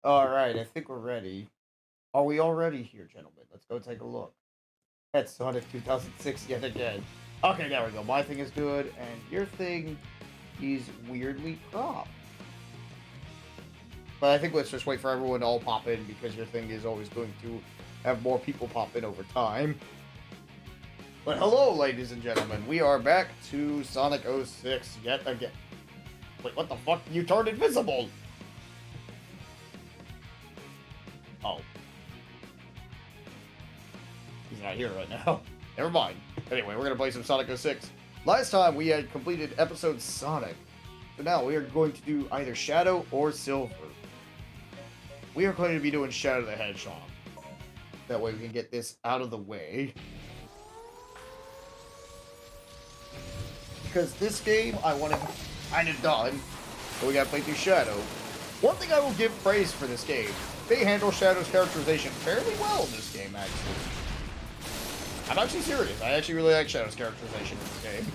Alright, I think we're ready. Are we all ready here, gentlemen? Let's go take a look. That's Sonic 2006 yet again. Okay, there we go. My thing is good, and your thing is weirdly cropped. But I think let's just wait for everyone to all pop in, because your thing is always going to have more people pop in over time. But hello, ladies and gentlemen. We are back to Sonic 06 yet again. Wait, what the fuck? You turned invisible! Oh. He's not here right now. Never mind. Anyway, we're gonna play some Sonic 06. Last time we had completed episode Sonic. So now we are going to do either Shadow or Silver. We are going to be doing Shadow the Hedgehog. That way we can get this out of the way. Because this game, I want to kind of done. So we gotta play through Shadow. One thing I will give praise for this game. They handle Shadow's characterization fairly well in this game, actually. I'm actually serious. I actually really like Shadow's characterization in this game.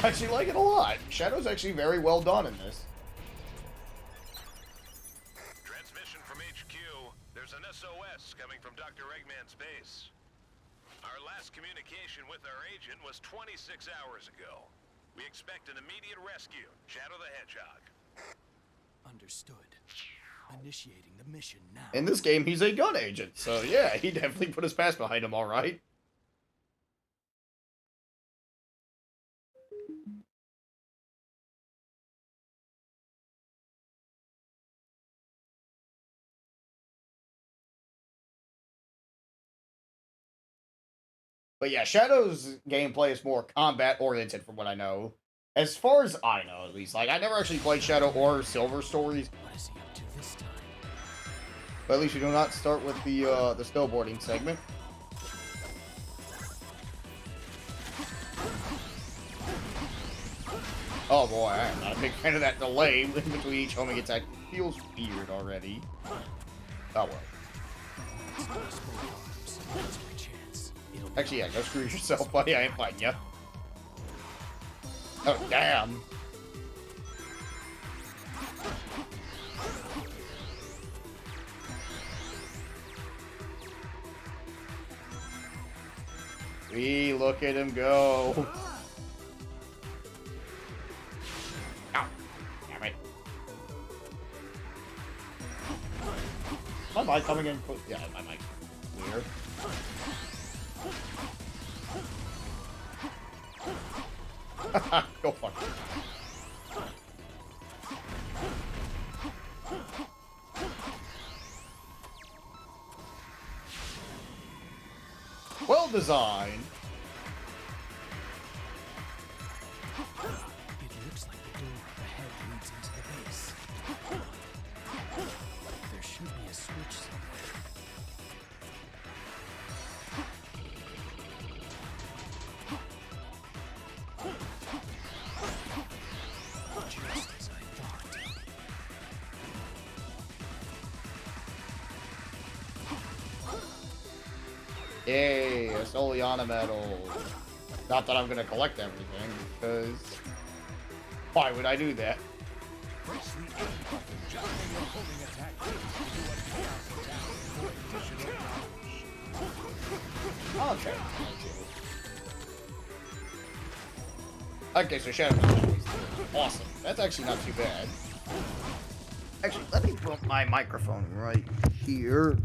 I actually like it a lot. Shadow's actually very well done in this. Transmission from HQ. There's an SOS coming from Dr. Eggman's base. Our last communication with our agent was 26 hours ago. We expect an immediate rescue. Shadow the Hedgehog. Understood. Initiating the mission now. In this game, he's a gun agent, so yeah, he definitely put his past behind him, alright. But yeah, Shadow's gameplay is more combat-oriented from what I know. As far as I know, at least. Like, I never actually played Shadow or Silver stories. What is he up to this time? But at least we do not start with the snowboarding segment. Oh boy, I am not a big fan of that delay in between each homing attack. It feels weird already. Oh well. Actually, yeah, go screw yourself, buddy. I ain't fighting ya. Oh, damn. Look at him go. Ow. Damn it. My mic coming in close. Yeah, my mic's weird. Go fuck it. Well designed. It looks like the door up ahead leads into the base. There should be a switch somewhere. Just as I thought. Yay, a Soliana medal. Not that I'm gonna collect everything, because why would I do that? Press the A button just when you're holding attack. Okay. Okay, so Shadow. Awesome. That's actually not too bad. Actually, let me put my microphone right here.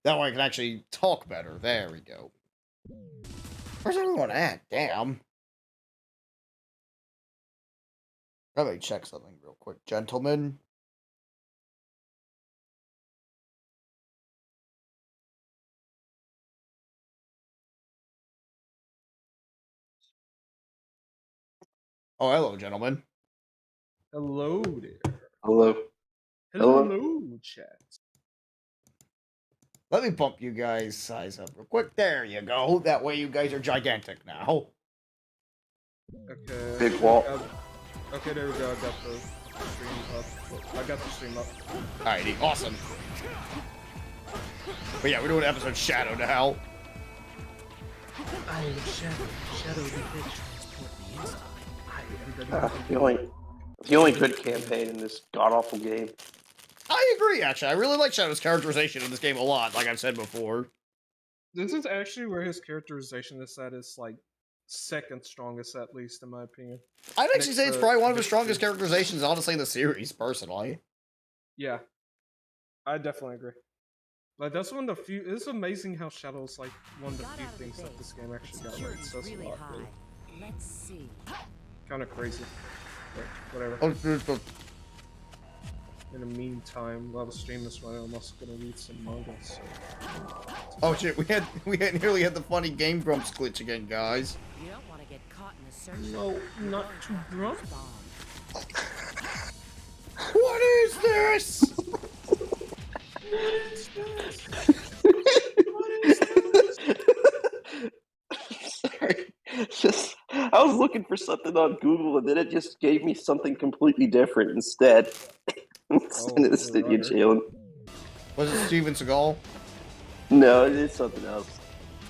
That way I can actually talk better. There we go. Where's everyone at? Damn. Let me check something real quick, gentlemen. Oh, hello, gentlemen. Hello there. Hello. Hello, chat. Let me bump you guys' size up real quick. There you go. That way you guys are gigantic now. Okay. Big wall. Okay, there we go. I got the stream up. I got the stream up. Alrighty, awesome. But yeah, we're doing episode Shadow now. I am Shadow. Shadow the Hedgehog transport me inside. I am the The only good campaign in this god awful game. I agree, actually. I really like Shadow's characterization in this game a lot, like I've said before. This is actually where his characterization is at its like second strongest, at least in my opinion. I'd actually Next say it's to probably one of his Victory. strongest characterizations, honestly, in the series, personally. Yeah, I definitely agree. Like that's one of the few. It's amazing how Shadow's like one of the few things that this game actually got right. It says a lot. Really. Let's see. Kind of crazy. But whatever. Oh, In the meantime, while the stream is running, I'm also gonna read some manga. So. oh shit, we had nearly had the funny Game Grumps glitch again, guys. You don't want to get caught in the search. No, not too drunk. What is this? Sorry. Just I was looking for something on Google and then it just gave me something completely different instead. Instead of the Sticky Jalen. Was it Steven Seagal? No, it is something else.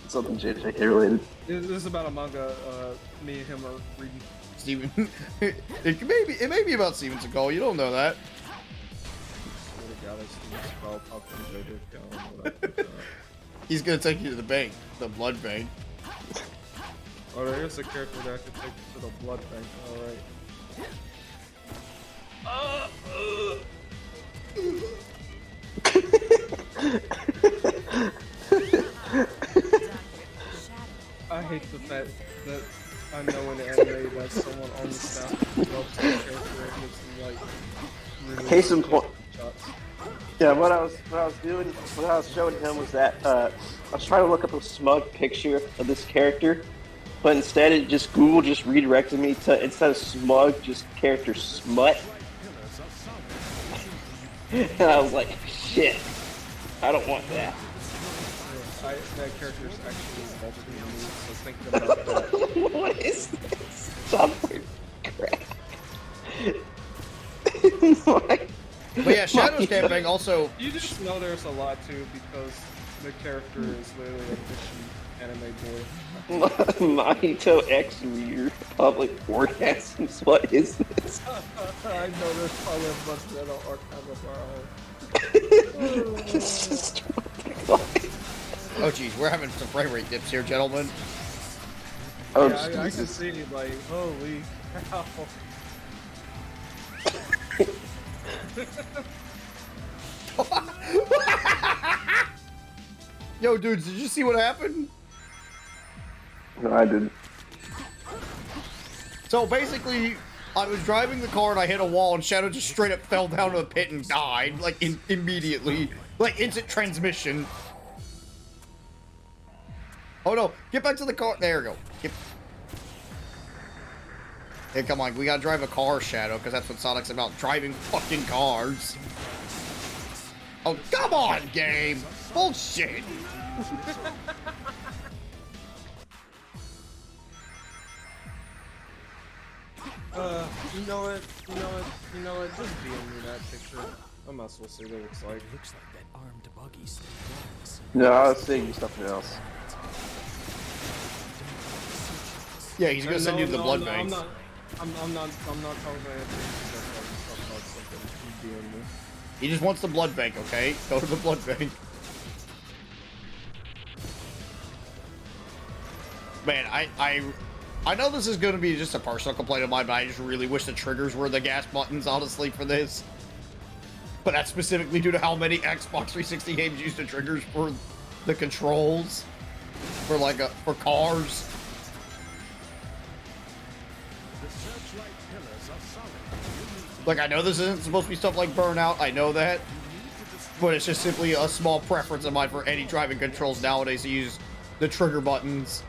Something JJK related. This is about a manga. Me and him are reading. Steven. it may be about Steven Seagal. You don't know that. He's gonna take you to the bank, the blood bank. Oh, there's a character that I can take you to the blood bank. Alright. I hate the fact that I know in the anime that someone on the staff develops a character and gives them like really Case in point. Shots. Yeah, what I was showing him was that I was trying to look up a smug picture of this character, but instead it just Google just redirected me to instead of smug, just character smut. And I was like, shit, I don't want that. That character is actually involved in the movie, so thinking about that. What is this? Software crap. But yeah, Shadow's camping also. You just know there's a lot too because the character is literally a fishy anime boy. Mahito X Reader Public Orgasms. What is this? I know there's probably a bunch of that archive of our own. This is what the fuck? Oh geez, we're having some frame rate dips here, gentlemen. Oh, Yeah, I can see like, holy cow. Yo, dudes, did you see what happened? No, I didn't. So basically, I was driving the car and I hit a wall, and Shadow just straight up fell down to the pit and died, like immediately, like instant transmission. Oh no, get back to the car. There we go. Hey, come on, we gotta drive a car, Shadow, because that's what Sonic's about, driving fucking cars. Oh, come on, game! Bullshit! You know what? Just DM me that picture. I might as well see what it looks like. Looks like that armed buggy still runs. No, I was saying something else. Yeah, he's gonna send you to the blood banks. I'm not talking about anything. I'm talking about something. You DM me. He just wants the blood bank, okay? Go to the blood bank. Man, I know this is gonna be just a personal complaint of mine, but I just really wish the triggers were the gas buttons, honestly, for this. But that's specifically due to how many Xbox 360 games use the triggers for the controls. For like, for cars. Like, I know this isn't supposed to be stuff like Burnout, I know that. But it's just simply a small preference of mine for any driving controls nowadays to use the trigger buttons.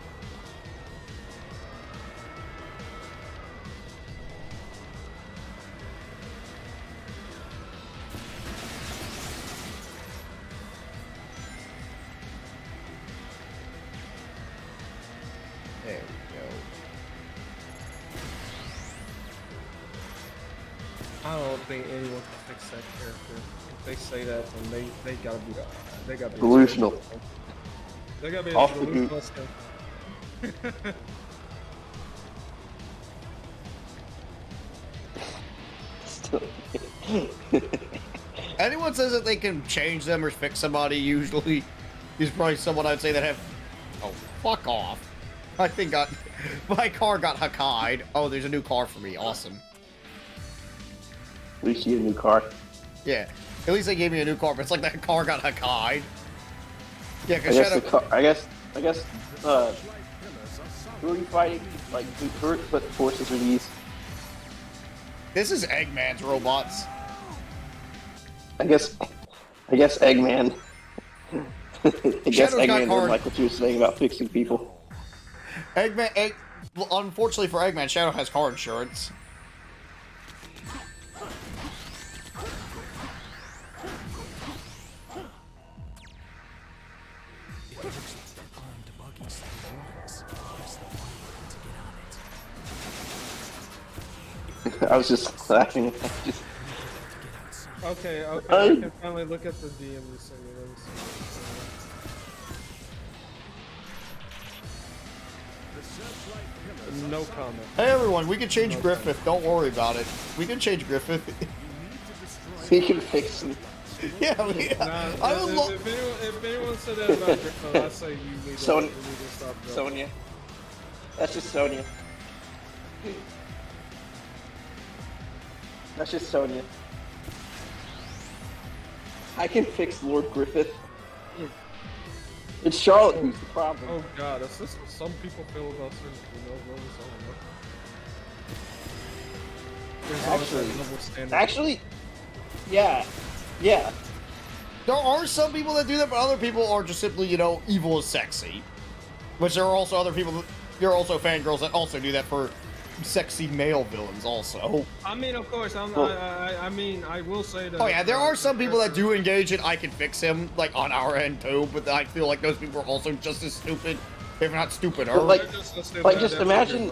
There we go. I don't think anyone can fix that character. If they say that, then they gotta be Delusional. They gotta be Off the delusional. anyone says that they can change them or fix somebody, usually is probably someone I'd say that have. Oh, fuck off! I think my car got hackai'd. Oh, there's a new car for me. Awesome. At least you get a new car. Yeah, at least they gave me a new car, but it's like that car got hackai'd. Yeah, I because guess Shadow. I guess. Who are you fighting? Like, what forces are these? This is Eggman's robots. I guess Eggman. I guess Shadow's got Eggman car- didn't like what you were saying about fixing people. Unfortunately for Eggman, Shadow has car insurance. I was just laughing. Okay, I can finally look at the DM you sent me. Let me see. No comment. Hey everyone, we can change Griffith. Don't worry about it. We can change Griffith. He can fix them. Yeah, Nah, if anyone said that about Griffith, I say you need to stop that. Sonya. That's just Sonya. That's just Sonya. I can fix Lord Griffith. It's Charlotte who's the problem. Oh god, is this what some people feel about certain female villains? Actually, yeah. There are some people that do that, but other people are just simply, you know, evil is sexy. Which there are also other people, there are also fangirls that also do that for sexy male villains also. I mean, of course, I will say that. Oh yeah, there are some people that do engage in I can fix him, like on our end too, but I feel like those people are also just as stupid, if not stupider. But just imagine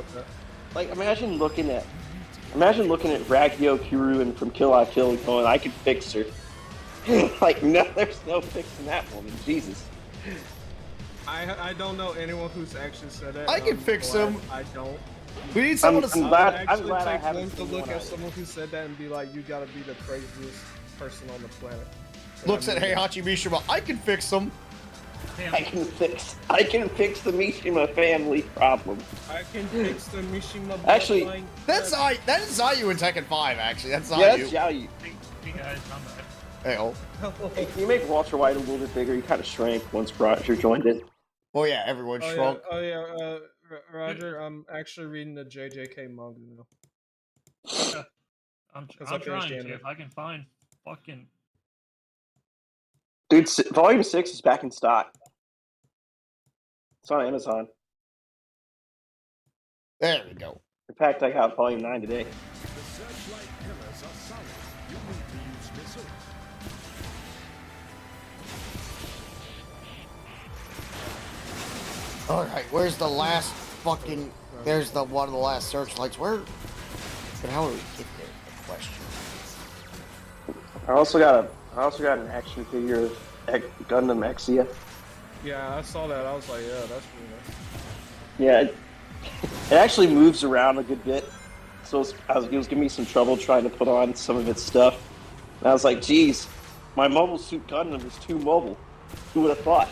looking at Ragyo Kiryu from Kill La Kill and going, I can fix her. Like, no, there's no fixing that woman. Jesus. I don't know anyone who's actually said that. I can fix him. I don't. We need someone to. I'm glad I I haven't one to seen look one at either. someone who said that and be like, you gotta be the craziest person on the planet. Looks at Heihachi Mishima. I can fix him. I can fix the Mishima family problem. I can fix the Mishima. Actually, That is Zayu in Tekken 5. Actually, that's Zayu. Yeah, that's Xiaoyu. Hey guys, I'm back. Hey, oh. Hey, can you make Walter White a little bit bigger? He kind of shrank once Roger joined it. Well, yeah, everyone shrunk. Roger, I'm actually reading the JJK manga now. I'm I finished trying anime. to. If I can find fucking. Dude, Volume 6 is back in stock. It's on Amazon. There we go. In fact, I got Volume 9 today. Alright, where's the last fucking... There's the one of the last searchlights. Where... But how do we get there? The question. I also got an action figure of Gundam Exia. Yeah, I saw that. I was like, yeah, that's really nice. Yeah, it actually moves around a good bit. So it was giving me some trouble trying to put on some of its stuff. And I was like, geez, my Mobile Suit Gundam is too mobile. Who would have thought?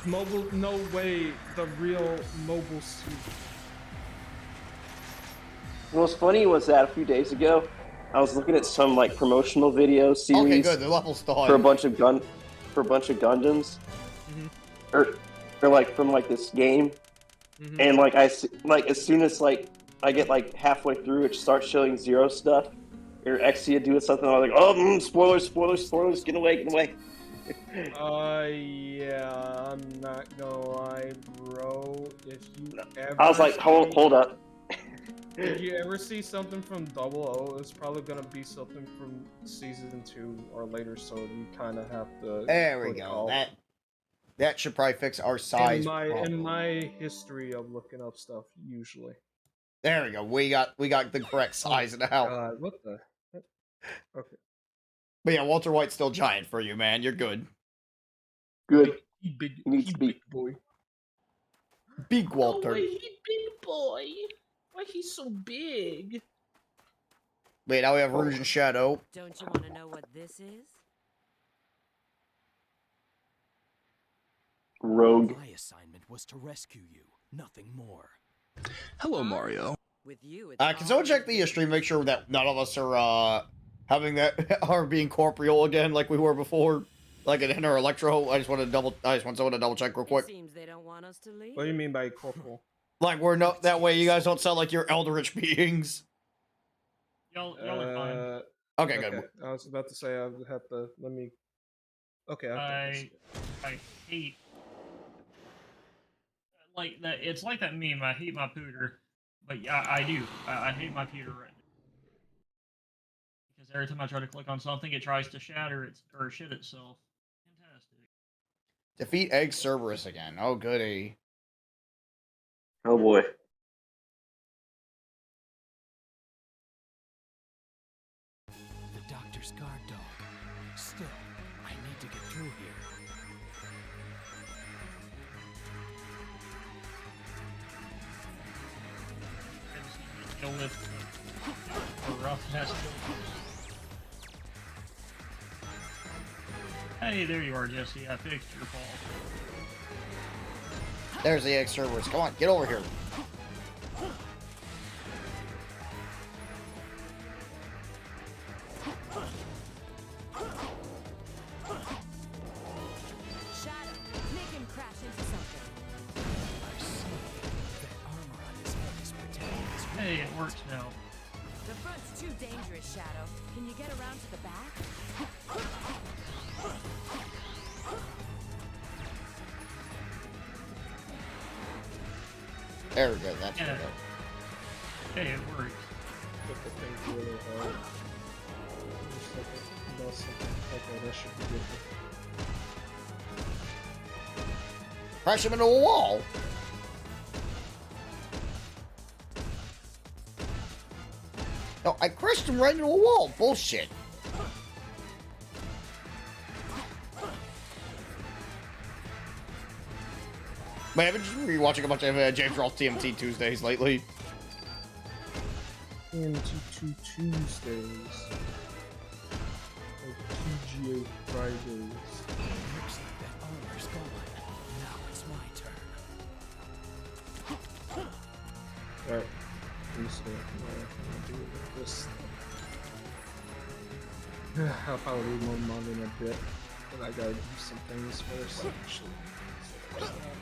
Mobile, no way, the real mobile suit. What's funny was that a few days ago, I was looking at some like promotional video series Okay, good. The level's still for a bunch of Gundams, or like from like this game, and like as soon as like I get like halfway through, it starts showing Zero stuff or Exia doing something. I was like, oh, spoilers, get away. Yeah, I'm not gonna lie, bro. If you ever I was like, hold up. If you ever see something from 00, it's probably gonna be something from season 2 or later, so you kind of have to. There we put it go. off. That should probably fix our size. In my history of looking up stuff, usually. There we go. We got the correct size now. What the? Okay. But yeah, Walter White's still giant for you, man. You're good. Good. He big. He needs He to be. big boy. Big Walter. Oh, he big boy. Why he's so big? Wait, now we have Rouge and Shadow. Don't you want to know what this is? Rogue. My assignment was to rescue you, nothing more. Hello, Mario. With you, it's Can someone check the stream, make sure that none of us are having that are being corporeal again like we were before, like an inner Electro. I just want someone to double check real quick. It seems they don't want us to leave. What do you mean by corporal? Like we're not that way. You guys don't sound like you're eldritch beings. Y'all are fine. Okay, good. I was about to say I would have to let me. Okay, I hate like that. It's like that meme. I hate my pooter, but yeah, I do. I hate my pooter right now. Because every time I try to click on something, it tries to shatter it or shit itself. Fantastic. Defeat Egg Cerberus again. Oh, goody. Oh boy. The doctor's guard dog. Still, I need to get through here. Deal with the roughness. Hey, there you are, Jesse. I fixed your fault. There's the Egg Cerberus. Come on, get over here. Shadow, make him crash into something. I see. That armor on his head is protecting his Hey, it works now. The front's too dangerous, Shadow. Can you get around to the back? There we go. That's Yeah. good. Hey, it works. But the thing's really hard. Just like about something. Okay, that should be good. Crash him into a wall. No, I crashed him right into a wall. Bullshit. Man, I've been just rewatching a bunch of James Rolfe TMT Tuesdays lately. TMT Tuesdays. Like TGA Fridays. Looks like that armor's gone. Now it's my turn. Right. So, what I'm gonna do with this. I'll probably read more manga in a bit, but I gotta do some things first. Actually. So there's that.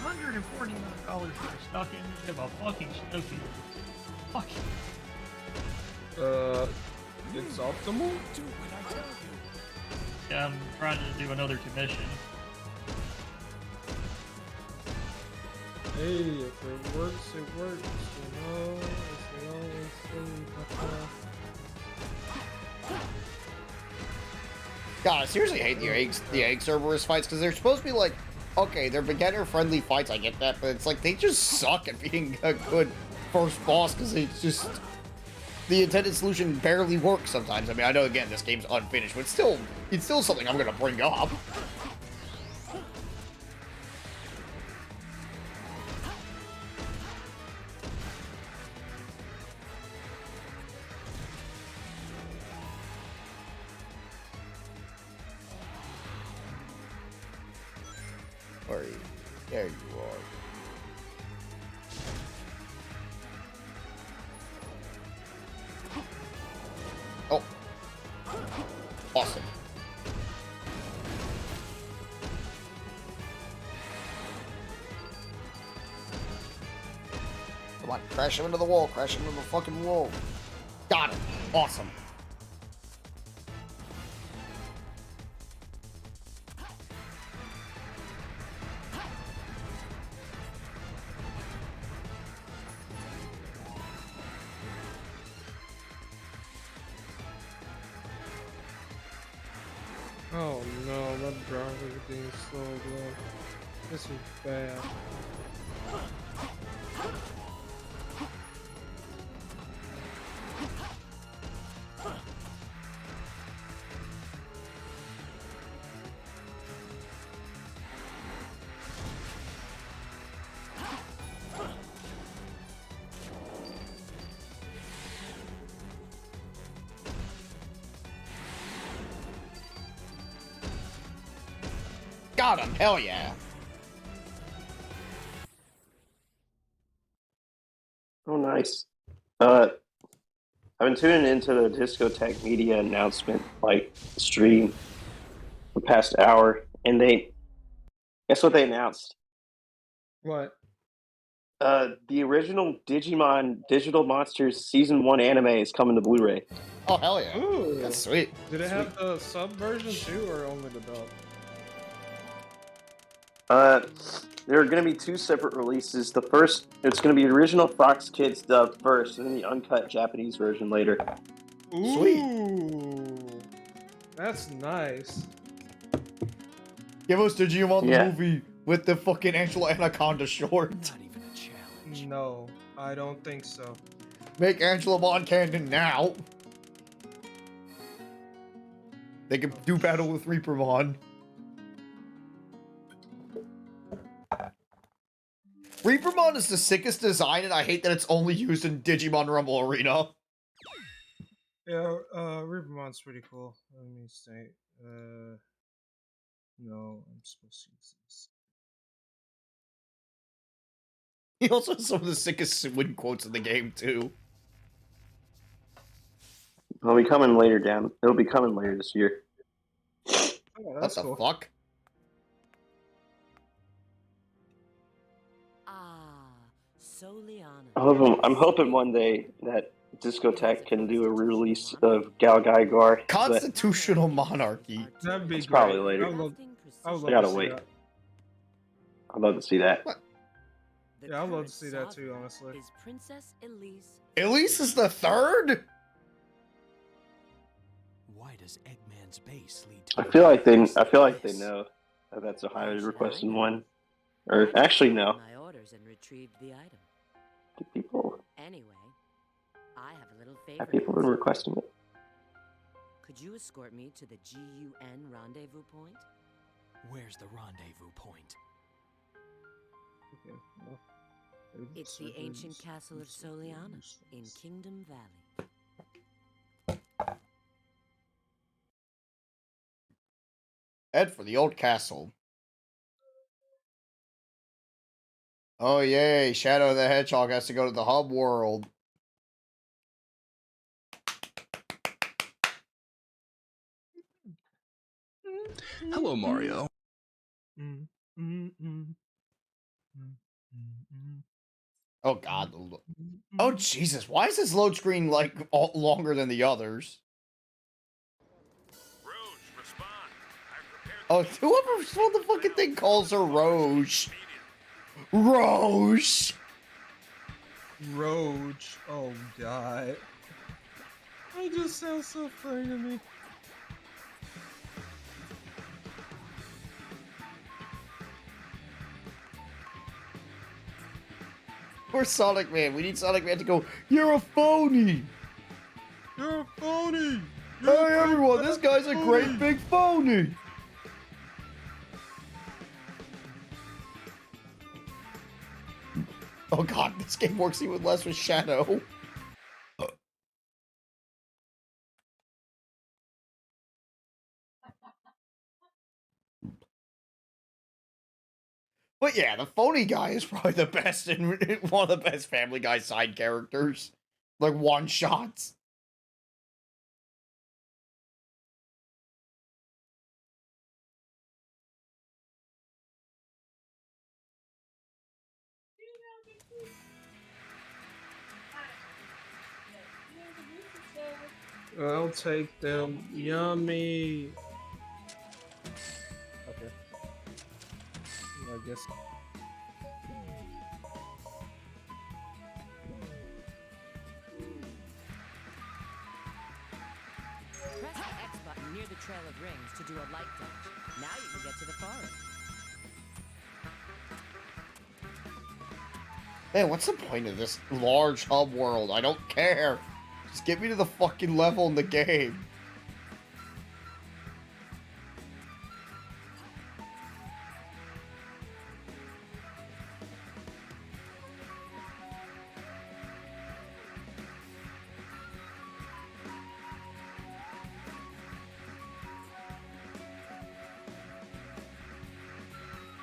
$149 for a stock image of a fucking snowfield. Fuck. It's optimal? Do what I tell you. Yeah, I'm trying to do another commission. Hey, if it works, it works, you know? As they always say, God, I seriously hate the egg Cerberus fights because they're supposed to be like, okay, they're beginner-friendly fights. I get that, but it's like they just suck at being a good first boss because it's just the intended solution barely works sometimes. I mean, I know again this game's unfinished, but it's still something I'm gonna bring up. Where are you? There you are. Oh. Awesome. Come on, crash him into the wall, crash him into the fucking wall. Got him. Awesome. oh no, my driver being slow, bro. This is bad. got him. Hell yeah. Oh, nice. I've been tuning into the Discotheque Media announcement, like, stream the past hour, and guess what they announced? What? The original Digimon Digital Monsters Season 1 anime is coming to Blu-ray. Oh, hell yeah. Ooh. That's sweet. Did it have the sub version too, or only the dub? There are going to be two separate releases. The first, it's going to be original Fox Kids dub first, and then the uncut Japanese version later. Sweet. Ooh, that's nice. Give us Digimon Yeah. the movie with the fucking Angela Anaconda short. Not even a challenge. No, I don't think so. Make Angela Mon canon now. They can do battle with Reapermon. Reapermon is the sickest design, and I hate that it's only used in Digimon Rumble Arena. Yeah, Rivermon's pretty cool. Let me say, no, I'm supposed to use this. He also has some of the sickest win quotes in the game, too. It'll be coming later this year. Oh, What that's the cool. fuck? Soliana. I'm hoping one day that Discotheque can do a release of Gal Gaigar. But Constitutional monarchy. That'd be It's great. probably later. I would love I gotta to see wait. that. I'd love to see that. Yeah, I'd love to see that too, honestly. Is Princess Elise. Elise is the third? Why does Eggman's base lead to I feel like they this? know that that's a highly requested one. Or actually, no. My orders and retrieved the item. Do people Anyway, I have a little favor. have people to been ask. requesting it? Could you escort me to the GUN rendezvous point? Where's the rendezvous point? Okay, well, It's the ancient castle of Soliana in Kingdom Valley. Head for the old castle. Oh yay, Shadow the Hedgehog has to go to the hub world. Hello, Mario. Oh god. Oh Jesus, why is this load screen like longer than the others? Rouge, respond. Oh, whoever the fucking thing calls her Rouge. Rouge! Roach. Oh god. That just sounds so funny to me. Poor Sonic Man. We need Sonic Man to go, you're a phony! You're a phony! Hey everyone, this guy's a great big phony! Oh god, this game works even less with Shadow. But yeah, the phony guy is probably the best and one of the best Family Guy side characters. Like one shots. I'll take them. Yummy. Okay. I guess. Press the X button near the Trail of Rings to do a light touch. Now you can get to the forest. Man, what's the point of this large hub world? I don't care. Just get me to the fucking level in the game.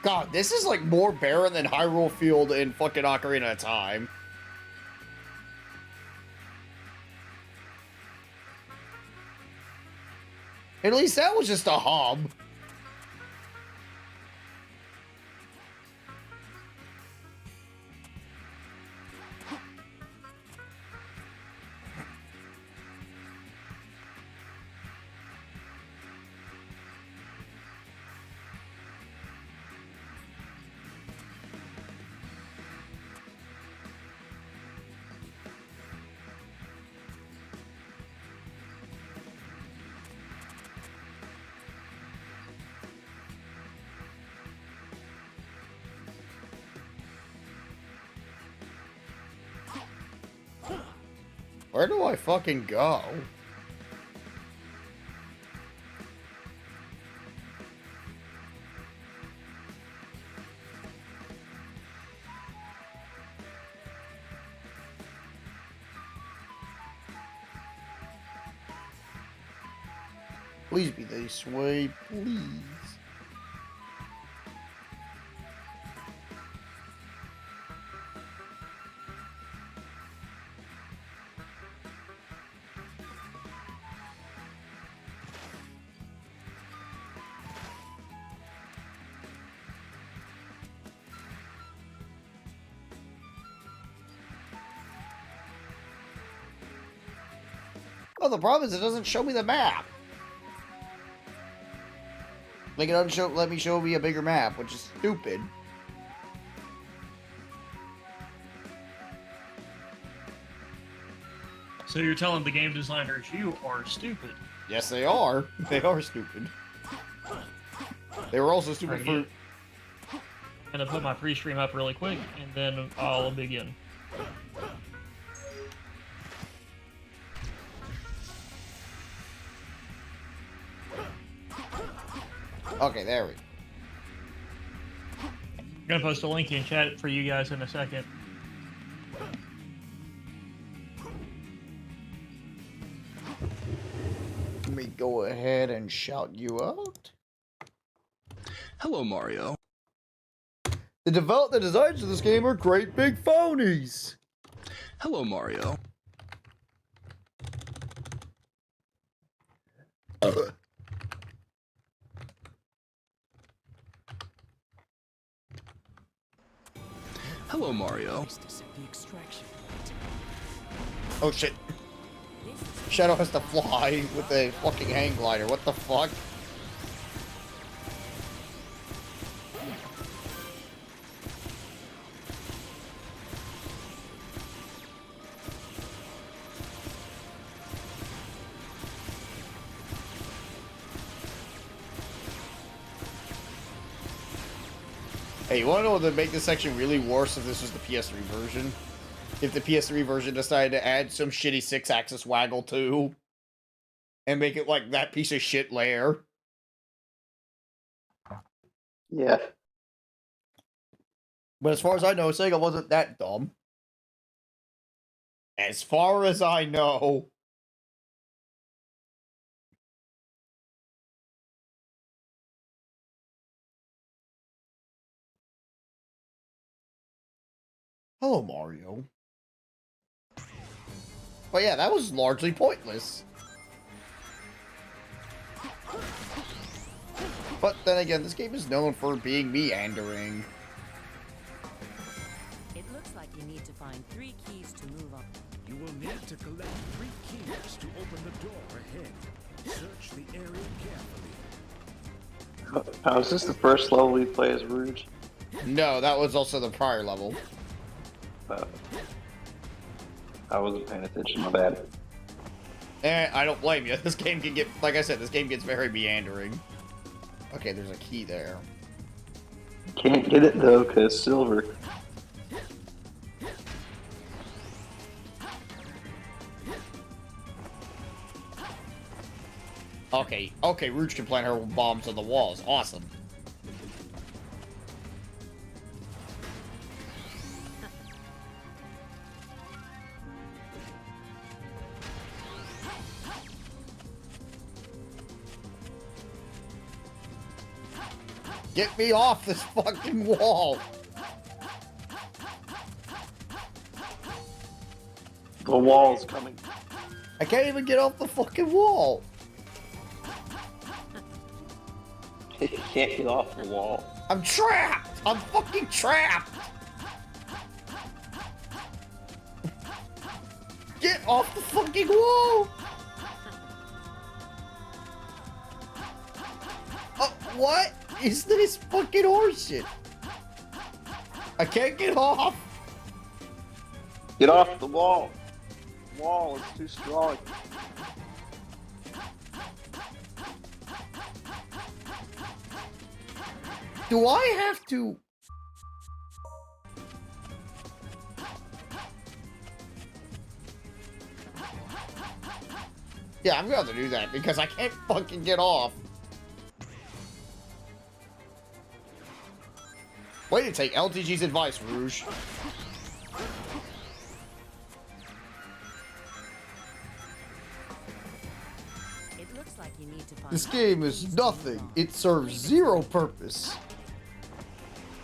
God, this is like more barren than Hyrule Field in fucking Ocarina of Time. At least that was just a hub. Where do I fucking go? Please be this way, please. Oh, the problem is it doesn't show me the map. Like, it doesn't let me show me a bigger map, which is stupid. So you're telling the game designers you are stupid? Yes, they are. They are stupid. They were also stupid for... I'm gonna put my pre-stream up really quick, and then I'll begin. Okay, there we go. I'm gonna post a link in chat for you guys in a second. Let me go ahead and shout you out. Hello, Mario. The designs of this game are great big phonies. Hello, Mario. Hello, Mario. Oh shit. Shadow has to fly with a fucking hang glider. What the fuck? Hey, you wanna know what would make this section really worse if this was the PS3 version? If the PS3 version decided to add some shitty 6-axis waggle too, and make it like that piece of shit layer. Yeah. But as far as I know, Sega wasn't that dumb. As far as I know. Hello, Mario. But yeah, that was largely pointless. But then again, this game is known for being meandering. It looks like you need to find 3 keys to move on. You will need to collect 3 keys to open the door ahead. Search the area carefully. Oh, is this the first level we play as Rouge? No, that was also the prior level. I wasn't paying attention, my bad. I don't blame you. This game can get, like I said, this game gets very meandering. Okay, there's a key there. Can't get it though, cause silver. Okay, Rouge can plant her bombs on the walls. Awesome. Get me off this fucking wall. The wall's coming. I can't even get off the fucking wall. You can't get off the wall. I'm trapped. I'm fucking trapped. Get off the fucking wall. What is this fucking horseshit? I can't get off. Get off the wall. The wall is too strong. Do I have to? Yeah, I'm gonna have to do that because I can't fucking get off. Way to take LTG's advice, Rouge. It looks like you need to find This game is nothing. It serves zero purpose.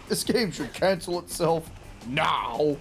This game should cancel itself now.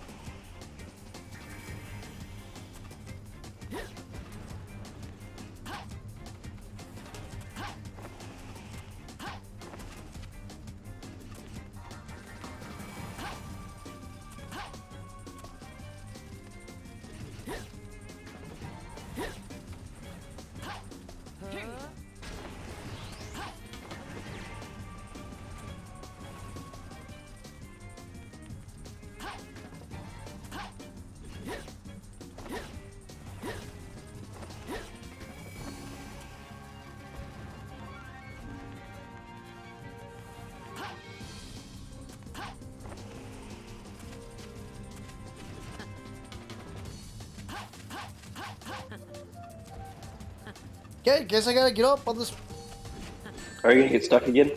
Okay, guess I gotta get up on this. Are you gonna get stuck again?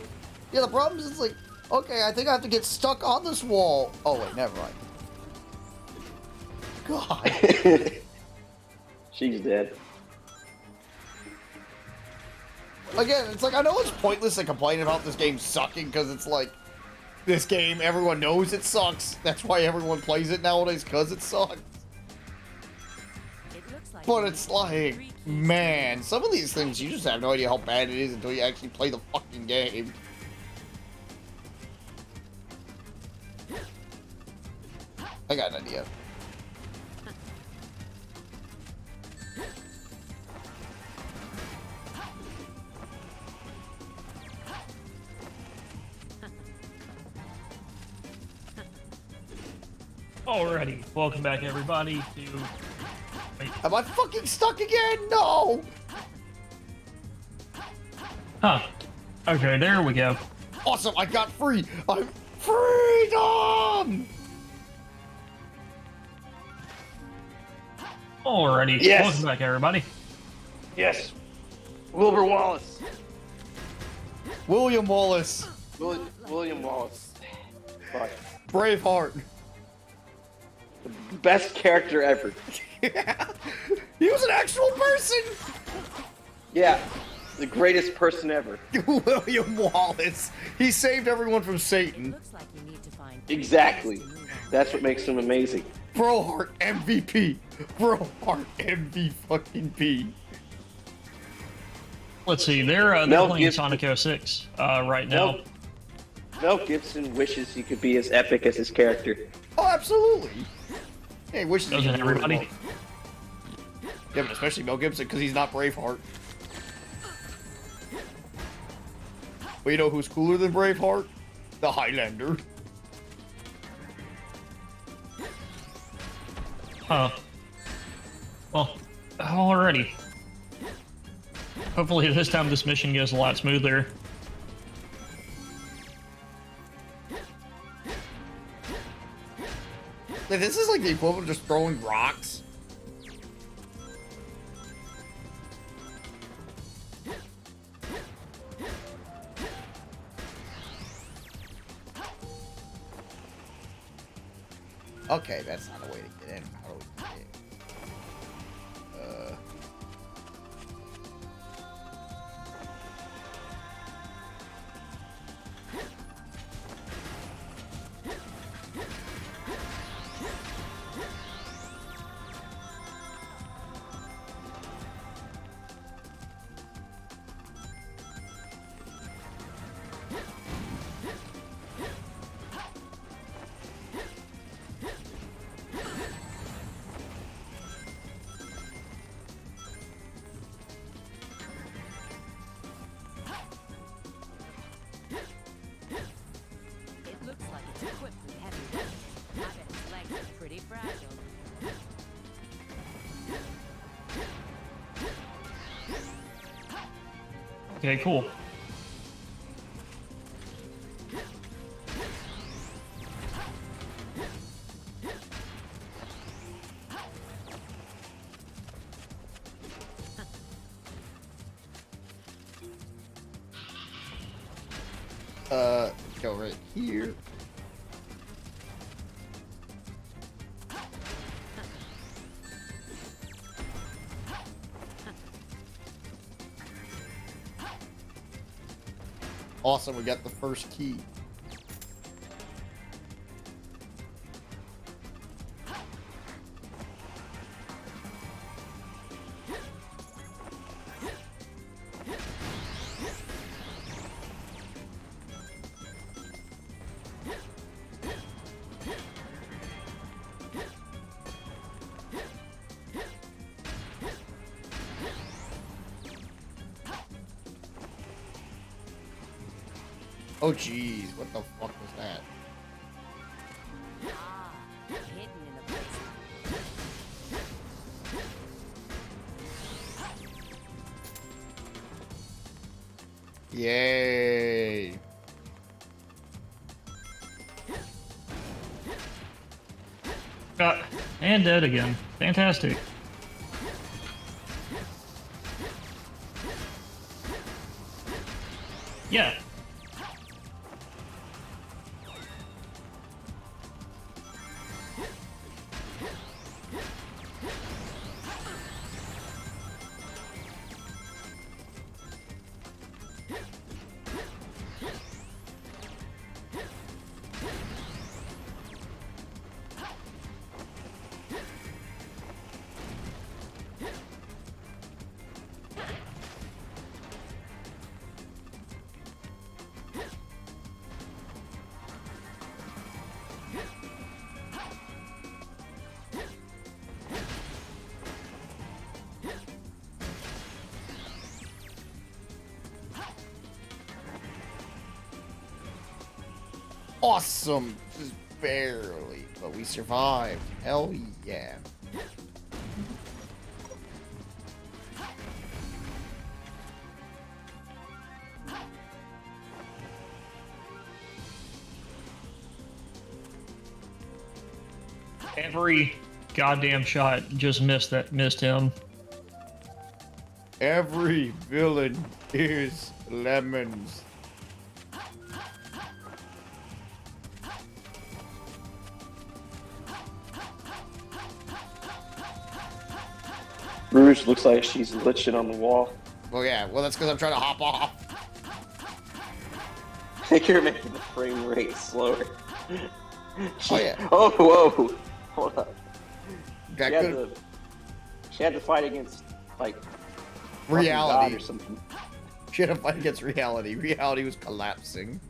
Yeah, the problem is it's like, okay, I think I have to get stuck on this wall. Oh wait, never mind. God. She's dead. Again, it's like, I know it's pointless to complain about this game sucking because it's like, this game, everyone knows it sucks. That's why everyone plays it nowadays, because it sucks. But it's like, man, some of these things you just have no idea how bad it is until you actually play the fucking game. I got an idea. Alrighty, welcome back everybody to... Wait. Am I fucking stuck again? No! Huh. Okay, there we go. Awesome, I got free! I'm freedom! Alrighty, Yes. welcome back everybody. Yes. Wilbur Wallace. William Wallace. William Wallace. Fuck. Braveheart. The best character ever. Yeah. He was an actual person! Yeah. The greatest person ever. William Wallace. He saved everyone from Satan. Looks like you need to find Exactly. to move on. That's what makes him amazing. Brohart MVP. Brohart MVP fucking P. Let's see, they're Mel playing Gibson. Sonic 06 right now. Mel Gibson wishes he could be as epic as his character. Oh, absolutely. Hey, wishes he Doesn't could be really everybody? well. Yeah, but especially Mel Gibson, because he's not Braveheart. Well, you know who's cooler than Braveheart? The Highlander. Huh. Well, alrighty. Hopefully this time this mission goes a lot smoother. Like, this is like the equivalent of just throwing rocks. Okay, that's not a way to get in. How do we get in? Okay, cool. Go right here. Awesome, we got the first key. Oh jeez, what the fuck was that? Ah, hidden in the basement. Yay! And dead again. Fantastic. Yeah. Awesome! Just barely, but we survived. Hell yeah. Every goddamn shot just missed him. Every villain is lemons. Rouge looks like she's glitching on the wall. Well, yeah. Well, that's because I'm trying to hop off. I think you're making the frame rate slower. Oh, yeah. Oh, whoa. Hold up. Got good. She had to fight against, like, Reality. God or something. She had to fight against reality. Reality was collapsing.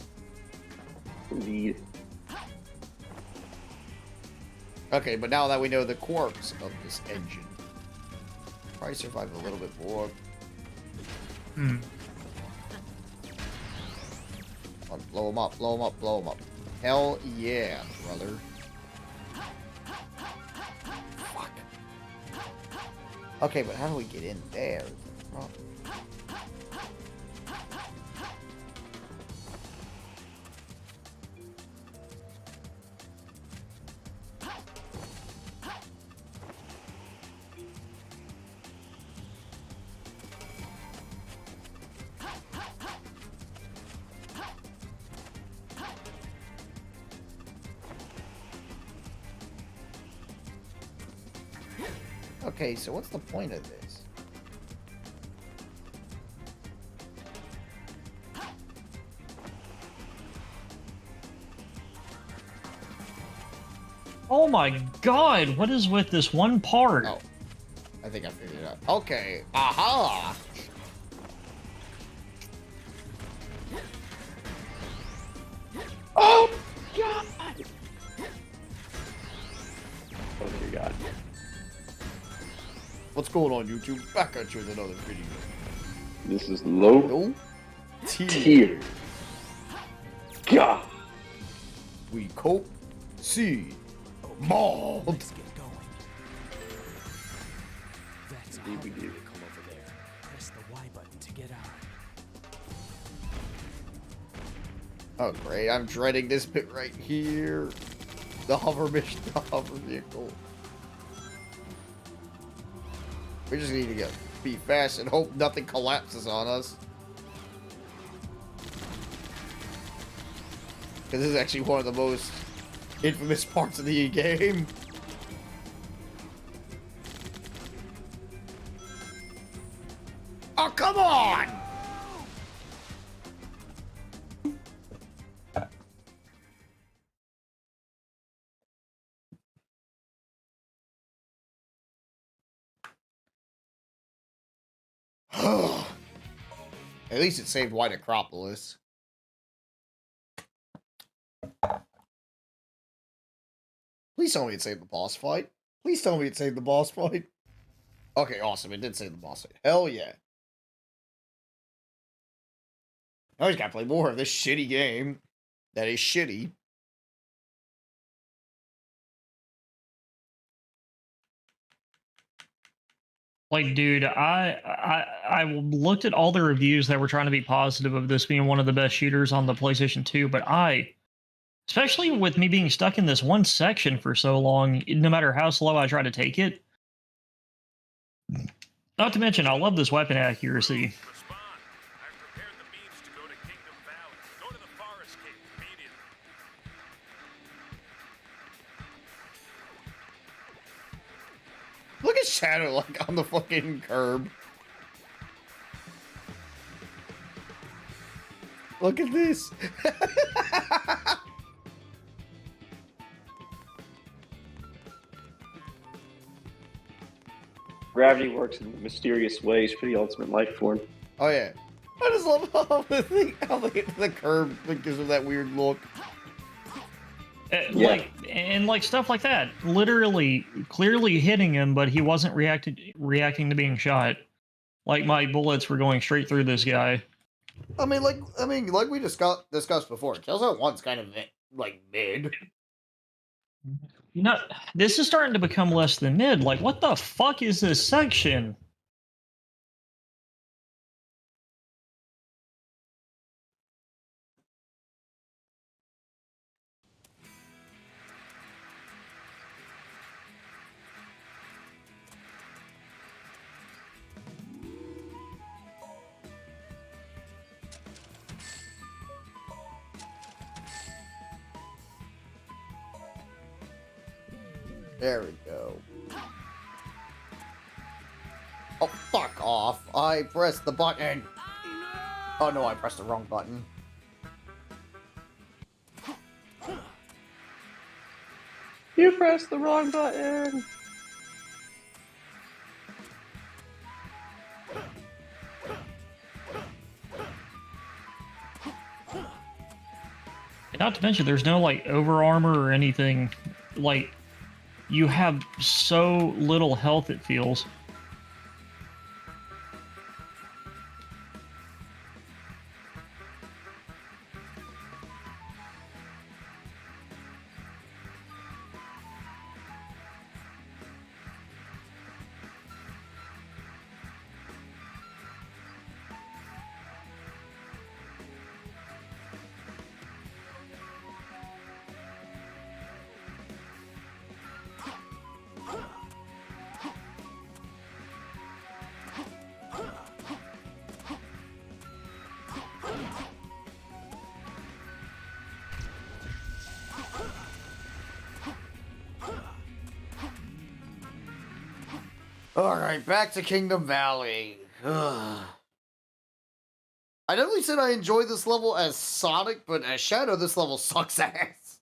Indeed. Okay, but now that we know the quirks of this engine, probably survive a little bit more. Hmm. Blow him up, blow him up, blow him up. Hell yeah, brother. Fuck. Okay, but how do we get in there? Oh. Okay, so what's the point of this? Oh my god, what is with this one part? Oh, I think I figured it out. Okay, aha! Oh, God! Oh, dear God. What's going on, YouTube? Back at you with another video. This is low No tier. God. We cope. See. Mauled. Let's get going. That's Indeed we do. come over there. Press the Y button to get out. Oh, great. I'm dreading this bit right here. The hover mission, the hover vehicle. We just need to be fast and hope nothing collapses on us. Because this is actually one of the most infamous parts of the game. Oh, come on! At least it saved White Acropolis. Please tell me it saved the boss fight. Please tell me it saved the boss fight. Okay, awesome. It did save the boss fight. Hell yeah. I just gotta play more of this shitty game. That is shitty. Like, dude, I looked at all the reviews that were trying to be positive of this being one of the best shooters on the PlayStation 2, but especially with me being stuck in this one section for so long, no matter how slow I try to take it. Not to mention, I love this weapon accuracy. Respond. I've prepared the means to go to Kingdom Valley. Go to the forest cave immediately. Look at Shadow, like, on the fucking curb. Look at this. Gravity works in mysterious ways for the ultimate life form. Oh, yeah. I just love how they get to the curb that gives them that weird look. Yeah. Like stuff like that. Literally, clearly hitting him, but he wasn't reacting to being shot. Like my bullets were going straight through this guy. I mean, like we discussed before, Kills Out 1's kind of like mid. You know, this is starting to become less than mid. Like, what the fuck is this section? There we go. Oh, fuck off. I pressed the button. Oh no, I pressed the wrong button. You pressed the wrong button. And not to mention, there's no like over armor or anything. Like, you have so little health, it feels. Alright, back to Kingdom Valley. Ugh. I definitely said I enjoy this level as Sonic, but as Shadow, this level sucks ass.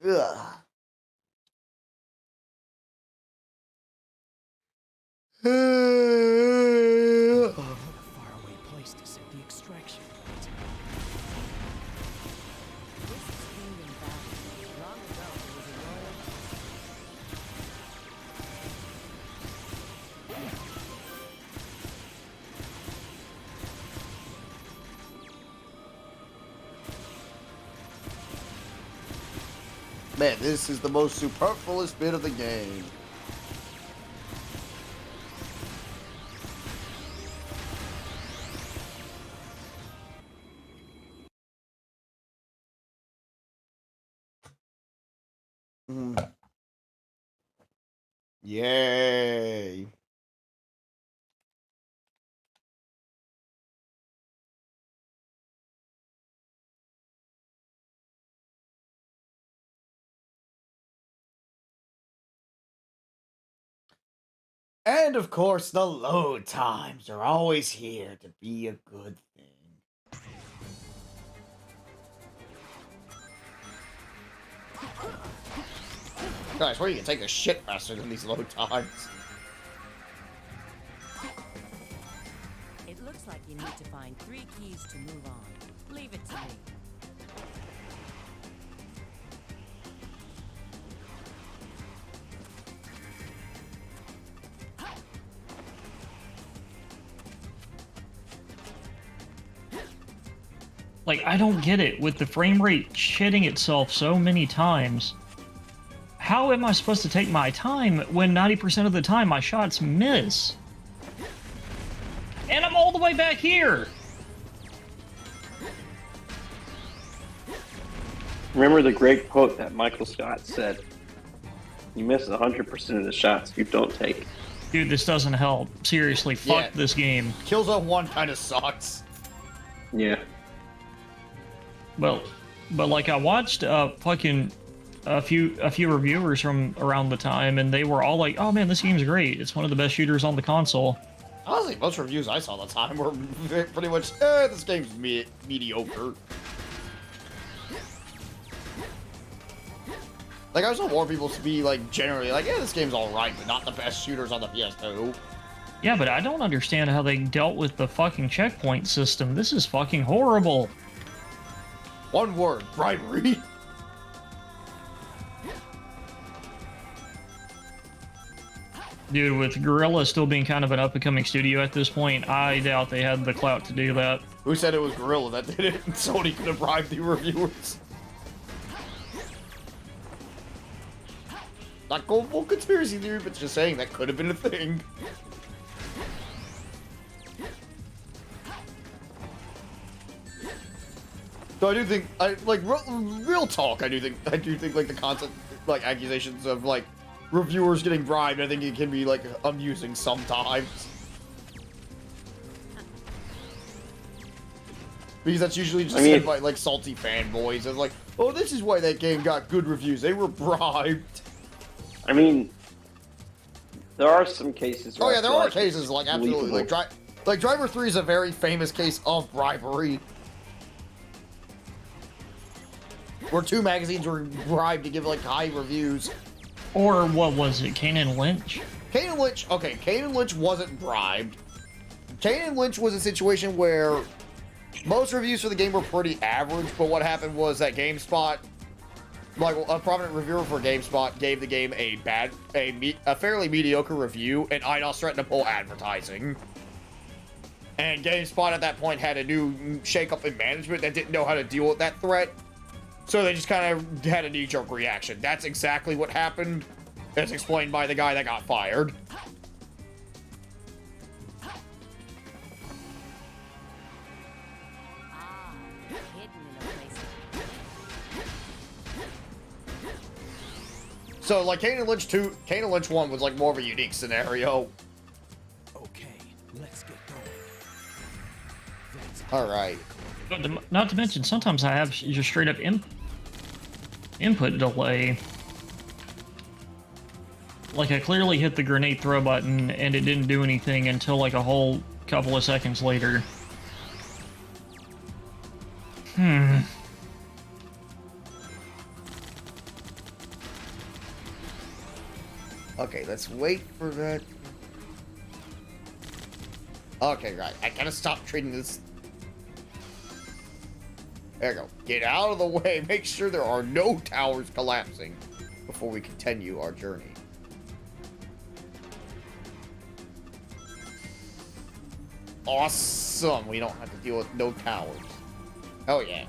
Ugh. A faraway place to set the extraction point. This is Kingdom Valley. Long ago, there was a royal... Man, this is the most superfluous bit of the game. Yay. And of course, the load times are always here to be a good thing. Guys, where you can take a shit faster than these load times. It looks like you need to find 3 keys to move on. Leave it to me. Like, I don't get it. With the frame rate shitting itself so many times, how am I supposed to take my time when 90% of the time my shots miss? And I'm all the way back here! Remember the great quote that Michael Scott said, "You miss 100% of the shots you don't take." Dude, this doesn't help. Seriously, fuck this game. Killzone 1 kind of sucks. Yeah. Well, but like I watched fucking a few reviewers from around the time, and they were all like, "Oh man, this game's great. It's one of the best shooters on the console." Honestly, most reviews I saw at the time were pretty much, this game's mediocre. Like, I saw more people to be, like, generally like, yeah, this game's alright, but not the best shooters on the PS2. Yeah, but I don't understand how they dealt with the fucking checkpoint system. This is fucking horrible. One word, bribery. Dude, with Guerrilla still being kind of an up-and-coming studio at this point, I doubt they had the clout to do that. Who said it was Guerrilla that did it? Sony could have bribed the reviewers. Not going full conspiracy theory, but just saying that could have been a thing. So I do think, real talk, I do think, like, the concept, like, accusations of, like, reviewers getting bribed, I think it can be, like, amusing sometimes. Because that's usually just said by, like, salty fanboys. It's like, oh, this is why that game got good reviews. They were bribed. I mean, there are some cases where oh yeah, there are cases, like, absolutely. Like, Driver 3 is a very famous case of bribery. Where 2 magazines were bribed to give, like, high reviews. Or what was it, Kane and Lynch? Kane and Lynch, okay, Kane and Lynch wasn't bribed. Kane and Lynch was a situation where most reviews for the game were pretty average, but what happened was that GameSpot, like, a prominent reviewer for GameSpot gave the game a fairly mediocre review, and IDOS threatened to pull advertising. And GameSpot at that point had a new shakeup in management that didn't know how to deal with that threat. So they just kind of had a knee-jerk reaction. That's exactly what happened, as explained by the guy that got fired. So, like, Kane and Lynch 2, Kane and Lynch 1 was, like, more of a unique scenario. Okay, let's get going. Alright. Not to mention, sometimes I have just straight up input delay. Like, I clearly hit the grenade throw button, and it didn't do anything until, like, a whole couple of seconds later. Okay, let's wait for that. Okay, right. I gotta stop treating this. There you go. Get out of the way. Make sure there are no towers collapsing before we continue our journey. Awesome. We don't have to deal with no towers. Oh, yeah.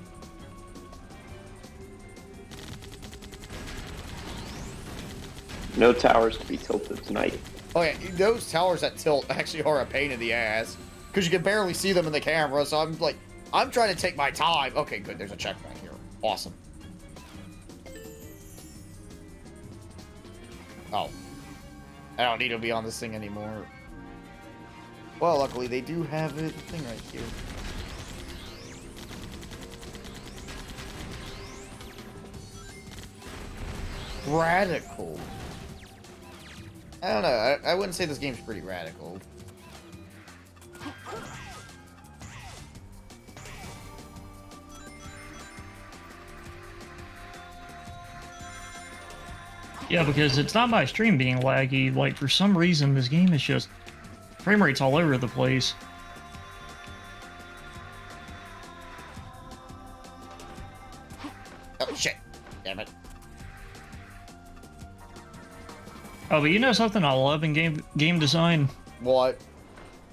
No towers to be tilted tonight. Oh, yeah. Those towers that tilt actually are a pain in the ass. Because you can barely see them in the camera. So I'm like, I'm trying to take my time. Okay, good. There's a checkpoint here. Awesome. Oh. I don't need to be on this thing anymore. Well, luckily they do have the thing right here. Radical. I don't know. I wouldn't say this game's pretty radical. Yeah, because it's not my stream being laggy. Like, for some reason, this game is just... frame rate's all over the place. Oh, shit. Damn it. Oh, but you know something I love in game design? What?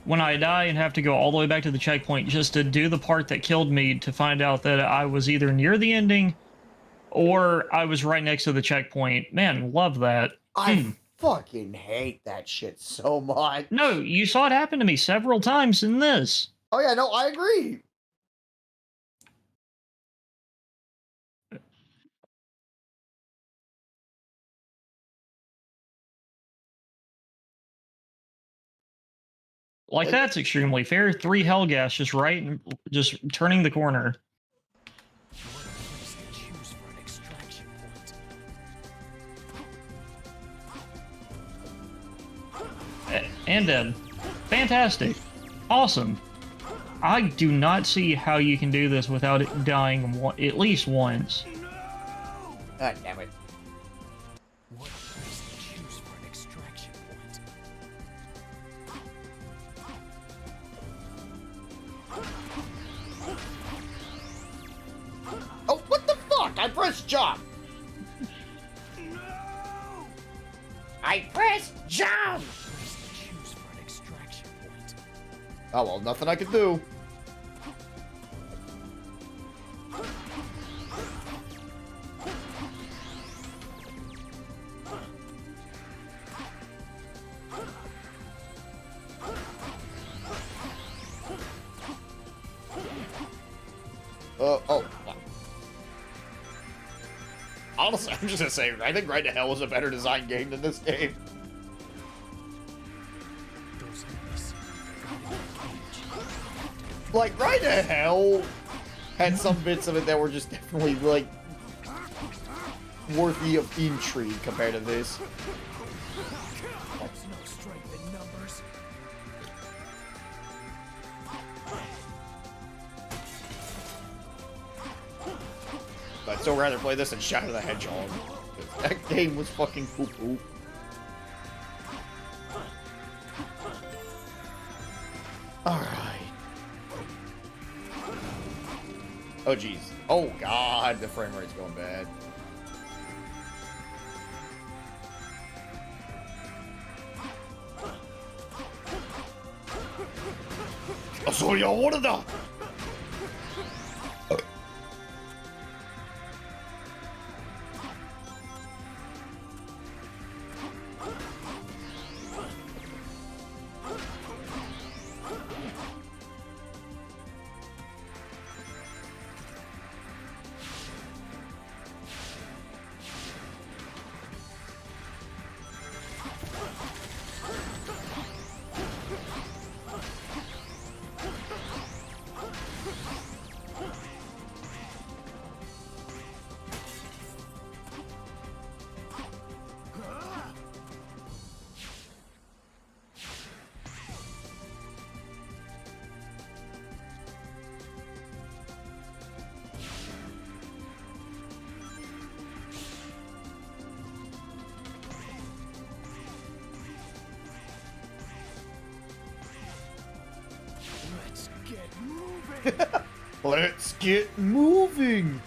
When I die and have to go all the way back to the checkpoint just to do the part that killed me to find out that I was either near the ending or I was right next to the checkpoint. Man, love that. I fucking hate that shit so much. No, you saw it happen to me several times in this. Oh yeah, no, I agree. Like, that's extremely fair. 3 Hellgas just right and just turning the corner. What a place to choose for an extraction point. And dead. Fantastic. Awesome. I do not see how you can do this without it dying at least once. God damn it. What a place to choose for an extraction point. Oh, what the fuck? I pressed jump. I pressed jump. Place to choose for an extraction point. Oh well, nothing I could do. Oh. Honestly, I'm just gonna say, I think Right to Hell was a better designed game than this game. Those enemies got in the cage. Like, Right to Hell had some bits of it that were just definitely, like, worthy of intrigue compared to this. There's no strength in numbers. I'd still rather play this than Shadow the Hedgehog. That game was fucking poo-poo. Alright. Oh, jeez. Oh, God. The frame rate's going bad. Oh, so y'all wanted that? Let's get moving. Let's get moving.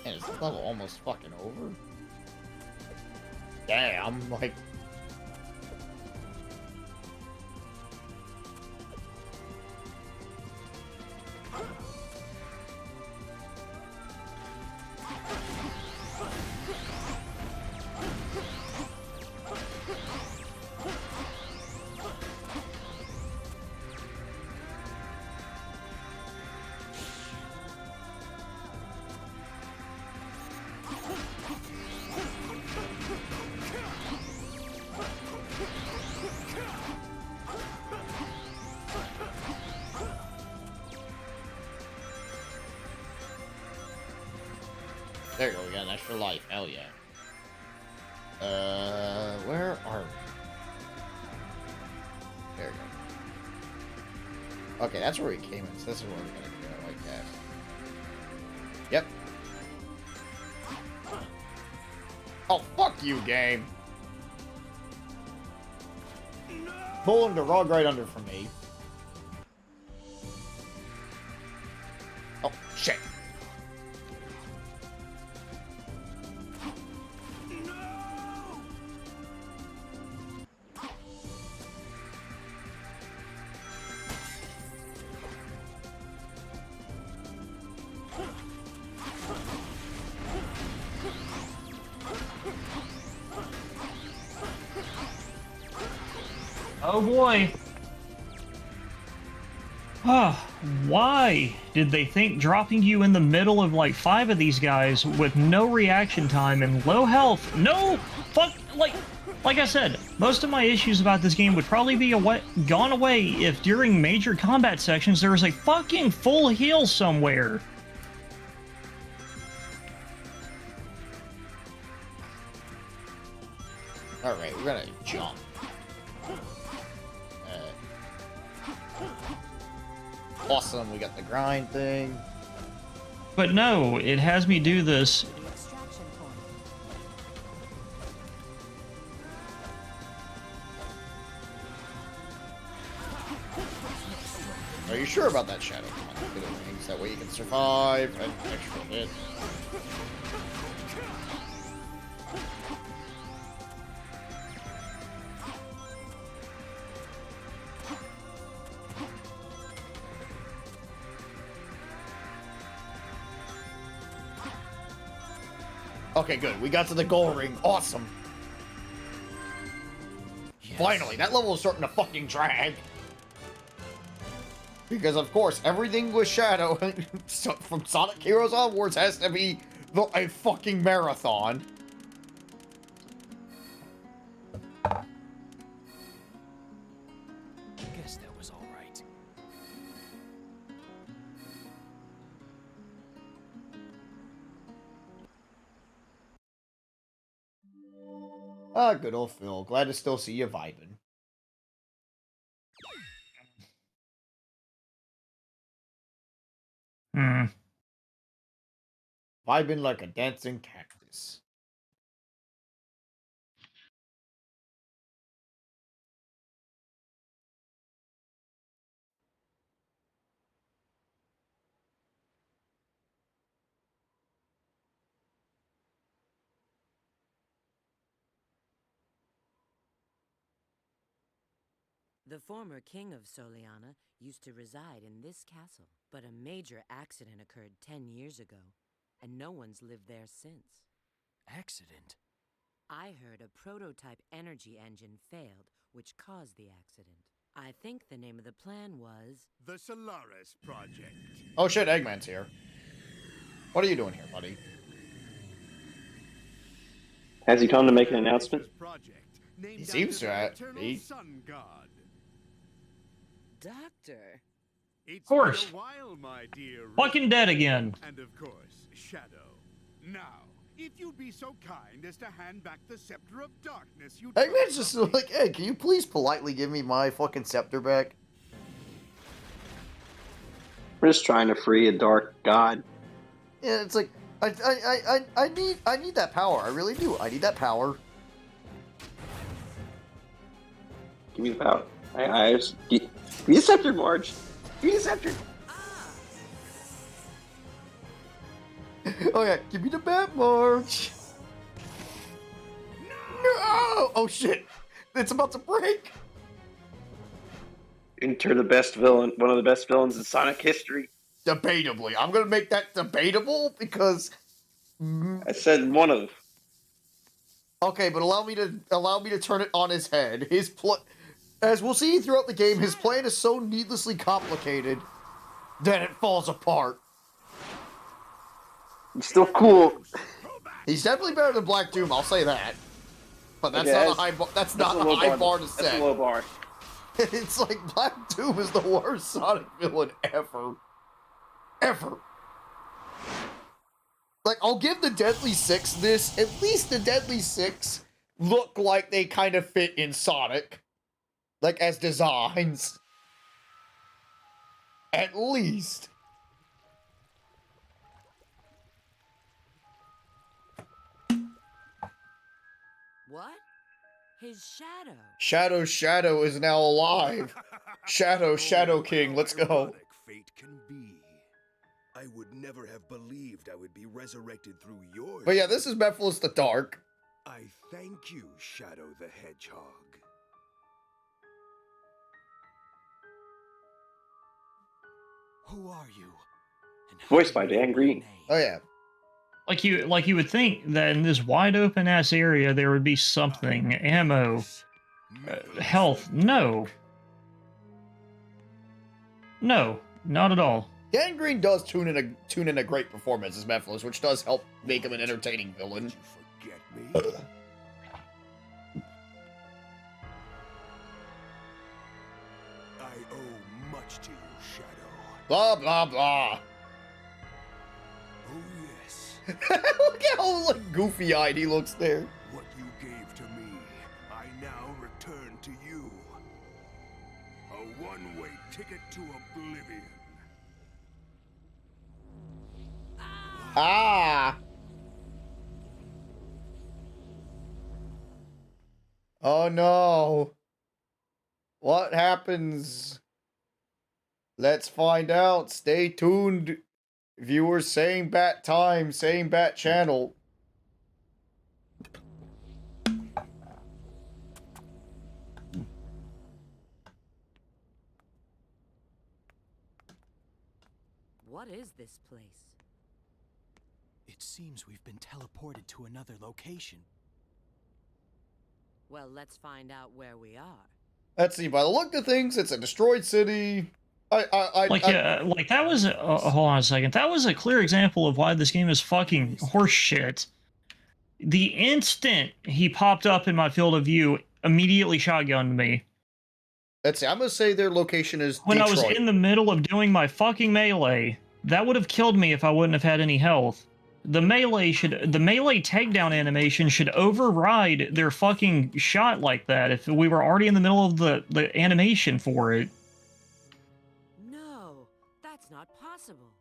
And is this level almost fucking over? Damn, like... There you go, we got an extra life. Hell yeah. Where are we? There we go. Okay, that's where we came in, so this is where we're gonna go, I guess. Yep. Oh, fuck you, game. Pulling the rug right under for me. Oh, shit. Oh boy. Why did they think dropping you in the middle of like 5 of these guys with no reaction time and low health? No! Fuck! Like I said, most of my issues about this game would probably be gone away if during major combat sections there was a fucking full heal somewhere. Alright, we're gonna jump. Awesome, we got the grind thing. But no, it has me do this. The extraction point. Are you sure about that shadow? Come on, get the rings. That way you can survive an extra hit. Okay, good. We got to the goal ring. Awesome. Yes. Finally, that level is starting to fucking drag. Because, of course, everything with Shadow from Sonic Heroes onwards has to be a fucking marathon. I guess that was all right. Ah, good old Phil. Glad to still see you vibing. Vibing like a dancing cactus. The former king of Soliana used to reside in this castle, but a major accident occurred 10 years ago, and no one's lived there since. Accident? I heard a prototype energy engine failed, which caused the accident. I think the name of the plan was... The Solaris Project. Oh shit, Eggman's here. What are you doing here, buddy? Has he come to make an announcement? He seems to be. Sun God. Doctor! It's course. been a while, my dear. Fucking dead again. And of course, Shadow. Now, if you'd be so kind as to hand back the Scepter of Darkness you Eggman's just like, hey, can you please politely give me my fucking scepter back? We're just trying to free a dark god. Yeah, it's like, I need that power. I really do. I need that power. Give me the power. I just give me the scepter, Marge. Give me the scepter. Oh yeah, give me the bat, March. No! Oh shit! It's about to break. Enter the best villain, one of the best villains in Sonic history. Debatably, I'm gonna make that debatable because. I said one of. Okay, but allow me to turn it on his head. As we'll see throughout the game, his plan is so needlessly complicated that it falls apart. He's still cool. He's definitely better than Black Doom, I'll say that. But that's Okay, not a high bar. That's not a high bar to That's set. a low bar. It's like Black Doom is the worst Sonic villain ever. Ever. Like, I'll give the Deadly Six this. At least the Deadly Six look like they kind of fit in Sonic. Like, as designs. At least. What? His shadow. Shadow is now alive. Shadow King, let's go. Ironic fate can be. I would never have believed I would be resurrected through yours. But yeah, this is Mephiles the Dark. I thank you, Shadow the Hedgehog. Who are you? And how Voiced do by you Dan know my Green. name? Oh yeah. Like you would think that in this wide open ass area there would be something, ammo, health. No, not at all. Dan Green does tune in a great performance as Mephiles, which does help make him an entertaining villain. Did you forget me? I owe much to you, Shadow. Blah blah blah. Oh yes. Look at how like goofy-eyed he looks there. What you gave to me, I now return to you. A one-way ticket to oblivion. Ah. Oh no. What happens? Let's find out. Stay tuned. Viewers, same bat time, same bat channel. What is this place? It seems we've been teleported to another location. Well, let's find out where we are. Let's see. By the look of things, it's a destroyed city. Like that was hold on a second. That was a clear example of why this game is fucking horseshit. The instant he popped up in my field of view, immediately shotgunned me. Let's see. I'm gonna say their location is When Detroit. I was in the middle of doing my fucking melee, that would have killed me if I wouldn't have had any health. The melee takedown animation should override their fucking shot like that if we were already in the middle of the animation for it. No, that's not possible.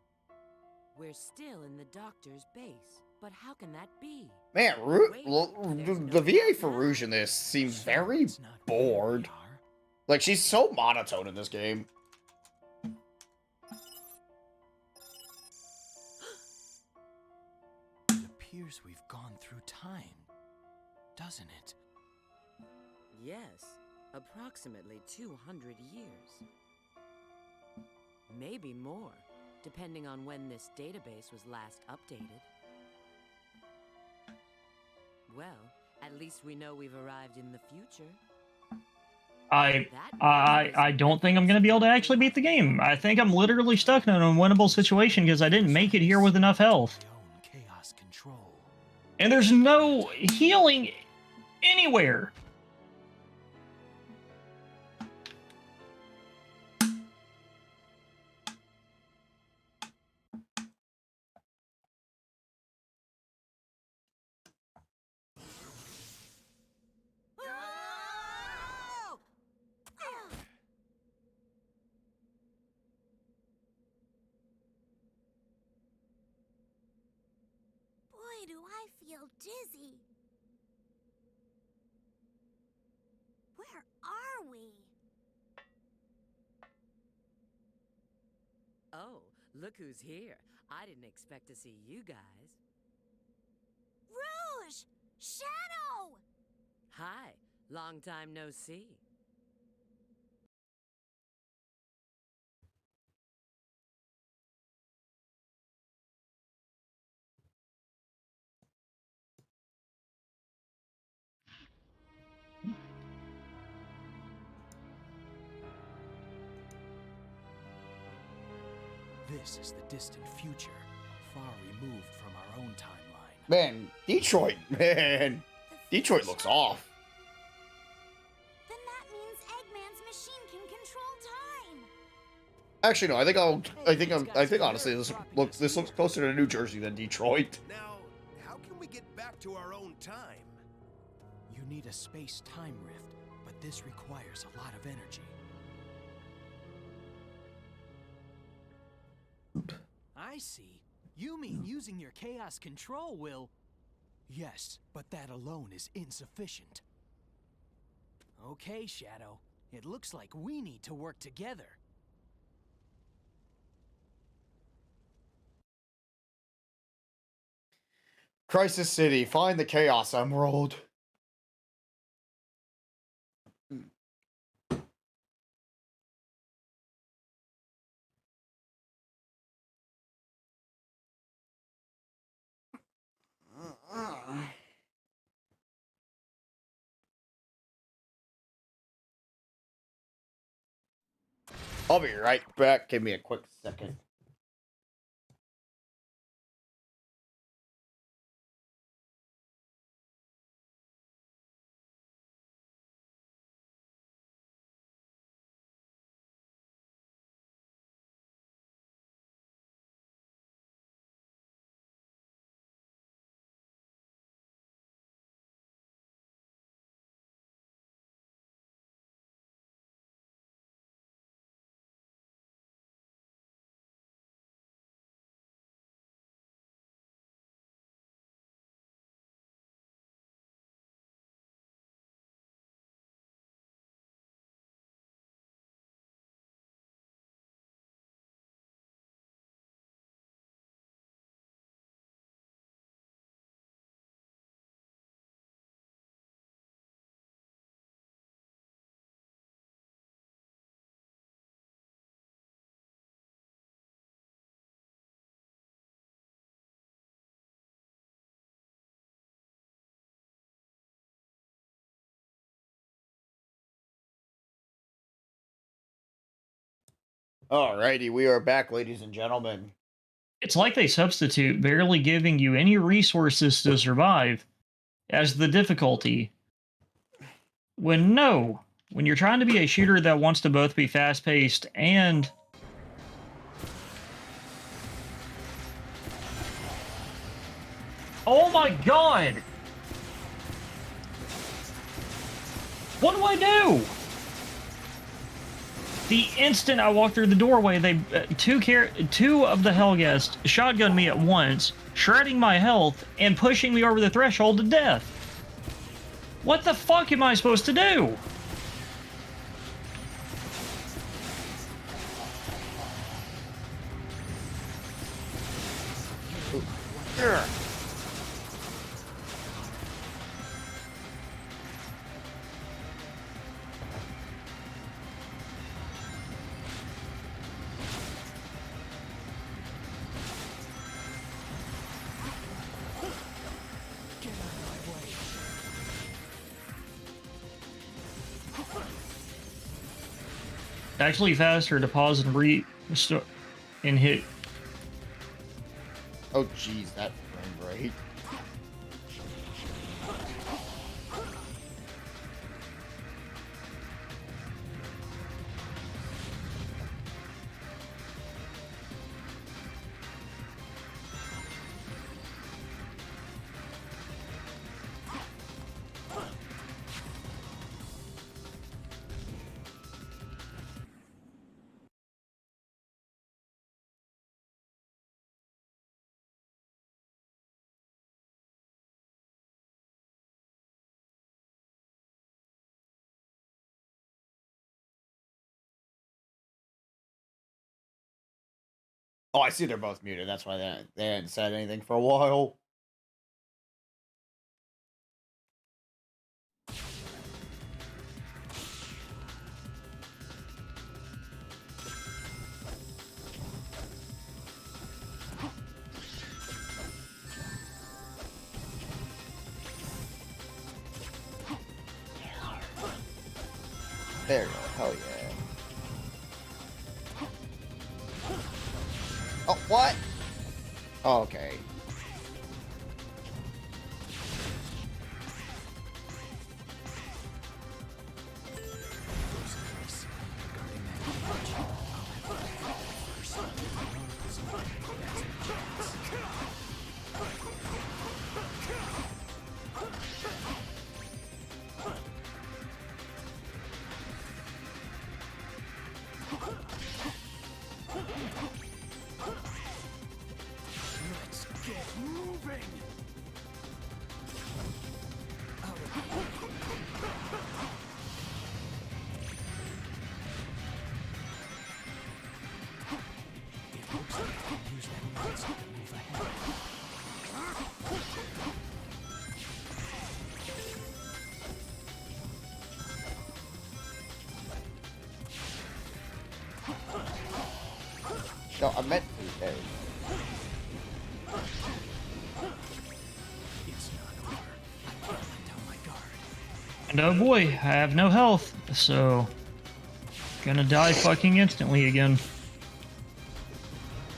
We're still in the doctor's base, but how can that be? Man, the VA for Rouge in this seems very bored. Like, she's so monotone in this game. It appears we've gone through time, doesn't it? Yes, approximately 200 years. Maybe more, depending on when this database was last updated. Well, at least we know we've arrived in the future. I don't think I'm going to be able to actually beat the game. I think I'm literally stuck in an unwinnable situation because I didn't make it here with enough health. Chaos control. And there's no healing anywhere. Boy, do I feel dizzy. Where are we? Oh, look who's here. I didn't expect to see you guys. Rouge! Shadow! Hi, long time no see. This is the distant future, far removed from our own timeline. Man, Detroit, man. Detroit looks off. Then that means Eggman's machine can control time. Actually, no. I think honestly, this looks closer to New Jersey than Detroit. Now, how can we get back to our own time? You need a space-time rift, but this requires a lot of energy. I see. You mean using your chaos control will... Yes, but that alone is insufficient. Okay, Shadow. It looks like we need to work together. Crisis City, find the Chaos Emerald. I'll be right back. Give me a quick second. Alrighty, we are back, ladies and gentlemen. It's like they substitute barely giving you any resources to survive as the difficulty. When no, when you're trying to be a shooter that wants to both be fast-paced and... Oh my god! What do I do? The instant I walked through the doorway, they two of the Hellguests shotgunned me at once, shredding my health and pushing me over the threshold to death. What the fuck am I supposed to do? Actually faster to pause and and hit. Oh jeez, that frame rate. Oh, I see they're both muted. That's why they hadn't said anything for a while. There you go. Hell yeah. Oh, what? Oh, okay. use that monster to move ahead. No, I meant to. There. It's not over. I can't let down my guard. And oh boy, I have no health, so gonna die fucking instantly again.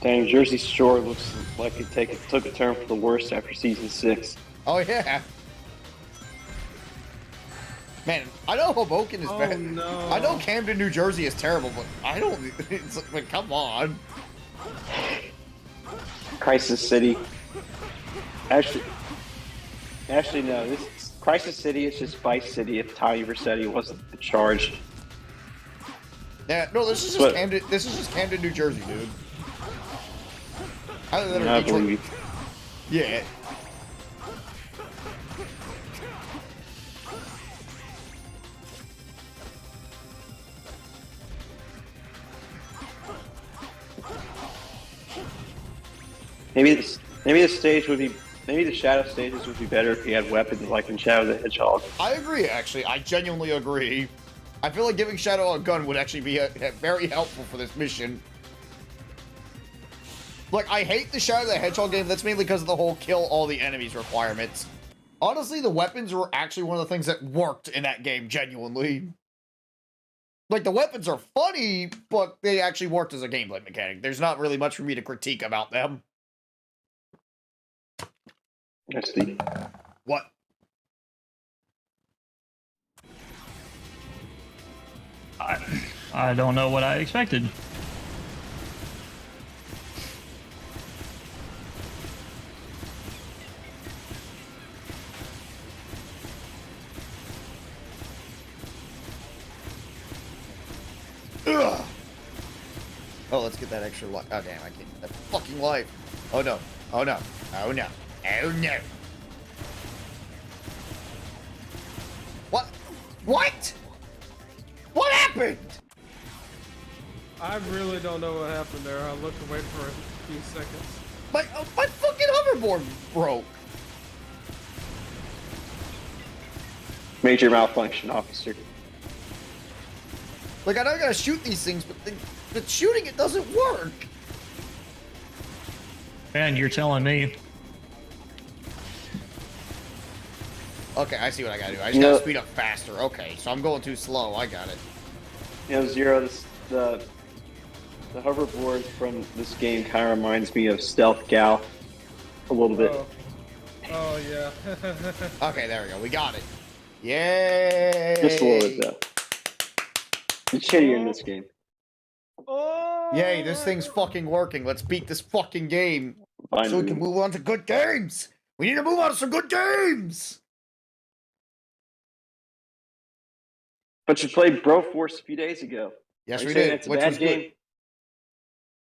Dang, Jersey Shore looks like it took a turn for the worse after season 6. Oh yeah. Man, I know Hoboken is bad. No. I know Camden, New Jersey is terrible, but I don't. It's like, come on. Crisis City. Actually, no. This Crisis City is just Vice City if Tommy Vercetti wasn't in charge. Yeah, no, this is just Camden. This is just Camden, New Jersey, dude. Other than I Detroit. believe. Yeah. Maybe the stage would be. Maybe the shadow stages would be better if you had weapons like in Shadow the Hedgehog. I agree, actually. I genuinely agree. I feel like giving Shadow a gun would actually be very helpful for this mission. Like, I hate the Shadow the Hedgehog game. That's mainly because of the whole kill all the enemies requirements. Honestly, the weapons were actually one of the things that worked in that game, genuinely. Like, the weapons are funny, but they actually worked as a gameplay mechanic. There's not really much for me to critique about them. Yes, Steve. What? I don't know what I expected. Ugh. Oh, let's get that extra life. Oh, damn, I can't get that fucking life. Oh, no. Oh, no. Oh, no. Oh, no. What? What? What happened? I really don't know what happened there. I looked away for a few seconds. My fucking hoverboard broke. Major malfunction, officer. Like, I know I gotta shoot these things, but shooting it doesn't work. Man, you're telling me. Okay, I see what I gotta do. I just gotta speed up faster. Okay, so I'm going too slow. I got it. You know, Zero, the hoverboard from this game kind of reminds me of Stealth Gal a little bit. Oh yeah. Okay, there we go. We got it. Yay! Just a little bit, though. It's shittier in this game. Oh! Yay, this thing's fucking working. Let's beat this fucking game Finally. so we can move on to good games. We need to move on to some good games. But you played Broforce a few days ago. Yes, Are we you saying did. It's a Which bad was game? good.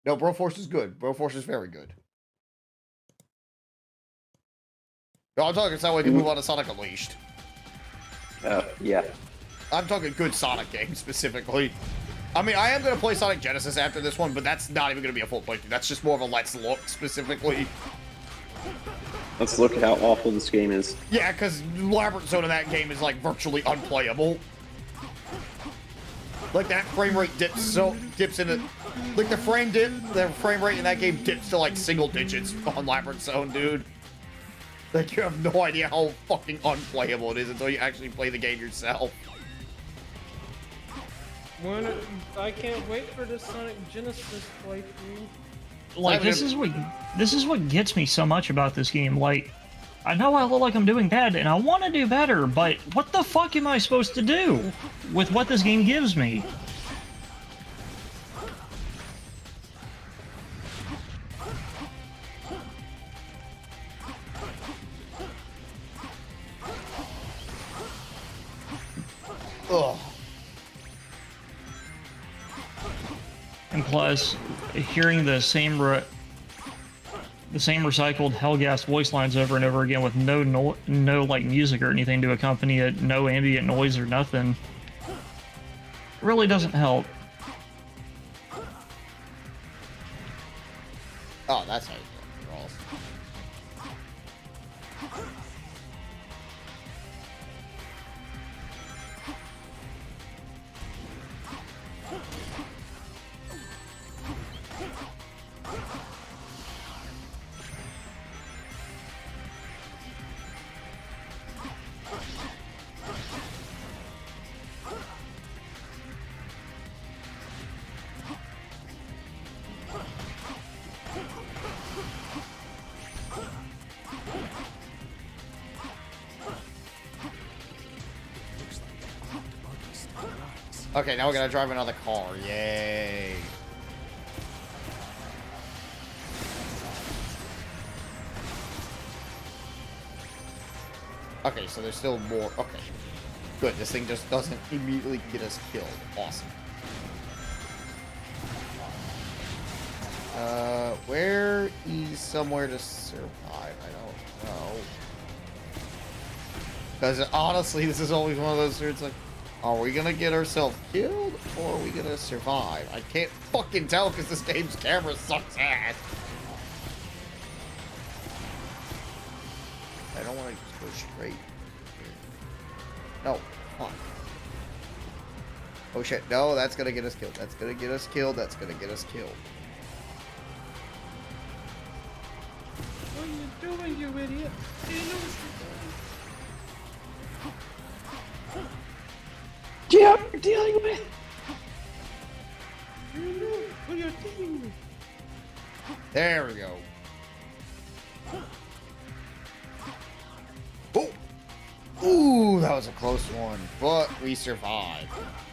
No, Broforce is good. Broforce is very good. No, I'm talking so we can move on to Sonic Unleashed. Yeah. I'm talking good Sonic games specifically. I mean, I am going to play Sonic Genesis after this one, but that's not even going to be a full playthrough. That's just more of a let's look specifically. Let's look at how awful this game is. Yeah, because Labyrinth Zone in that game is like virtually unplayable. Like that frame rate dips into like the frame rate in that game dips to like single digits on Labyrinth Zone, dude. Like you have no idea how fucking unplayable it is until you actually play the game yourself. I can't wait for the Sonic Genesis playthrough. Like this is what gets me so much about this game. Like, I know I look like I'm doing bad, and I want to do better, but what the fuck am I supposed to do with what this game gives me? Ugh. And plus, hearing the same recycled Hellgas voice lines over and over again with no like music or anything to accompany it, no ambient noise or nothing, really doesn't help. Oh, that's how you do it. Rolls. Okay, now we're gonna drive another car. Yay. Okay, so there's still more. Okay. Good, this thing just doesn't immediately get us killed. Awesome. Where is somewhere to survive? I don't know. Because honestly, this is always one of those where it's like, are we gonna get ourselves killed, or are we gonna survive? I can't fucking tell because this game's camera sucks ass. I don't want to just go straight. No, fuck. Oh shit, no, that's gonna get us killed. That's gonna get us killed. That's gonna get us killed. What are you doing, you idiot? Do you know what Yeah, you're dealing with. you know what you're dealing with? There we go. Oh! Ooh, that was a close one, but we survived.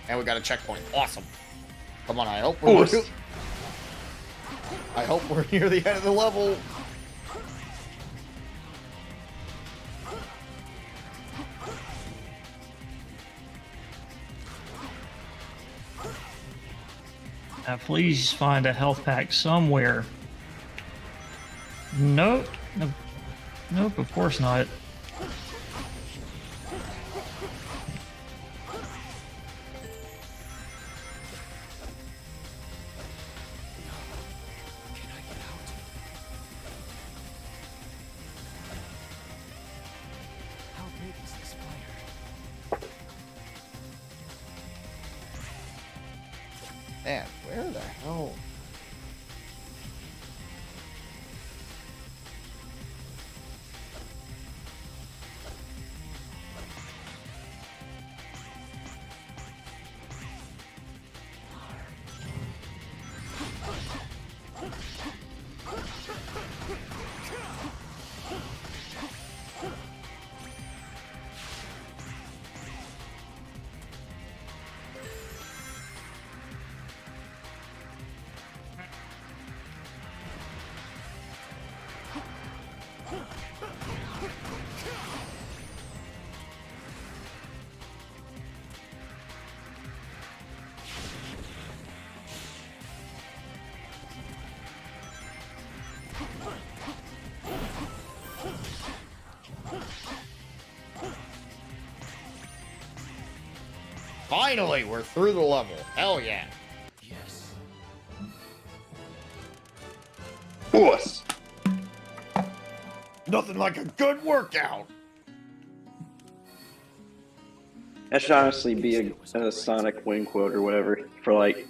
And we got a checkpoint. Awesome. Come on, I hope we're near the end of the level. Please find a health pack somewhere. Nope. Nope. Nope, of course not. How big is this fire? Man, where the hell? Finally, we're through the level. Hell yeah. Yes. Boss. Nothing like a good workout. That should honestly be a Sonic win quote or whatever for like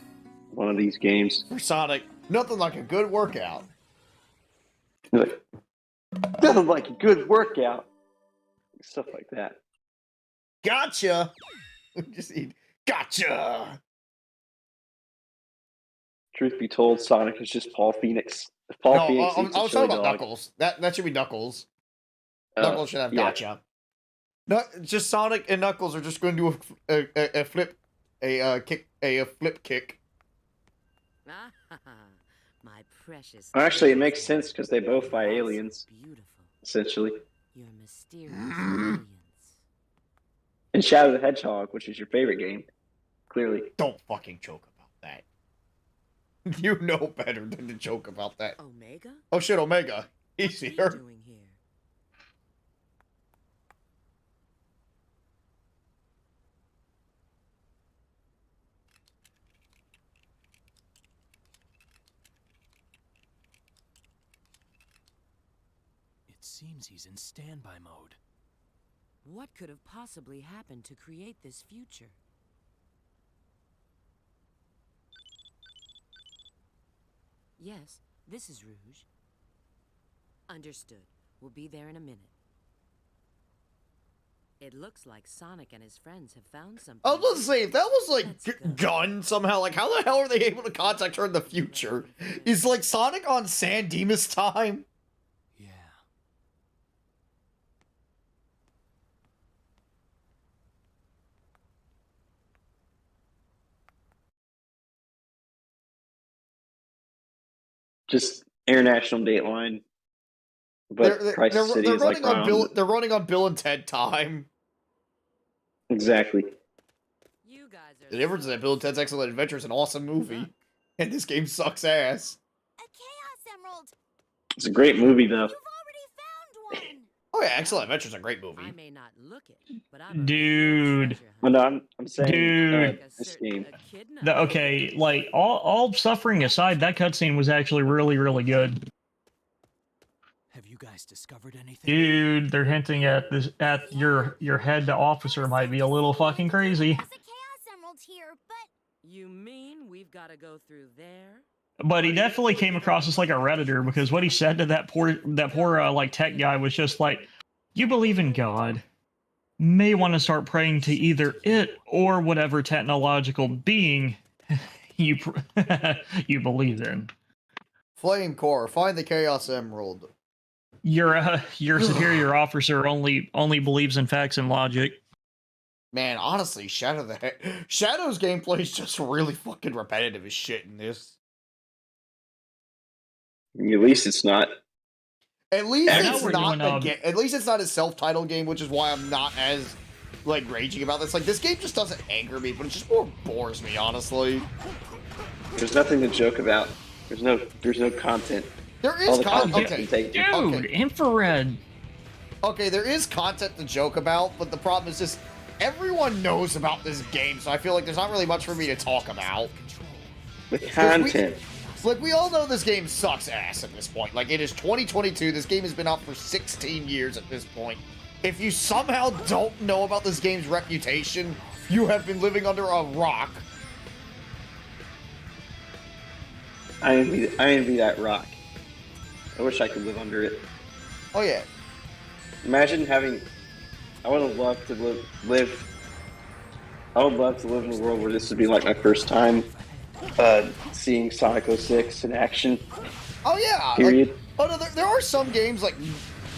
one of these games. For Sonic, nothing like a good workout. Like, nothing like a good workout. Stuff like that. Gotcha. We just need gotcha. Truth be told, Sonic is just Paul Phoenix. If Paul Phoenix eats I a was chili talking about dog. Knuckles. That should be Knuckles. Oh, Knuckles should have yeah. gotcha. No, just Sonic and Knuckles are just going to do a flip, a flip kick. My precious. Actually, it makes sense because they both fight aliens, Beautiful. essentially. Your mysterious brilliance. And Shadow the Hedgehog, which is your favorite game, clearly. Don't fucking joke about that. You know better than to joke about that. Omega? Oh shit, Omega. He's What are you here. doing here? seems he's in standby mode. What could have possibly happened to create this future? Yes, this is Rouge. Understood. We'll be there in a minute. It looks like Sonic and his friends have found something. I was going to say, if that was like Gun somehow, like how the hell are they able to contact her in the future? Is like Sonic on San Dimas time? Yeah. Just international Dateline, but Crisis City is like running on around. They're running on Bill and Ted time. Exactly. You guys are The difference is that Bill and Ted's Excellent Adventure is an awesome movie, and this game sucks ass. A Chaos Emerald! It's a great movie, though. You've already found one! Oh yeah, Excellent Adventure is a great movie. I may not look it, but I'm Dude. Oh, no, I'm saying Dude. this game. Okay, like all suffering aside, that cutscene was actually really good. Have you guys discovered anything? Dude, they're hinting at this at your head officer might be a little fucking crazy. There's a Chaos Emerald here, but You mean we've got to go through there? But he definitely came across as like a redditor because what he said to that poor like tech guy was just like, "You believe in God, may want to start praying to either it or whatever technological being you you believe in." Flame Core, find the Chaos Emerald. Your superior officer only believes in facts and logic. Man, honestly, Shadow's gameplay is just really fucking repetitive as shit in this. At least it's not. At least it's we're not doing, at least it's not a self-titled game, which is why I'm not as like raging about this. Like this game just doesn't anger me, but it just more bores me, honestly. There's nothing to joke about. There's no content. There is content. Okay, Dude, infrared. Okay, there is content to joke about, but the problem is just everyone knows about this game, so I feel like there's not really much for me to talk about. The content. We all know this game sucks ass at this point. Like, it is 2022. This game has been out for 16 years at this point. If you somehow don't know about this game's reputation, you have been living under a rock. I envy that rock. I wish I could live under it. Oh, yeah. Imagine having... I would love to live in a world where this would be like my first time seeing Sonic 06 in action. Oh yeah. Period. There are some games like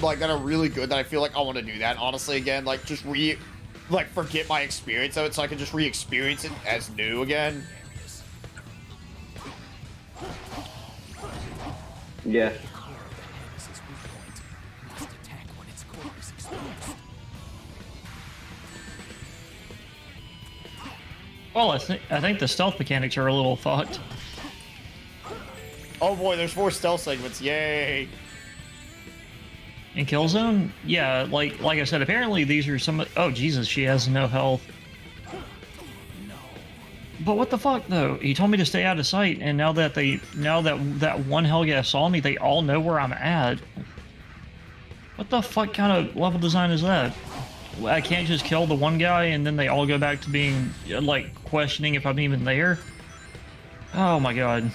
that are really good that I feel like I want to do that. Honestly, again, like just forget my experience of it, so I can just re-experience it as new again. Yeah. Well, I think the stealth mechanics are a little fucked. Oh boy, there's 4 stealth segments. Yay! In Killzone, yeah, like I said, apparently these are some. Oh Jesus, she has no health. But what the fuck though? He told me to stay out of sight, and now that that one Hellgas saw me, they all know where I'm at. What the fuck kind of level design is that? I can't just kill the one guy and then they all go back to being like questioning if I'm even there. Oh my god.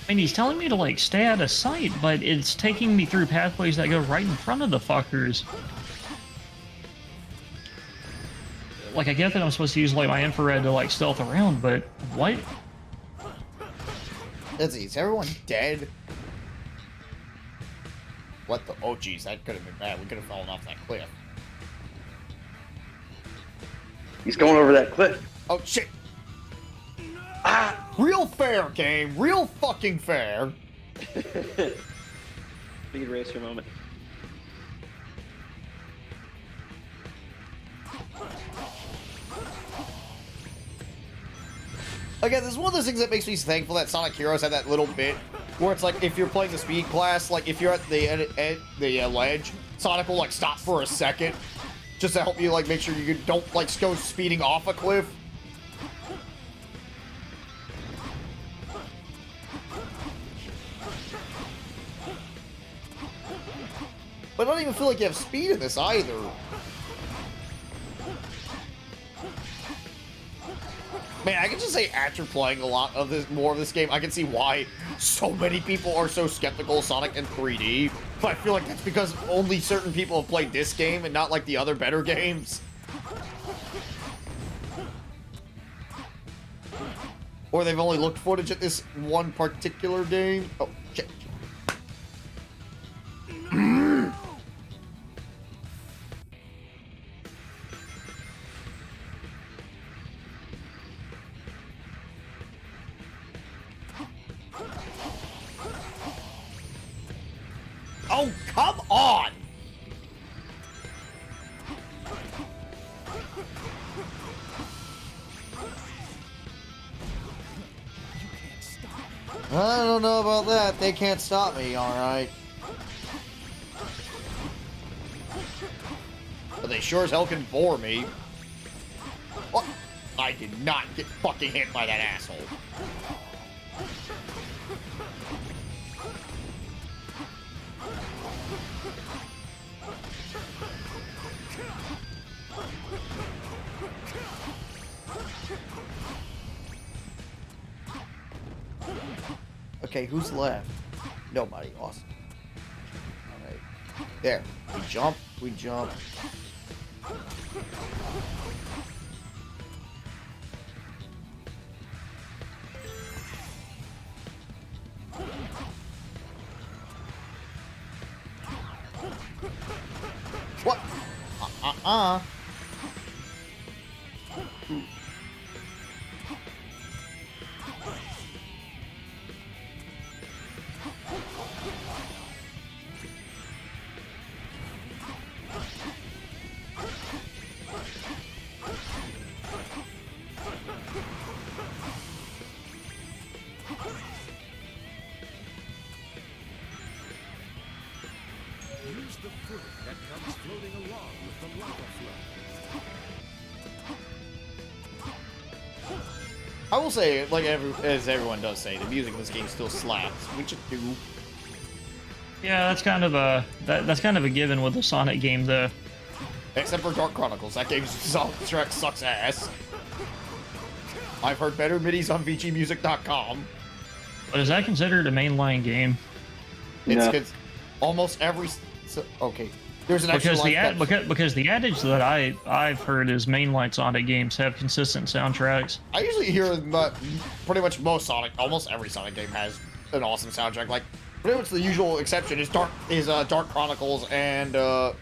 I mean, he's telling me to, like, stay out of sight, but it's taking me through pathways that go right in front of the fuckers. Like, I get that I'm supposed to use, like, my infrared to, like, stealth around, but what? Is everyone dead? What the? Oh, jeez, that could have been bad. We could have fallen off that cliff. He's going over that cliff. Oh, shit! Ah! Real fair game. Real fucking fair. Speed racer moment. Again, this is one of those things that makes me thankful that Sonic Heroes had that little bit where it's like if you're playing the speed class, like if you're at the ledge, Sonic will like stop for a second just to help you like make sure you don't like go speeding off a cliff. But I don't even feel like you have speed in this either. Man, I can just say after playing a lot of this, more of this game, I can see why so many people are so skeptical of Sonic in 3D. But I feel like that's because only certain people have played this game and not like the other better games. Or they've only looked footage at this one particular game. Oh, shit. Oh, come on! I don't know about that. They can't stop me, alright. But they sure as hell can bore me. What? I did not get fucking hit by that asshole. Okay, who's left? Nobody. Awesome. Alright. There. We jump. We jump. What? Use the fruit that comes floating along with the lava flow. I will say, like as everyone does say, the music in this game still slaps. Which it do. Yeah, that's kind of a that's kind of a given with the Sonic game, though. Except for Dark Chronicles, that game's soundtrack sucks ass. I've heard better midis on VGmusic.com. But is that considered a mainline game? It's almost every. Okay, there's an extra because the adage that I've heard is mainline Sonic games have consistent soundtracks. I usually hear pretty much almost every Sonic game has an awesome soundtrack. Like pretty much the usual exception is Dark Chronicles and I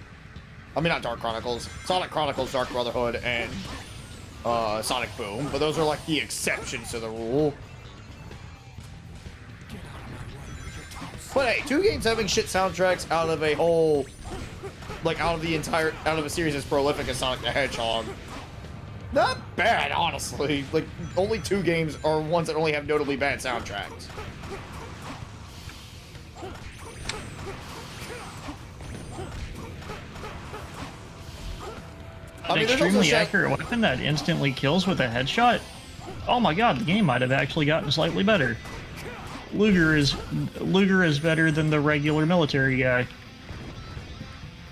mean not Dark Chronicles, Sonic Chronicles, Dark Brotherhood, and Sonic Boom. But those are like the exceptions to the rule. But hey, two games having shit soundtracks out of a whole, like out of a series as prolific as Sonic the Hedgehog, not bad, honestly. Like, only two games are ones that only have notably bad soundtracks. An extremely accurate weapon that instantly kills with a headshot? Oh my god, the game might have actually gotten slightly better. Luger is better than the regular military guy.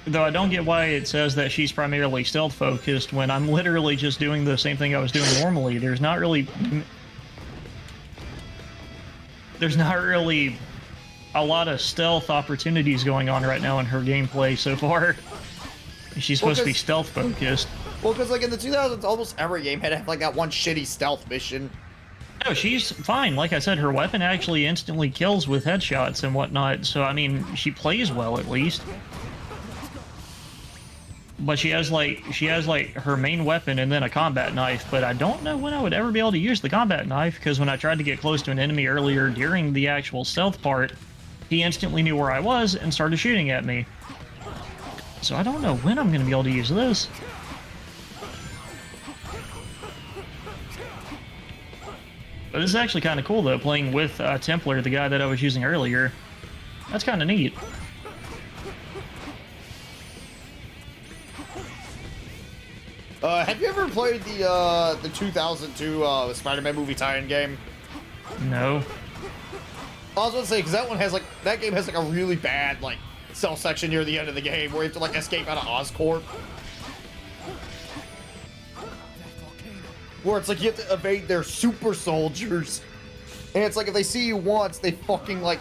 Though I don't get why it says that she's primarily stealth focused when I'm literally just doing the same thing I was doing normally. There's not really a lot of stealth opportunities going on right now in her gameplay so far. She's supposed to be stealth focused. Well, because like in the 2000s, almost every game had to have like that one shitty stealth mission. No, she's fine. Like I said, her weapon actually instantly kills with headshots and whatnot. So I mean, she plays well at least. But she has like her main weapon and then a combat knife. But I don't know when I would ever be able to use the combat knife because when I tried to get close to an enemy earlier during the actual stealth part, he instantly knew where I was and started shooting at me. So I don't know when I'm going to be able to use this. But this is actually kind of cool, though, playing with Templar, the guy that I was using earlier. That's kind of neat. Have you ever played the 2002 Spider-Man movie tie-in game? No. I was going to say, because that game has like a really bad like cell section near the end of the game where you have to like escape out of Oscorp. Where it's like you have to evade their super soldiers. And it's like if they see you once, they fucking like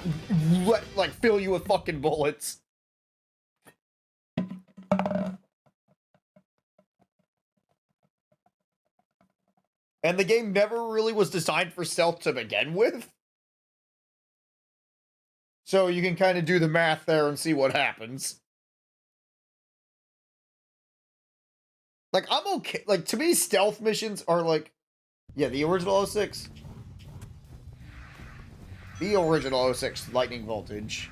fill you with fucking bullets. And the game never really was designed for stealth to begin with. So you can kind of do the math there and see what happens. Like, I'm okay. Like, to me, stealth missions are like... Yeah, the original 06. The original 06 lightning voltage.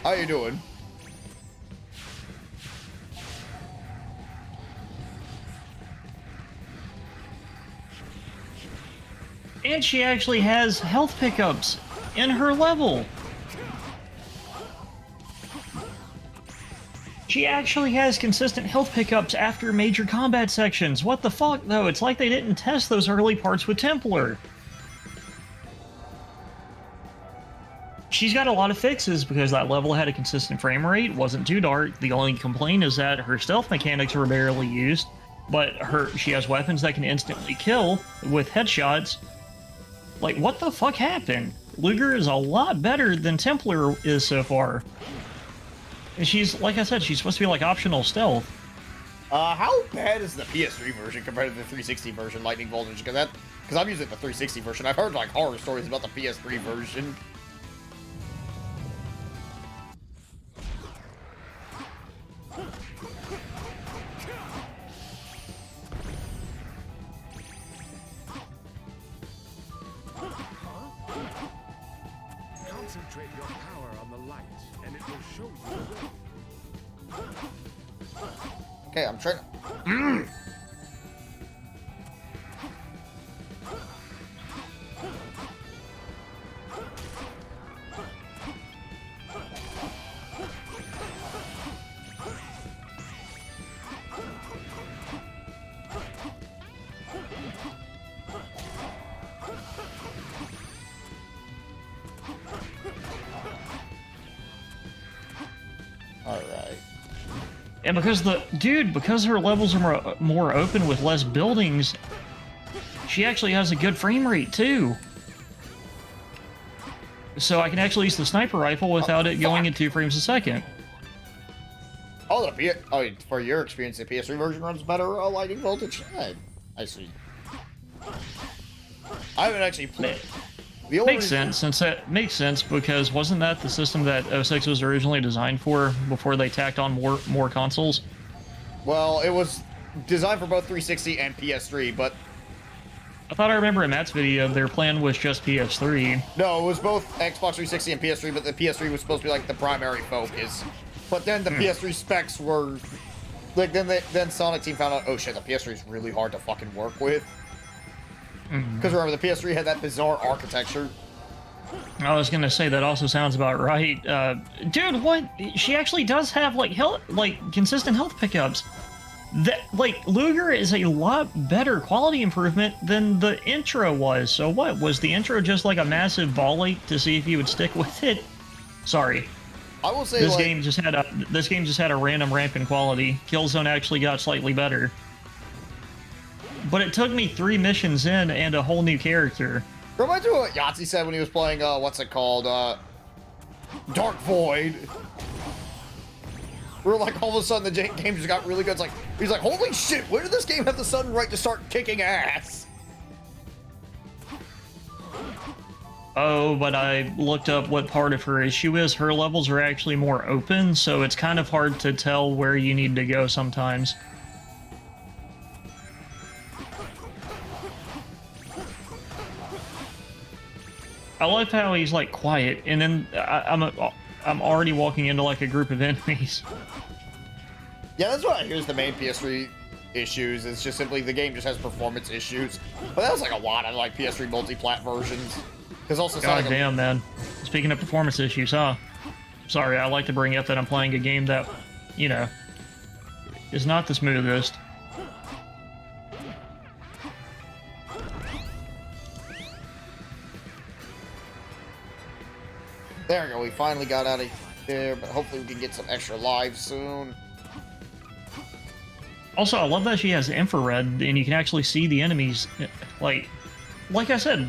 How you doing? And she actually has health pickups in her level. She actually has consistent health pickups after major combat sections. What the fuck, though? It's like they didn't test those early parts with Templar. She's got a lot of fixes because that level had a consistent frame rate, wasn't too dark. The only complaint is that her stealth mechanics were barely used, but she has weapons that can instantly kill with headshots. Like, what the fuck happened? Luger is a lot better than Templar is so far. And she's, like I said, she's supposed to be like optional stealth. How bad is the PS3 version compared to the 360 version, Lightning Voltage? Because I'm using the 360 version. I've heard like horror stories about the PS3 version. Concentrate your power on the light, and it will show you the way. Okay, I'm trying to... Alright. And because because her levels are more open with less buildings, she actually has a good frame rate too. So I can actually use the sniper rifle without it going at 2 frames a second. Oh, for your experience, the PS3 version runs better Lightning Voltage? I see. I haven't actually played. Makes sense, since that makes sense because wasn't that the system that 06 was originally designed for before they tacked on more consoles? Well, it was designed for both 360 and PS3, but I thought I remember in Matt's video their plan was just PS3. no, it was both Xbox 360 and PS3, but the PS3 was supposed to be like the primary focus. But then the PS3 specs were like then Sonic Team found out, oh shit, the PS3 is really hard to fucking work with. Because remember, the PS3 had that bizarre architecture. I was gonna say that also sounds about right. Dude, what? She actually does have consistent health pickups. Luger is a lot better quality improvement than the intro was. So what? Was the intro just like a massive ball ache to see if you would stick with it? Sorry. I will say this game just had a random ramp in quality. Killzone actually got slightly better. But it took me 3 missions in and a whole new character. Reminds me of what Yahtzee said when he was playing, what's it called? Dark Void. Where, like, all of a sudden the game just got really good. It's like, he's like, holy shit, where did this game have the sudden right to start kicking ass? Oh, but I looked up what part of her issue is. Her levels are actually more open, so it's kind of hard to tell where you need to go sometimes. I love how he's like quiet, and then I'm already walking into like a group of enemies. Yeah, that's what I hear is the main PS3 issues. It's just simply the game just has performance issues. But that was like a lot of like PS3 multi-plat versions. Because also, God damn, man. Speaking of performance issues, huh? Sorry, I like to bring up that I'm playing a game that, you know, is not the smoothest. There we go. We finally got out of there, but hopefully we can get some extra lives soon. Also, I love that she has infrared, and you can actually see the enemies. Like I said,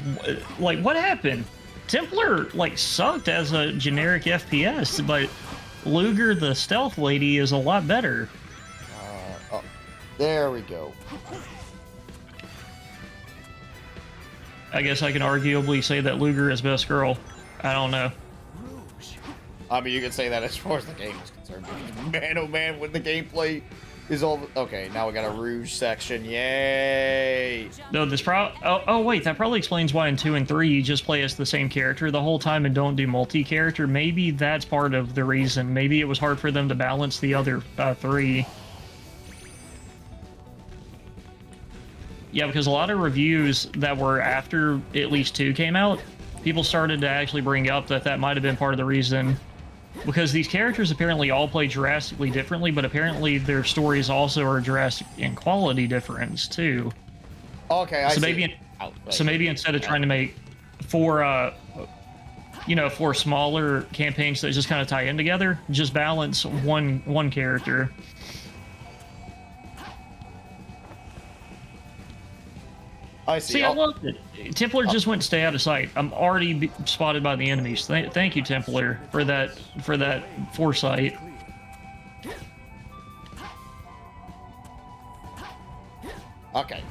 like, what happened? Templar, like, sucked as a generic FPS, but Luger, the stealth lady, is a lot better. Oh, there we go. I guess I can arguably say that Luger is best girl. I don't know. I mean, you can say that as far as the game is concerned. Man, oh man, when the gameplay is all... Okay, now we got a Rouge section. Yay! No, this oh, wait, that probably explains why in 2 and 3 you just play as the same character the whole time and don't do multi-character. Maybe that's part of the reason. Maybe it was hard for them to balance the other 3. Yeah, because a lot of reviews that were after at least 2 came out, people started to actually bring up that that might have been part of the reason. Because these characters apparently all play drastically differently, but apparently their stories also are drastic in quality difference, too. Okay, so maybe instead of trying to make 4 smaller campaigns that just kind of tie in together, just balance one character. I see. See, I loved it. Templar just went to stay out of sight. I'm already spotted by the enemies. Thank you, Templar, for that foresight. Okay.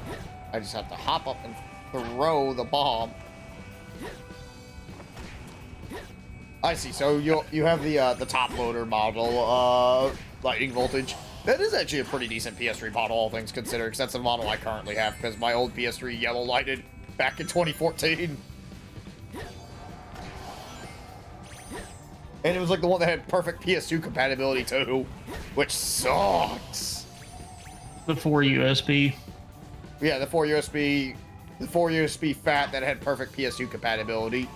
I just have to hop up and throw the bomb. I see. So you have the top loader model, lightning voltage. That is actually a pretty decent PS3 model, all things considered, because that's the model I currently have, because my old PS3 yellow lighted back in 2014. And it was like the one that had perfect PS2 compatibility too, which sucks. The 4 USB. Yeah, the 4 USB fat that had perfect PS2 compatibility.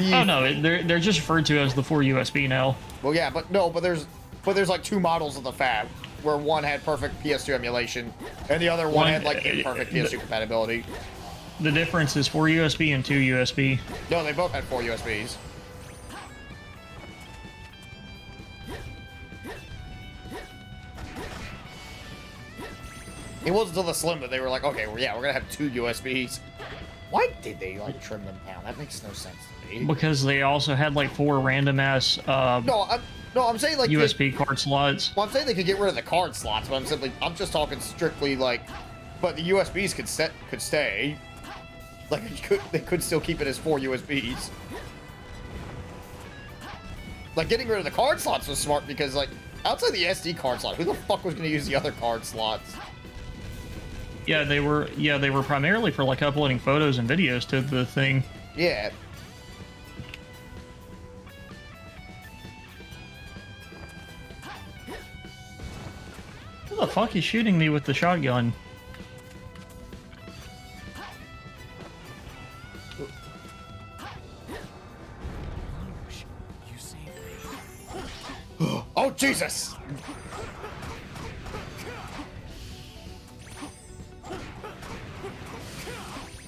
Oh no, they're just referred to as the 4 USB now. Well, yeah, but there's like 2 models of the fat, where one had perfect PS2 emulation, and the other one had like imperfect PS2 compatibility. The difference is 4 USB and 2 USB. No, they both had 4 USBs. It wasn't until the Slim that they were like, okay, well, yeah, we're gonna have 2 USBs. Why did they like trim them down? That makes no sense to me. Because they also had like 4 random ass I'm saying like USB card slots. Well, I'm saying they could get rid of the card slots, but I'm just talking strictly like, but the USBs could stay. Like they could still keep it as 4 USBs. Like getting rid of the card slots was smart because like outside the SD card slot, who the fuck was gonna use the other card slots? Yeah, they were primarily for like uploading photos and videos to the thing. Yeah. Who the fuck is shooting me with the shotgun? Oh Jesus!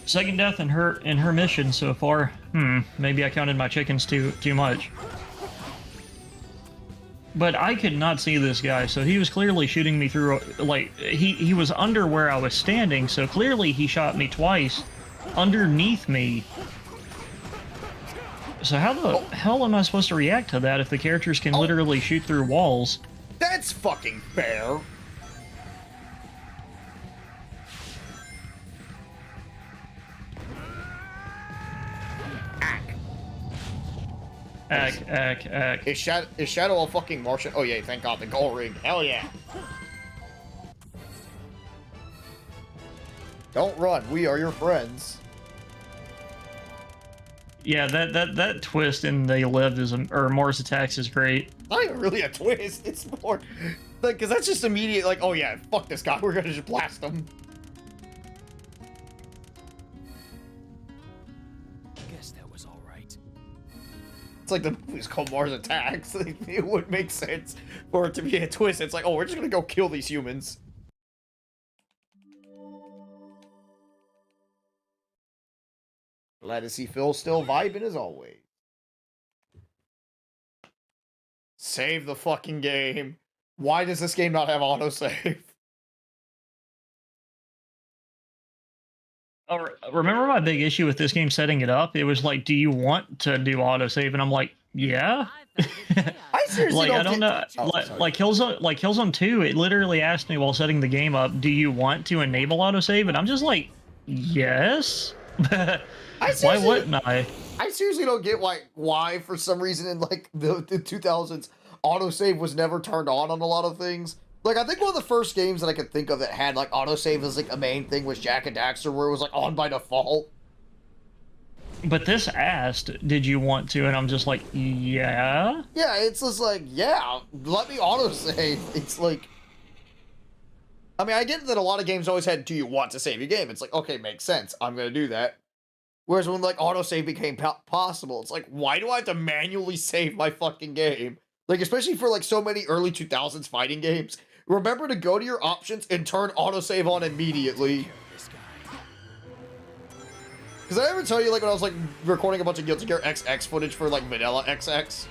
Second death in her mission so far. Maybe I counted my chickens too much. But I could not see this guy, so he was clearly shooting me through, like, he was under where I was standing, so clearly he shot me twice underneath me. So how the hell am I supposed to react to that if the characters can literally shoot through walls? That's fucking fair. Ack. Is Shadow a fucking Martian? Oh yeah, thank God, the gold ring. Hell yeah. Don't run, we are your friends. Yeah, that twist in They Live or Mars Attacks is great. Not even really a twist, it's more... Like, because that's just immediate, like, oh yeah, fuck this guy, we're gonna just blast him. Guess that was all right. It's like the movie's called Mars Attacks. It would make sense for it to be a twist. It's like, oh, we're just gonna go kill these humans. Glad to see Phil still vibing as always. Save the fucking game. Why does this game not have autosave? Oh, remember my big issue with this game setting it up? It was like, do you want to do autosave? And I'm like, yeah. I seriously like, I don't know. Like Killzone 2, it literally asked me while setting the game up, do you want to enable autosave? And I'm just like, yes. Why wouldn't I? I seriously don't get why for some reason in like the 2000s autosave was never turned on a lot of things. Like, I think one of the first games that I could think of that had like autosave as like a main thing was Jak and Daxter, where it was like on by default. But this asked, did you want to? And I'm just like, yeah. Yeah, it's just like, yeah, let me autosave. It's like, I mean, I get that a lot of games always had, do you want to save your game? It's like, okay, makes sense. I'm going to do that. Whereas when, like, autosave became possible, it's like, why do I have to manually save my fucking game? Like, especially for, like, so many early 2000s fighting games. Remember to go to your options and turn autosave on immediately. Because I ever tell you, like, when I was, like, recording a bunch of Guilty Gear XX footage for, like, Vanilla XX?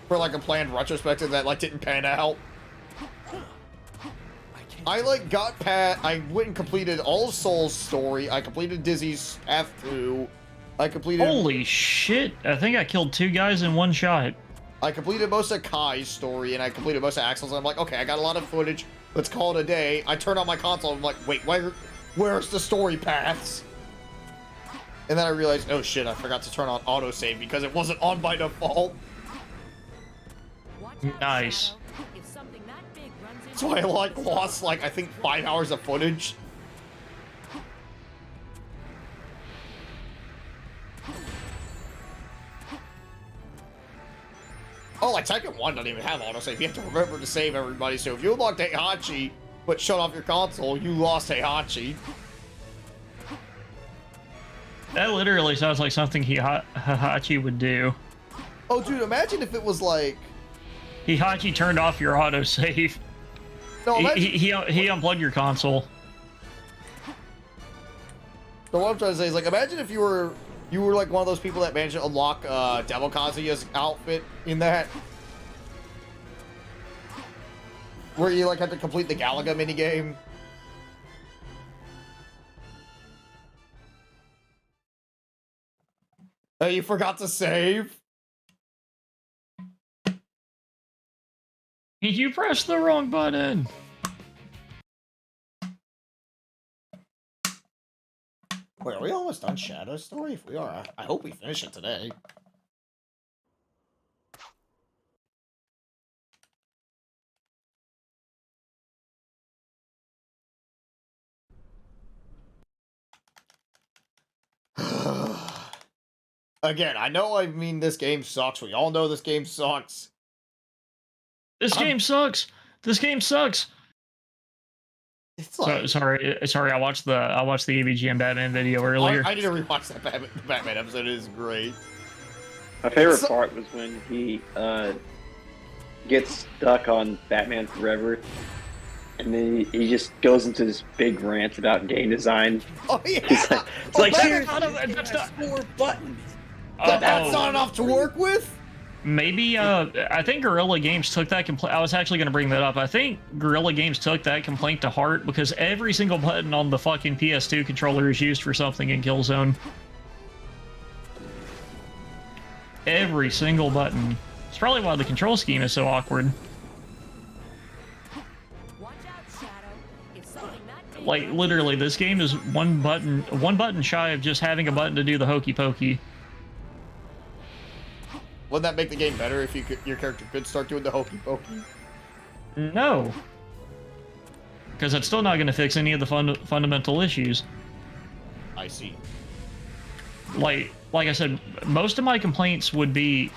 For, like, a planned retrospective that, like, didn't pan out? I, like, I went and completed all of Soul's story. I completed Dizzy's F2. I completed... Holy shit. I think I killed 2 guys in 1 shot. I completed most of Kai's story, and I completed most of Axel's, and I'm like, okay, I got a lot of footage. Let's call it a day. I turn on my console, and I'm like, wait, where's the story paths? And then I realized, oh shit, I forgot to turn on autosave because it wasn't on by default. Nice. So I, like, lost, like, I think 5 hours of footage. Oh, like, Tekken 1 doesn't even have autosave. You have to remember to save everybody. So if you unlocked Heihachi, but shut off your console, you lost Heihachi. That literally sounds like something Heihachi would do. Oh, dude, imagine if it was like... Heihachi turned off your autosave. No, he unplugged your console. So what I'm trying to say is, like, imagine if you were like one of those people that managed to unlock Devil Kazuya's outfit in that. Where you, like, had to complete the Galaga minigame. Oh, you forgot to save? You pressed the wrong button. Wait, are we almost done Shadow's story? If we are, I hope we finish it today. Again, I know I mean this game sucks. We all know this game sucks. This game sucks. This game sucks. It's like, sorry. I watched the ABGM Batman video earlier. I need to rewatch that Batman episode. It is great. My favorite part was when he gets stuck on Batman Forever, and then he just goes into this big rant about game design. Oh yeah, it's like that's not 4 buttons. That's not enough to work with. Maybe, I think Guerrilla Games took that complaint. I was actually going to bring that up. I think Guerrilla Games took that complaint to heart because every single button on the fucking PS2 controller is used for something in Killzone. Every single button. It's probably why the control scheme is so awkward. Like, literally, this game is one button shy of just having a button to do the hokey pokey. Wouldn't that make the game better if your character could start doing the hokey pokey? No. Because it's still not going to fix any of the fundamental issues. I see. Like I said, most of my complaints would be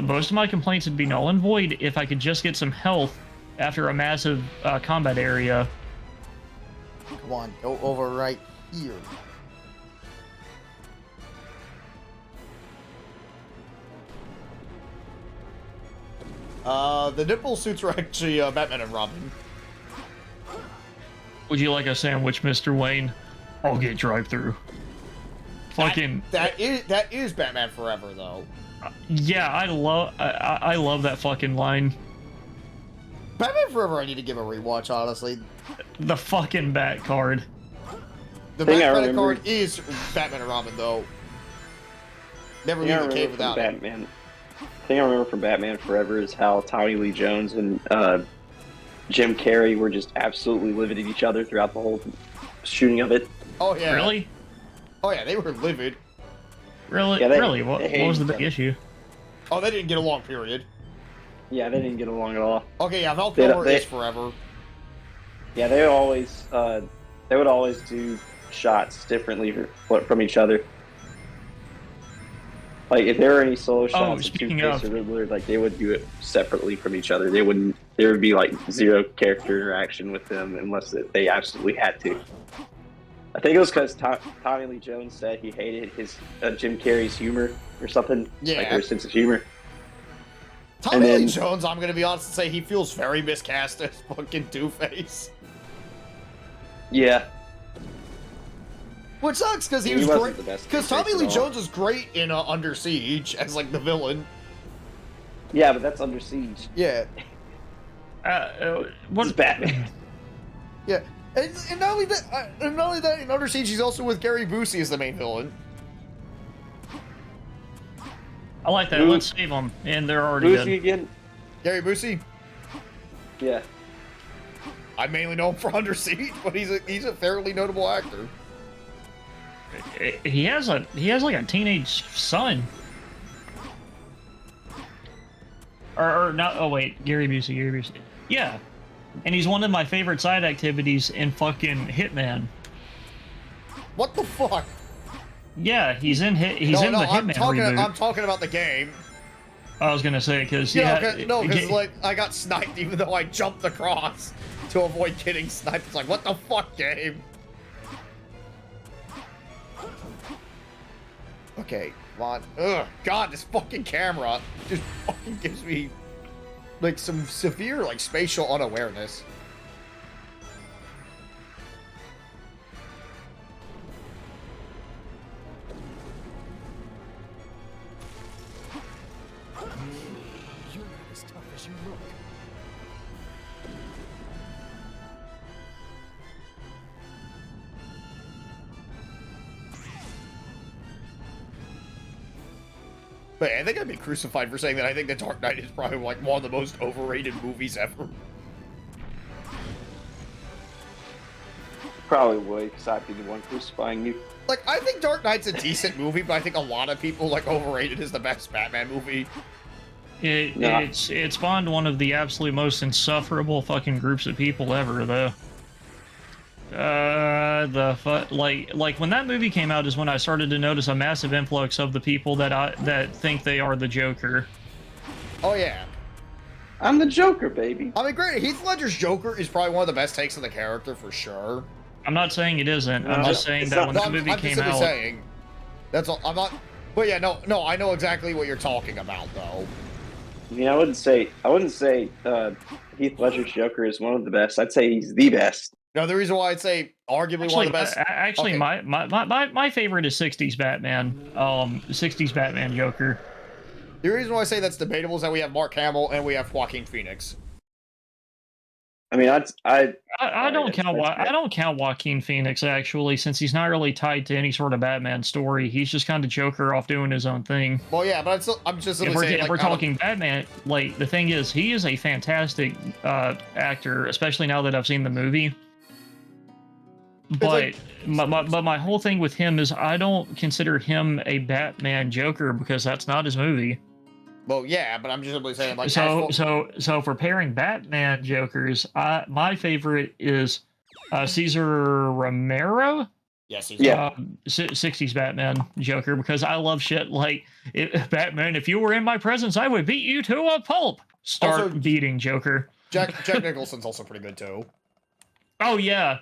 most of my complaints would be null and void if I could just get some health after a massive combat area. Come on, go over right here. The nipple suits are actually Batman and Robin. Would you like a sandwich, Mr. Wayne? I'll get drive-through. Fucking. That is Batman Forever though. Yeah, I love that fucking line. Batman Forever, I need to give a rewatch, honestly. The fucking Bat card. The Bat card is Batman and Robin, though. Never leave the cave without it. Batman. The thing I remember from Batman Forever is how Tommy Lee Jones and Jim Carrey were just absolutely livid at each other throughout the whole shooting of it. Oh, yeah. Really? Oh, yeah, they were livid. Really? Yeah, really? What was the big issue? Oh, they didn't get along, period. Yeah, they didn't get along at all. Okay, yeah, Val Kilmer is Forever. Yeah, they would always do shots differently from each other. Like, if there were any solo shots of Two-Face or Riddler, like, they would do it separately from each other. There would be, like, zero character interaction with them unless they absolutely had to. I think it was because Tommy Lee Jones said he hated his Jim Carrey's humor or something. Yeah. Like, their sense of humor. Tommy Lee Jones, I'm going to be honest and say he feels very miscast as fucking Two-Face. Yeah. Which sucks, because he was great. Because Tommy Lee at all. Jones was great in Under Siege as, like, the villain. Yeah, but that's Under Siege. Yeah. What's Batman? Yeah. And not only that, in Under Siege, he's also with Gary Busey as the main villain. I like that. Let's save them, and they're already dead. Busey again? Gary Busey? Yeah. I mainly know him for Under Siege, but he's a fairly notable actor. He has like a teenage son. Or not? Oh wait, Gary Busey. Yeah, and he's one of my favorite side activities in fucking Hitman. What the fuck? Yeah, he's in the Hitman reboot. I'm talking about the game. I was gonna say because because like I got sniped even though I jumped across to avoid getting sniped. It's like, what the fuck, game? Okay, come on. Ugh, God, this fucking camera just fucking gives me like some severe like spatial unawareness. You're not as tough as you look. But I think I'd be crucified for saying that I think The Dark Knight is probably like one of the most overrated movies ever. Probably would, because I'd be the one crucifying you. Like, I think Dark Knight's a decent movie, but I think a lot of people like overrated as the best Batman movie. It spawned one of the absolute most insufferable fucking groups of people ever, though. Like when that movie came out is when I started to notice a massive influx of the people that think they are the Joker. Oh yeah, I'm the Joker, baby. I mean, great. Heath Ledger's Joker is probably one of the best takes of the character for sure. I'm not saying it isn't. I'm just saying that when the movie came out. Saying, that's all. I'm not. But yeah, no. I know exactly what you're talking about, though. I mean, I wouldn't say Heath Ledger's Joker is one of the best. I'd say he's the best. No, the reason why I'd say arguably one of the best. Actually, okay. my favorite is 60s Batman. 60s Batman Joker. The reason why I say that's debatable is that we have Mark Hamill and we have Joaquin Phoenix. I mean, I don't count Joaquin Phoenix actually, since he's not really tied to any sort of Batman story. He's just kind of Joker off doing his own thing. Well, yeah, but I'm just saying. If we're talking Batman, like the thing is, he is a fantastic actor, especially now that I've seen the movie. But my whole thing with him is I don't consider him a Batman Joker because that's not his movie. Well, yeah, but I'm just simply saying, like, so for pairing Batman Jokers, my favorite is Cesar Romero. Yes, he's Yeah. 60s Batman Joker, because I love shit like Batman. If you were in my presence, I would beat you to a pulp. Start Also, beating Joker. Jack Nicholson's also pretty good too. Oh yeah,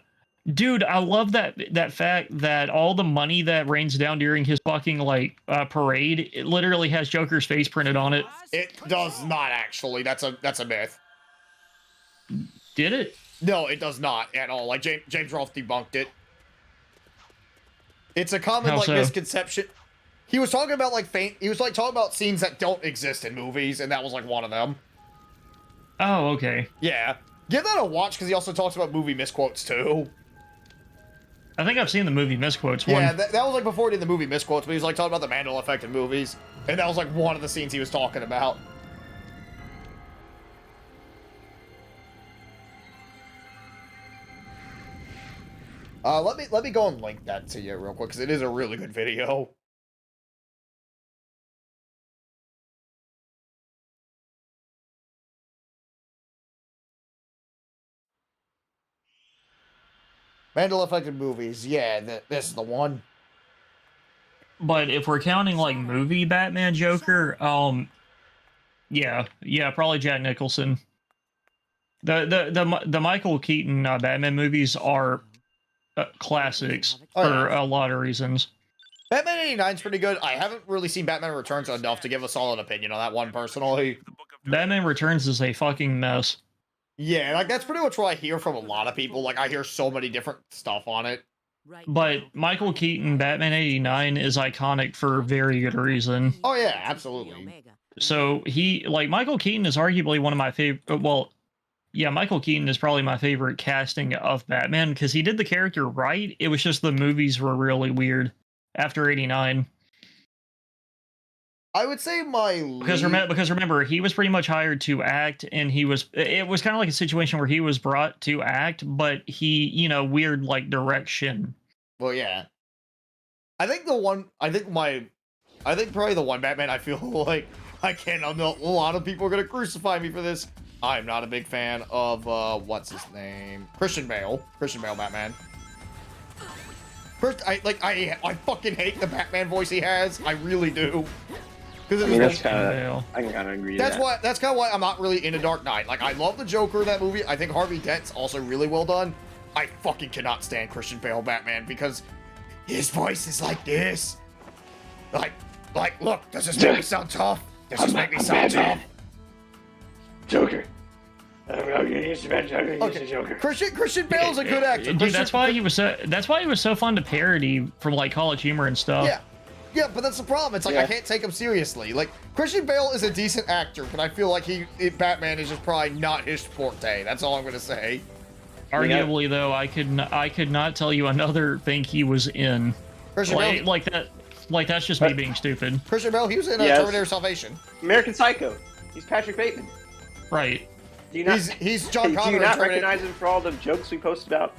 dude, I love that fact that all the money that rains down during his fucking like parade, it literally has Joker's face printed on it. It does not actually. That's a myth. Did it? No, it does not at all. Like James Rolfe debunked it. It's a common How so? misconception. He was talking about he was talking about scenes that don't exist in movies, and that was like one of them. Oh, okay. Yeah. Give that a watch because he also talks about movie misquotes too. I think I've seen the movie misquotes one. Yeah, that was like before he did the movie misquotes, but he was like talking about the Mandela effect in movies, and that was like one of the scenes he was talking about. Let me go and link that to you real quick because it is a really good video. Mandela effect in movies, yeah, this is the one. But if we're counting like movie Batman Joker, yeah, probably Jack Nicholson. The Michael Keaton Batman movies are classics for a lot of reasons. Batman 89 is pretty good. I haven't really seen Batman Returns enough to give a solid opinion on that one personally. Batman Returns is a fucking mess. Yeah, like that's pretty much what I hear from a lot of people. Like I hear so many different stuff on it. But Michael Keaton Batman 89 is iconic for very good reason. Oh yeah, absolutely. So Michael Keaton is arguably one of my favorite. Well, yeah, Michael Keaton is probably my favorite casting of Batman because he did the character right. It was just the movies were really weird after 89. I would say because remember he was pretty much hired to act, and it was kind of like a situation where he was brought to act, but he weird like direction. Well, yeah. I think probably the one Batman I feel like I know a lot of people are gonna crucify me for this. I'm not a big fan of what's his name? Christian Bale Batman. First, I fucking hate the Batman voice he has. I really do. I mean, that's I can kind of agree. That's kind of why I'm not really into Dark Knight. Like, I love the Joker in that movie. I think Harvey Dent's also really well done. I fucking cannot stand Christian Bale Batman because his voice is like this. Like, look, does this make me sound tough? Does this make me sound tough? Joker. Okay. Christian Bale's a good actor. Dude, that's why he was so fun to parody from like College Humor and stuff. Yeah, but that's the problem. It's like I can't take him seriously. Like Christian Bale is a decent actor, but I feel like Batman is just probably not his forte. That's all I'm gonna say. Arguably, though, I could not tell you another thing he was in. Christian Bale, like that's just me being stupid. Christian Bale, he was in Terminator Salvation. American Psycho. He's Patrick Bateman. Right. Do you not, he's John Connor. Do you not recognize him for all the jokes we post about?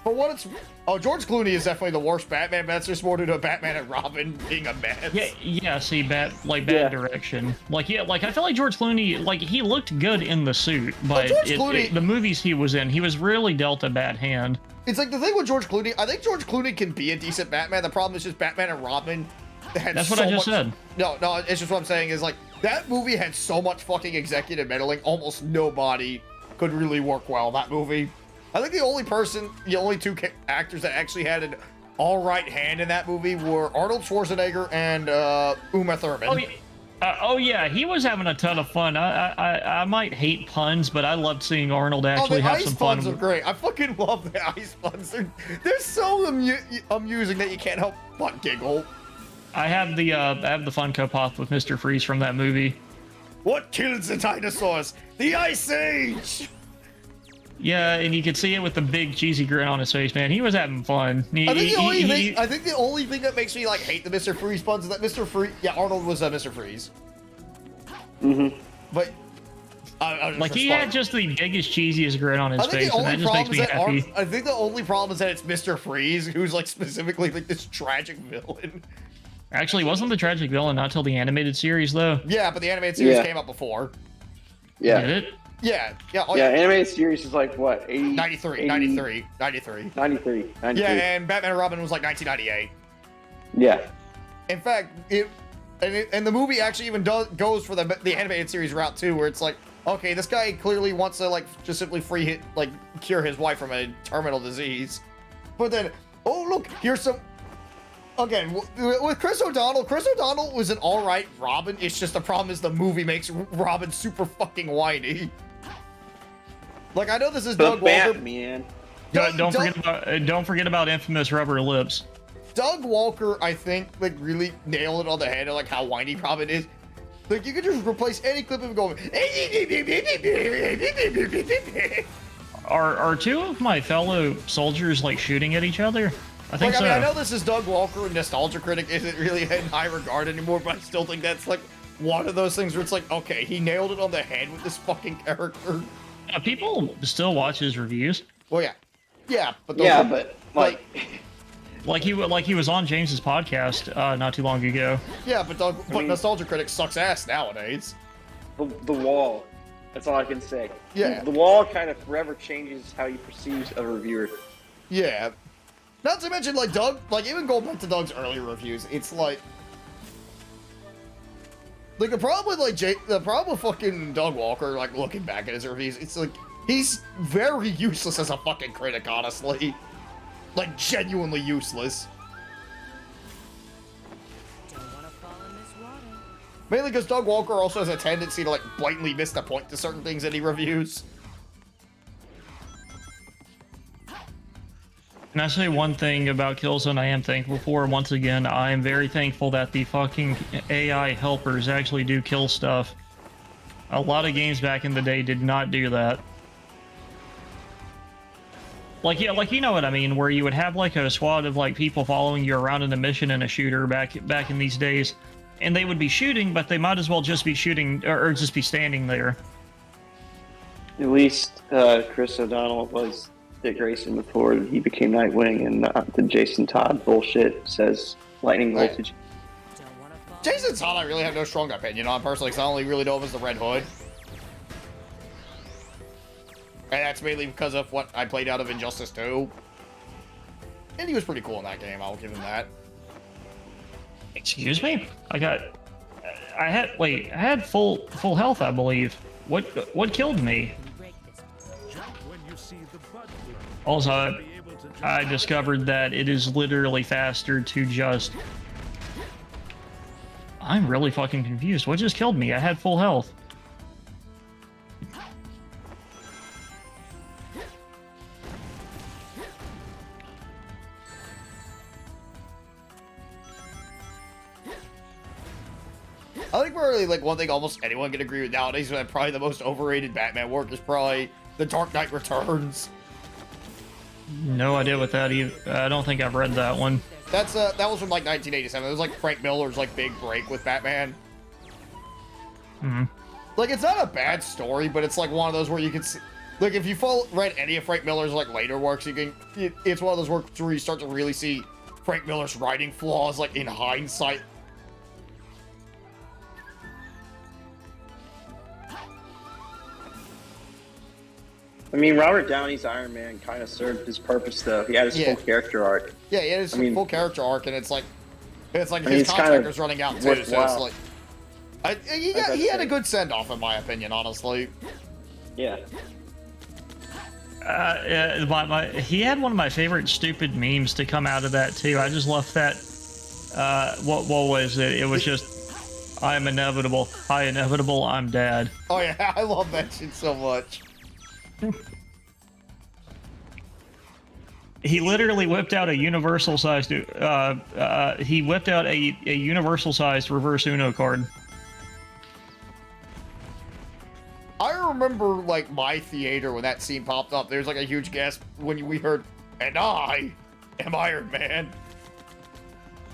For what it's... Oh, George Clooney is definitely the worst Batman, but that's just more due to Batman and Robin being a mess. Yeah, see, bad direction. I feel like George Clooney, he looked good in the suit, but the movies he was in, he was really dealt a bad hand. It's like the thing with George Clooney, I think George Clooney can be a decent Batman. The problem is just Batman and Robin had That's what I just said. No, it's just what I'm saying is, like, that movie had so much fucking executive meddling, almost nobody could really work well, that movie. I think the only two actors that actually had an all-right hand in that movie were Arnold Schwarzenegger and Uma Thurman. Oh yeah, he was having a ton of fun. I might hate puns, but I loved seeing Arnold actually have some fun. The ice puns are great. I fucking love the ice puns. They're so amusing that you can't help but giggle. I have the Funko Pop with Mr. Freeze from that movie. What kills the dinosaurs? The Ice Age! Yeah, and you could see it with the big cheesy grin on his face, man. He was having fun. I think the only thing that makes me hate the Mr. Freeze puns is that Mr. Freeze... Yeah, Arnold was Mr. Freeze. Mm-hmm. But... he had just the biggest, cheesiest grin on his face, and that just makes me happy. I think the only problem is that it's Mr. Freeze, who's specifically this tragic villain. Actually, wasn't the tragic villain not till the animated series, though? Yeah, but the animated series came out before. Yeah. Did it? Yeah, yeah, oh, Yeah, animated series is like what, 80, 93, 80 93, 93. 93, 93. Yeah, and Batman and Robin was like 1998. Yeah. In fact, and the movie actually even goes for the animated series route too, where it's like, okay, this guy clearly wants to like just simply cure his wife from a terminal disease, but then, oh look, here's some. Again, with Chris O'Donnell was an alright Robin. It's just the problem is the movie makes Robin super fucking whiny. Like, I know this is Doug Walker. Man. Don't forget about infamous rubber lips. Doug Walker, I think, like, really nailed it on the head of like how whiny Robin is. Like, you could just replace any clip of him going. Are two of my fellow soldiers like shooting at each other? I think so. I mean, I know this is Doug Walker, and Nostalgia Critic isn't really in high regard anymore, but I still think that's like one of those things where it's like, okay, he nailed it on the head with this fucking character. People still watch his reviews. Well, yeah, but like he was on James's podcast not too long ago. Yeah, but Nostalgia Critic sucks ass nowadays. The Wall. That's all I can say. Yeah. The Wall kind of forever changes how you perceive a reviewer. Yeah. Not to mention, like, Doug, like, even going back to Doug's earlier reviews, it's like the problem with fucking Doug Walker, like, looking back at his reviews, it's like, he's very useless as a fucking critic, honestly. Like, genuinely useless. Mainly because Doug Walker also has a tendency to, like, blatantly miss the point to certain things that he reviews. And I say one thing about Killzone I am thankful for. Once again, I am very thankful that the fucking AI helpers actually do kill stuff. A lot of games back in the day did not do that. Like, yeah, like, you know what I mean, where you would have like a squad of like people following you around in a mission in a shooter back in these days, and they would be shooting, but they might as well just be shooting or just be standing there. At least Chris O'Donnell was Dick Grayson before he became Nightwing, and not the Jason Todd bullshit says lightning voltage. Jason Todd, I really have no strong opinion on personally, because I only really know him as the Red Hood. And that's mainly because of what I played out of Injustice 2. And he was pretty cool in that game, I'll give him that. Excuse me? I had full health, I believe. What killed me? Also, I discovered that it is literally faster to just... I'm really fucking confused. What just killed me? I had full health. I think probably like one thing almost anyone can agree with nowadays that probably the most overrated Batman work is probably The Dark Knight Returns. No idea what that even. I don't think I've read that one. That's that was from like 1987. It was like Frank Miller's like big break with Batman. Hmm. Like, it's not a bad story, but it's like one of those where you can see, like, if you read any of Frank Miller's like later works, you can. It's one of those works where you start to really see Frank Miller's writing flaws, like in hindsight. I mean, Robert Downey's Iron Man kind of served his purpose, though. He had his full character arc. Yeah, he had his full character arc, and it's like his contract was running out too. So it's like, he had a good send off, in my opinion, honestly. Yeah. He had one of my favorite stupid memes to come out of that too. I just left that. What was it? It was just, "I am inevitable. Hi, inevitable. I'm dad." Oh yeah, I love that shit so much. He literally whipped out a universal sized. He whipped out a universal sized reverse Uno card. I remember, like, my theater when that scene popped up. There's like a huge gasp when we heard, "And I am Iron Man."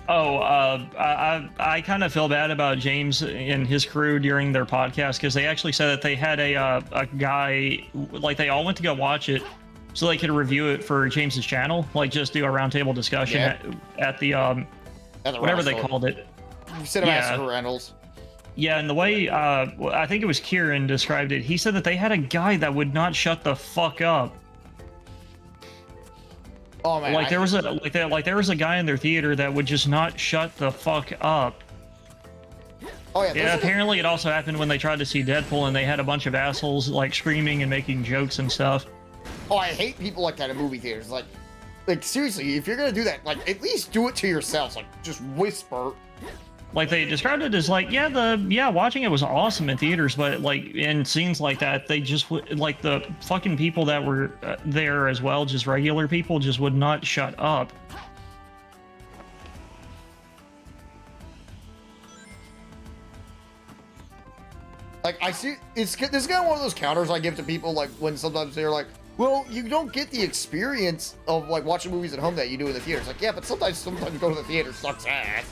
Oh, I kind of feel bad about James and his crew during their podcast because they actually said that they had a guy, like, they all went to go watch it so they could review it for James's channel, like just do a roundtable discussion at the whatever they called it. Cinematic Rentals. Yeah, and the way I think it was Kieran described it, he said that they had a guy that would not shut the fuck up. Oh man, Like there was a guy in their theater that would just not shut the fuck up. Oh yeah. Yeah, apparently it also happened when they tried to see Deadpool and they had a bunch of assholes like screaming and making jokes and stuff. Oh, I hate people like that in movie theaters. Like seriously, if you're gonna do that, like at least do it to yourselves. Like just whisper. Like they described it as like, yeah, watching it was awesome in theaters, but like in scenes like that, they just like the fucking people that were there as well, just regular people, just would not shut up. Like I see, this is kind of one of those counters I give to people. Like when sometimes they're like, "Well, you don't get the experience of like watching movies at home that you do in the theaters." Like, yeah, but sometimes go to the theater sucks ass.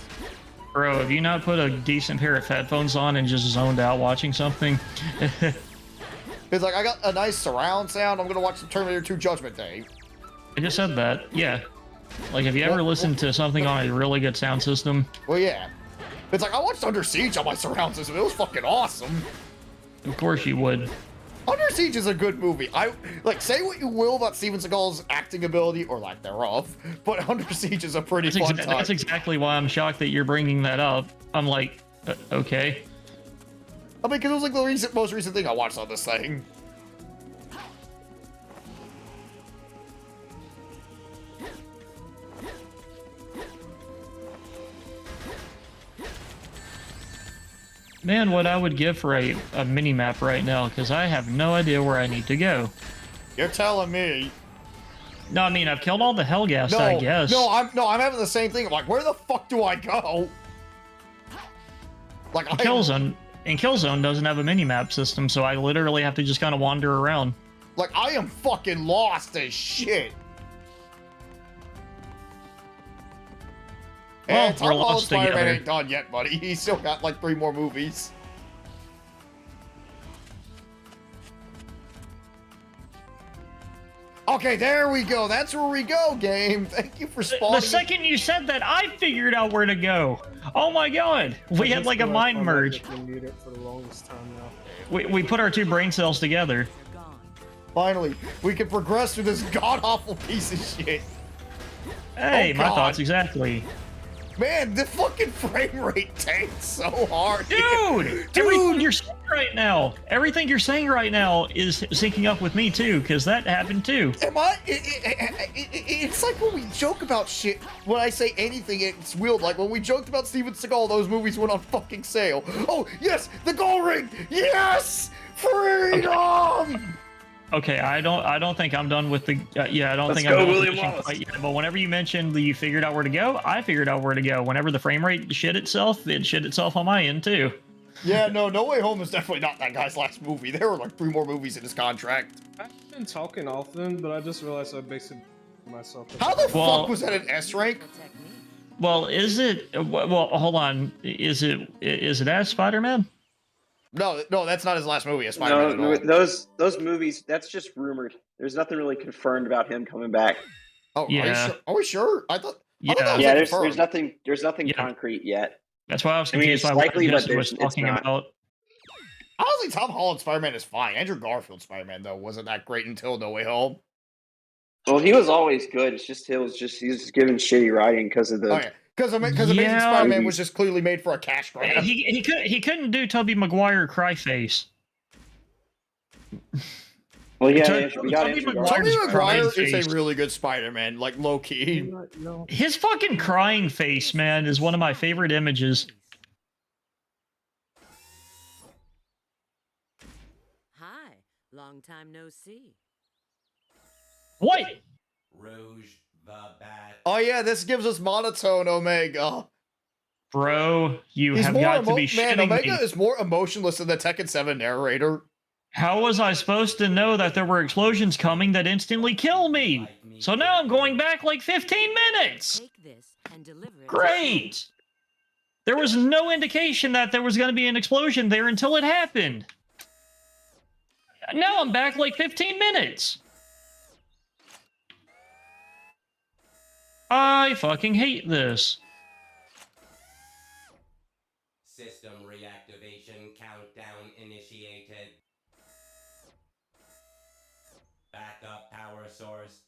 Bro, have you not put a decent pair of headphones on and just zoned out watching something? It's like, I got a nice surround sound. I'm gonna watch the Terminator 2 Judgment Day. I just said that, yeah. Like, have you ever listened to something on a really good sound system? Well, yeah. It's like, I watched Under Siege on my surround system. It was fucking awesome. Of course you would. Under Siege is a good movie. Like, say what you will about Steven Seagal's acting ability, or lack thereof, but Under Siege is a pretty fun time. That's exactly why I'm shocked that you're bringing that up. I'm like, okay. I mean, because it was like the most recent thing I watched on this thing. Man, what I would give for a mini-map right now, because I have no idea where I need to go. You're telling me. No, I mean, I've killed all the Hellghast, I guess. No, I'm having the same thing. I'm like, where the fuck do I go? Like, Killzone doesn't have a mini-map system, so I literally have to just kind of wander around. Like, I am fucking lost as shit. Well, and Tom we're Holland's lost Spider-Man together. ain't done yet, buddy. He's still got like 3 more movies. Okay, there we go. That's where we go, game. Thank you for spawning. The second you said that, I figured out where to go. Oh my god. We had like a mind merge. We put our 2 brain cells together. Finally, we can progress through this god-awful piece of shit. Hey, Oh, my God. thoughts exactly. Man, the fucking frame rate tanks so hard. Dude! Everything you're saying right now, everything you're saying right now is syncing up with me too, because that happened too. Am I? It's like when we joke about shit. When I say anything, it's weird. Like when we joked about Steven Seagal, those movies went on fucking sale. Oh, yes! The gold ring! Yes! Freedom! Okay, I don't think I'm done with the. Yeah, I don't Let's think go, I'm done William with the Wallace. quite yet. But whenever you mentioned that you figured out where to go, I figured out where to go. Whenever the frame rate shit itself, it shit itself on my end too. Yeah, no Way Home is definitely not that guy's last movie. There were like 3 more movies in his contract. I've been talking often, but I just realized I basically myself. How the fuck was that an S rank? Well, is it? Well, hold on. Is it as Spider-Man? No, that's not his last movie as Spider-Man No, at all. those movies, that's just rumored. There's nothing really confirmed about him coming back. Oh, Yeah. Are we sure? I thought Yeah. that was Yeah, confirmed. there's nothing Yeah. concrete yet. That's why I was I mean, confused it's by what likely, but Jesse was it's talking not. about. Honestly, Tom Holland's Spider-Man is fine. Andrew Garfield's Spider-Man, though, wasn't that great until No Way Home. Well, he was always good. It's just he was given shitty writing because of the. Oh, yeah. Because Amazing Yeah. Spider-Man was just clearly made for a cash grab. He couldn't do Tobey Maguire cry face. Well, yeah, Tobey we got Maguire's Andrew Tobey Garfield. Maguire crying is face. a really good Spider-Man, like low-key. His fucking crying face, man, is one of my favorite images. Hi, long time no see. What? Rouge the Bat. Oh yeah, this gives us monotone Omega. Bro, you He's have more got to be man, shitting Omega me. is more emotionless than the Tekken 7 narrator. How was I supposed to know that there were explosions coming that instantly kill me? So now I'm going back like 15 minutes! Take this and deliver it. Great! There was no indication that there was going to be an explosion there until it happened. Now I'm back like 15 minutes. I fucking hate this. System reactivation. source,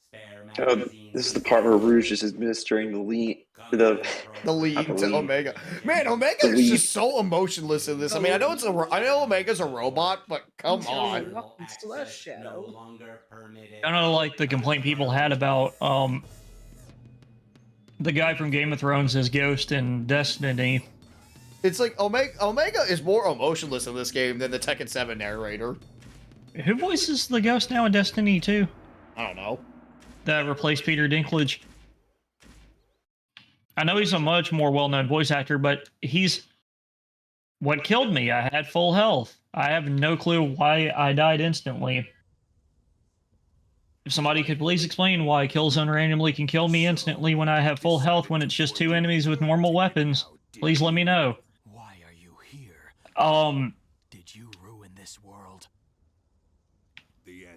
spare Oh, magazines. this is the part where Rouge is administering the lead. The Not lead the to lead. Omega. Man, Omega The is lead. just so emotionless in this. I mean, I know I know Omega's a robot, but come He's on. really walking slash Shadow. No longer permitted. Kind of like the complaint people had about the guy from Game of Thrones as Ghost in Destiny. It's like Omega is more emotionless in this game than the Tekken 7 narrator. Who voices the Ghost now in Destiny 2? I don't know. That replaced Peter Dinklage. I know he's a much more well-known voice actor, but he's what killed me. I had full health. I have no clue why I died instantly. If somebody could please explain why Killzone randomly can kill me instantly when I have full health when it's just 2 enemies with normal weapons, please let me know. Why are you here? Did you ruin this world?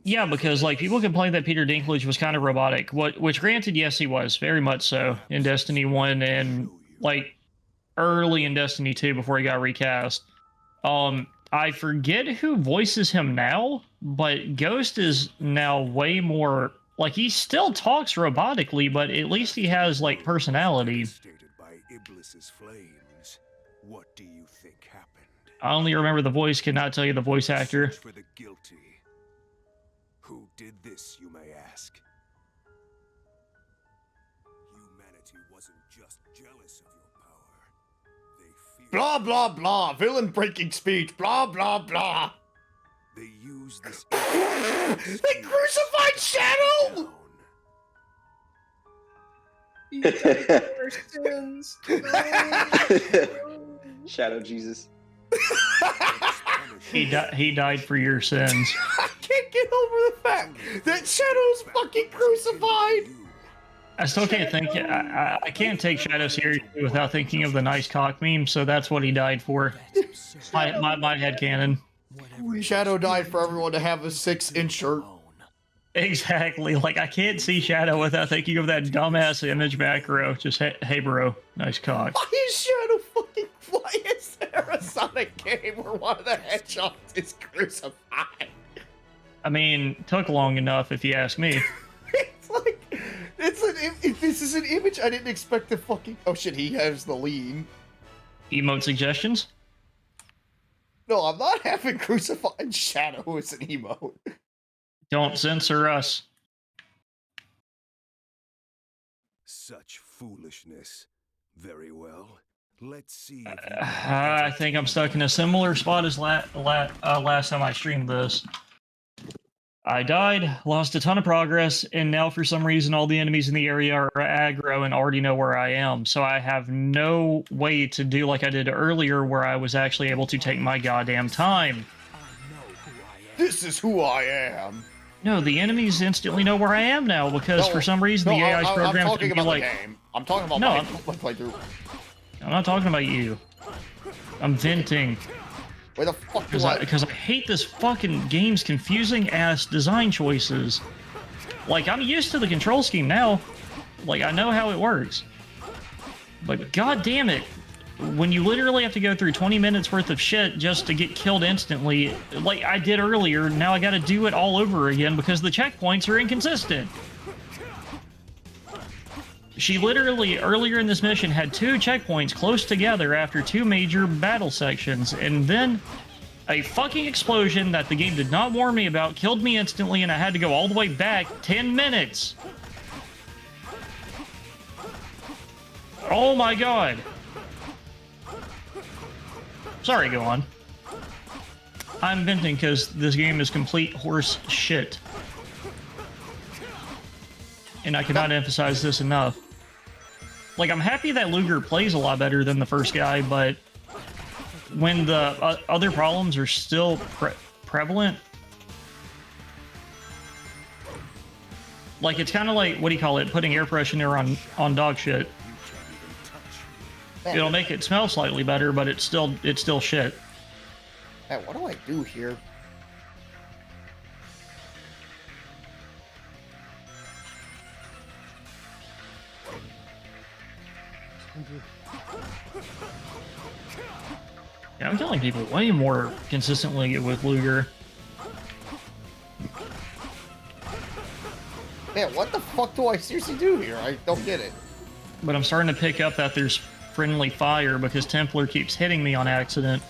Yeah, because like people complained that Peter Dinklage was kind of robotic. Which granted, yes, he was very much so in Destiny 1 and like early in Destiny 2 before he got recast. I forget who voices him now, but Ghost is now way more like he still talks robotically, but at least he has like personality. By Iblis's flames. What do you think happened? I only remember the voice, cannot tell you the voice actor. Search for the guilty. Who did this, you may ask? Humanity wasn't just jealous of your power. They feared Blah blah blah. Villain breaking speech. Blah blah blah. they used this They crucified Shadow. He died for our sins. Shadow Jesus. He died for your sins. I can't get over the fact that Shadow's fucking crucified. I still can't think. I can't take Shadow seriously without thinking of the nice cock meme. So that's what he died for. My headcanon. Shadow died for everyone to have a 6-inch shirt. Exactly. Like I can't see Shadow without thinking of that dumbass image macro. Just hey bro, nice cock. Why is Shadow fucking? Why is there a Sonic game where one of the hedgehogs is crucified? I mean, took long enough if you ask me. It's like this is an image I didn't expect to fucking. Oh shit, he has the lean. Emote suggestions? No, I'm not having crucified Shadow as an emote. Don't censor us. such foolishness. Very well. Let's see. If I think I'm stuck in a similar spot as last time I streamed this. I died, lost a ton of progress, and now for some reason all the enemies in the area are aggro and already know where I am. So I have no way to do like I did earlier where I was actually able to take my goddamn time. This is who I am. No, the enemies instantly know where I am now because for some reason the AI's programmed I'm talking to be about like... the game. I'm talking about No, my playthrough. I'm not talking about you. I'm venting. Where the fuck do I... Because I hate this fucking game's confusing ass design choices. Like, I'm used to the control scheme now. Like, I know how it works. But god damn it, when you literally have to go through 20 minutes worth of shit just to get killed instantly, like I did earlier, now I gotta do it all over again because the checkpoints are inconsistent. She literally, earlier in this mission, had 2 checkpoints close together after 2 major battle sections, and then a fucking explosion that the game did not warn me about killed me instantly, and I had to go all the way back 10 minutes. Oh my god. Sorry, go on. I'm venting because this game is complete horse shit. And I cannot emphasize this enough. Like, I'm happy that Luger plays a lot better than the first guy, but when the other problems are still prevalent, like, it's kind of like, what do you call it, putting air freshener on dog shit. It'll make it smell slightly better, but it's still shit. Hey, what do I do here? Yeah, I'm killing people way more consistently with Luger. Man, what the fuck do I seriously do here? I don't get it. But I'm starting to pick up that there's friendly fire because Templar keeps hitting me on accident.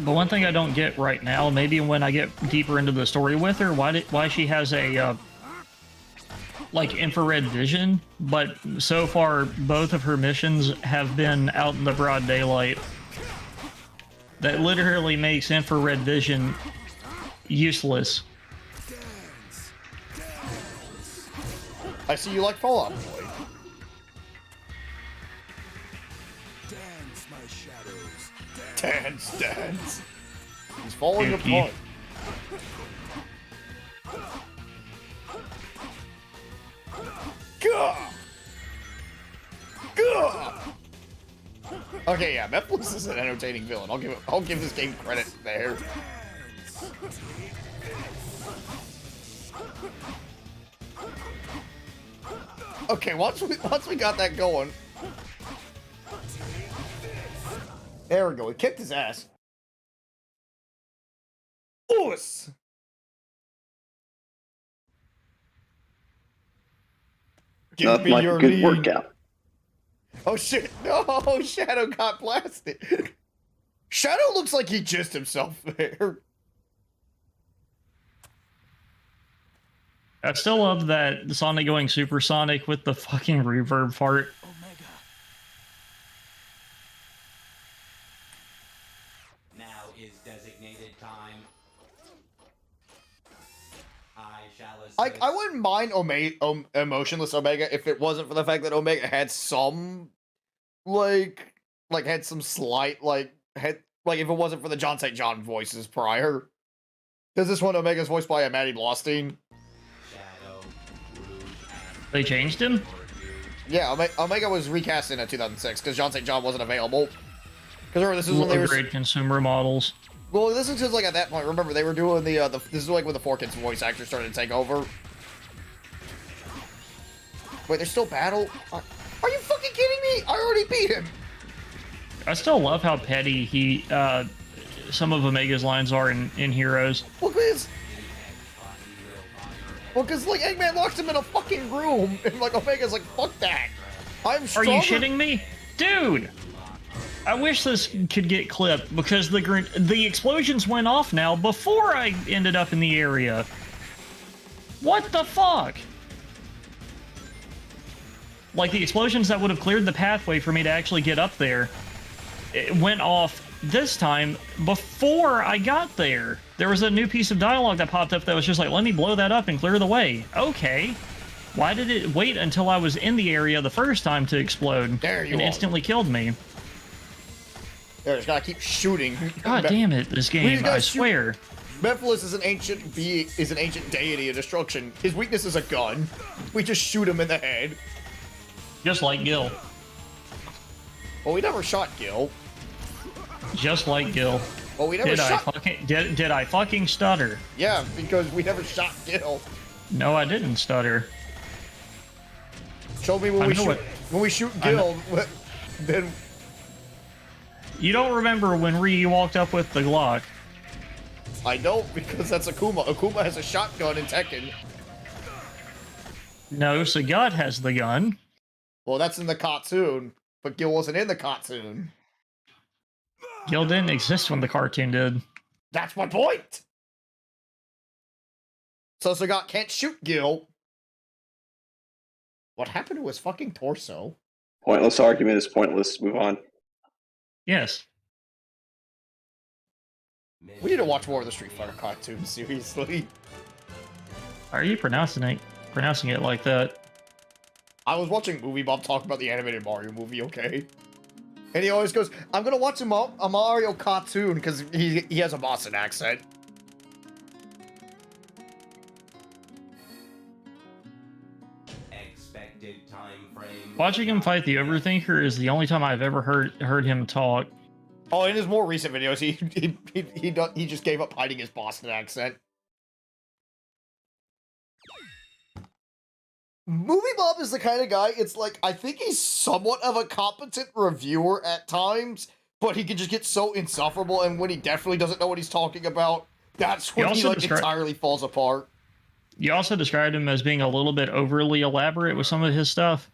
But one thing I don't get right now, maybe when I get deeper into the story with her, why she has a like infrared vision, but so far both of her missions have been out in the broad daylight. That literally makes infrared vision useless. I see you like Fallout Boy. Dance, my shadows. Dance, dance. He's falling Dookie. apart. Gah! Gah! Okay, yeah, Mephiles is an entertaining villain. I'll give this game credit there. Okay, once we got that going. There we go. He kicked his ass. Oos! Give Nothing me like your a good lead. workout. Oh shit! No, Shadow got blasted. Shadow looks like he jizzed himself there. I still love that Sonic going supersonic with the fucking reverb part. Now is designated time. I shall assist. I wouldn't mind Emotionless Omega if it wasn't for the fact that Omega had some, like had some slight, like if it wasn't for the John St. John voices prior. Because this one, Omega's voiced by a Maddie Blaustein. They changed him? Yeah, Omega was recast in 2006 because John St. John wasn't available. Because remember, this is when they were great consumer models. Well, this is just like at that point. Remember, they were doing the this is like when the 4Kids voice actors started to take over. Wait, there's still battle? Are you fucking kidding me? I already beat him. I still love how petty he some of Omega's lines are in Heroes. Well, because like Eggman locks him in a fucking room, and like Omega's like, fuck that. I'm Are stronger. you shitting me? Dude! I wish this could get clipped because the explosions went off now before I ended up in the area. What the fuck? Like the explosions that would have cleared the pathway for me to actually get up there, it went off this time before I got there. There was a new piece of dialogue that popped up that was just like, let me blow that up and clear the way. Okay. Why did it wait until I was in the area the first time to explode and instantly killed me? There, just gotta keep shooting. God damn it, this game, I swear. Mephiles is an ancient deity of destruction. His weakness is a gun. We just shoot him in the head. Just like Gil. Well, we never shot Gil. Just like Gil. Well, we never shot... Did I fucking stutter? Yeah, because we never shot Gil. No, I didn't stutter. Show me when we shoot Gil, then... You don't remember when Ryu walked up with the Glock. I don't, because that's Akuma. Akuma has a shotgun in Tekken. No, Sagat has the gun. Well, that's in the cartoon, but Gil wasn't in the cartoon. Gil didn't exist when the cartoon did. That's my point! So Sagat can't shoot Gil. What happened to his fucking torso? Pointless argument is pointless. Move on. Yes. We need to watch more of the Street Fighter cartoon, seriously. How are you pronouncing it like that? I was watching Movie Bob talk about the animated Mario movie, okay? And he always goes, I'm gonna watch a Mario cartoon, because he has a Boston accent. Expected time frame. Watching him fight the Overthinker is the only time I've ever heard him talk. Oh, in his more recent videos, he just gave up hiding his Boston accent. Movie Bob is the kind of guy, it's like, I think he's somewhat of a competent reviewer at times, but he can just get so insufferable, and when he definitely doesn't know what he's talking about, that's when he like entirely falls apart. You also described him as being a little bit overly elaborate with some of his stuff.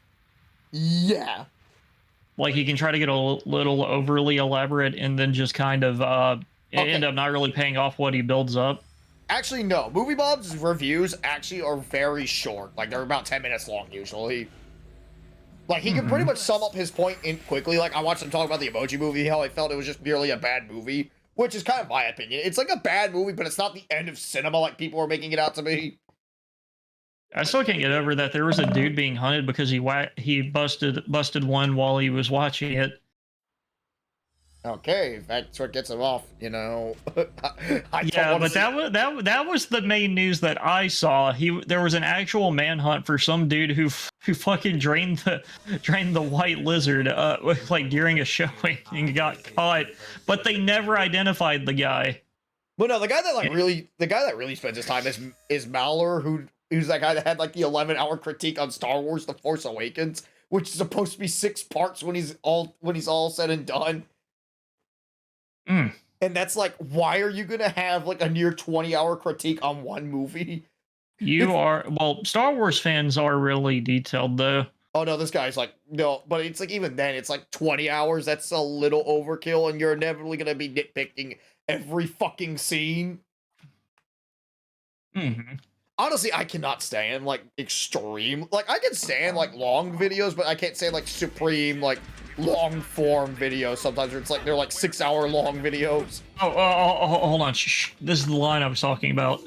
Yeah. Like he can try to get a little overly elaborate and then just kind of end up not really paying off what he builds up. Actually, no. Movie Bob's reviews actually are very short. Like, they're about 10 minutes long, usually. Like, he can pretty much sum up his point in quickly. Like, I watched him talk about the Emoji Movie, how I felt it was just merely a bad movie. Which is kind of my opinion. It's like a bad movie, but it's not the end of cinema like people are making it out to be. I still can't get over that there was a dude being hunted because he busted one while he was watching it. Okay, that's what gets him off, you know. Yeah, but that was the main news that I saw. There was an actual manhunt for some dude who fucking drained the white lizard like during a showing and got caught, but they never identified the guy. Well, no, the guy that really spends his time is Mallor, who's that guy that had like the 11-hour critique on Star Wars: The Force Awakens, which is supposed to be 6 parts when he's all said and done. And that's like, why are you gonna have like a near 20-hour critique on one movie? Star Wars fans are really detailed though. Oh no, this guy's like, no, but it's like, even then, it's like 20 hours, that's a little overkill, and you're inevitably gonna be nitpicking every fucking scene. Honestly, I cannot stand like extreme, like I can stand like long videos, but I can't stand like supreme, like long form videos sometimes where it's like they're like 6-hour long videos. Oh, hold on. Shh. This is the line I was talking about.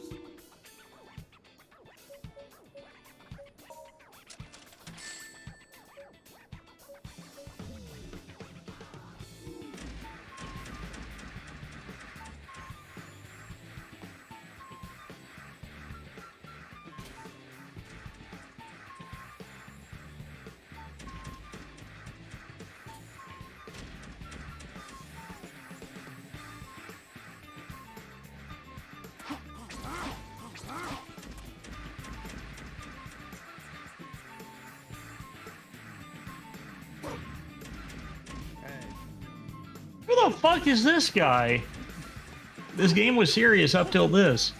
Who the fuck is this guy? This game was serious up till this.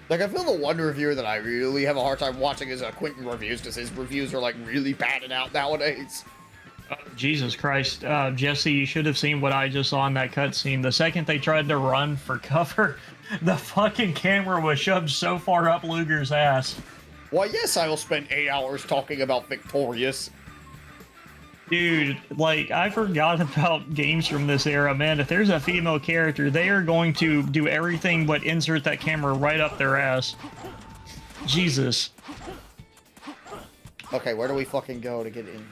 Like, I feel the one reviewer that I really have a hard time watching is Quentin reviews, because his reviews are like really batted out nowadays. Jesus Christ, Jesse, you should have seen what I just saw in that cutscene. The second they tried to run for cover, the fucking camera was shoved so far up Luger's ass. Why, yes, I will spend 8 hours talking about Victorious. Dude, like, I forgot about games from this era, man. If there's a female character, they are going to do everything but insert that camera right up their ass. Jesus. Okay, where do we fucking go to get in here?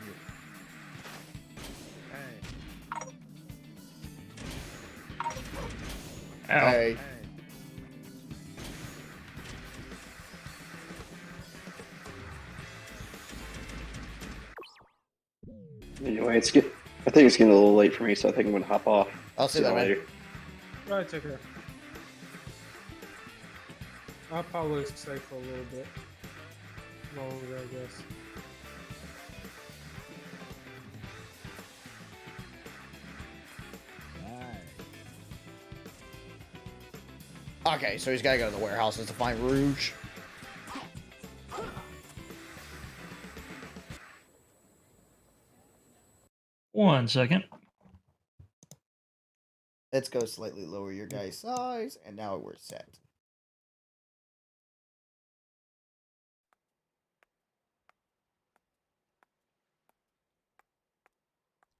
Ow. Hey. Anyway, I think it's getting a little late for me, so I think I'm gonna hop off. I'll see that later. Alright, take care. I'll probably stay for a little bit longer, I guess. Okay, so he's gotta go to the warehouses to find Rouge. One second. Let's go slightly lower your guy's size, and now we're set.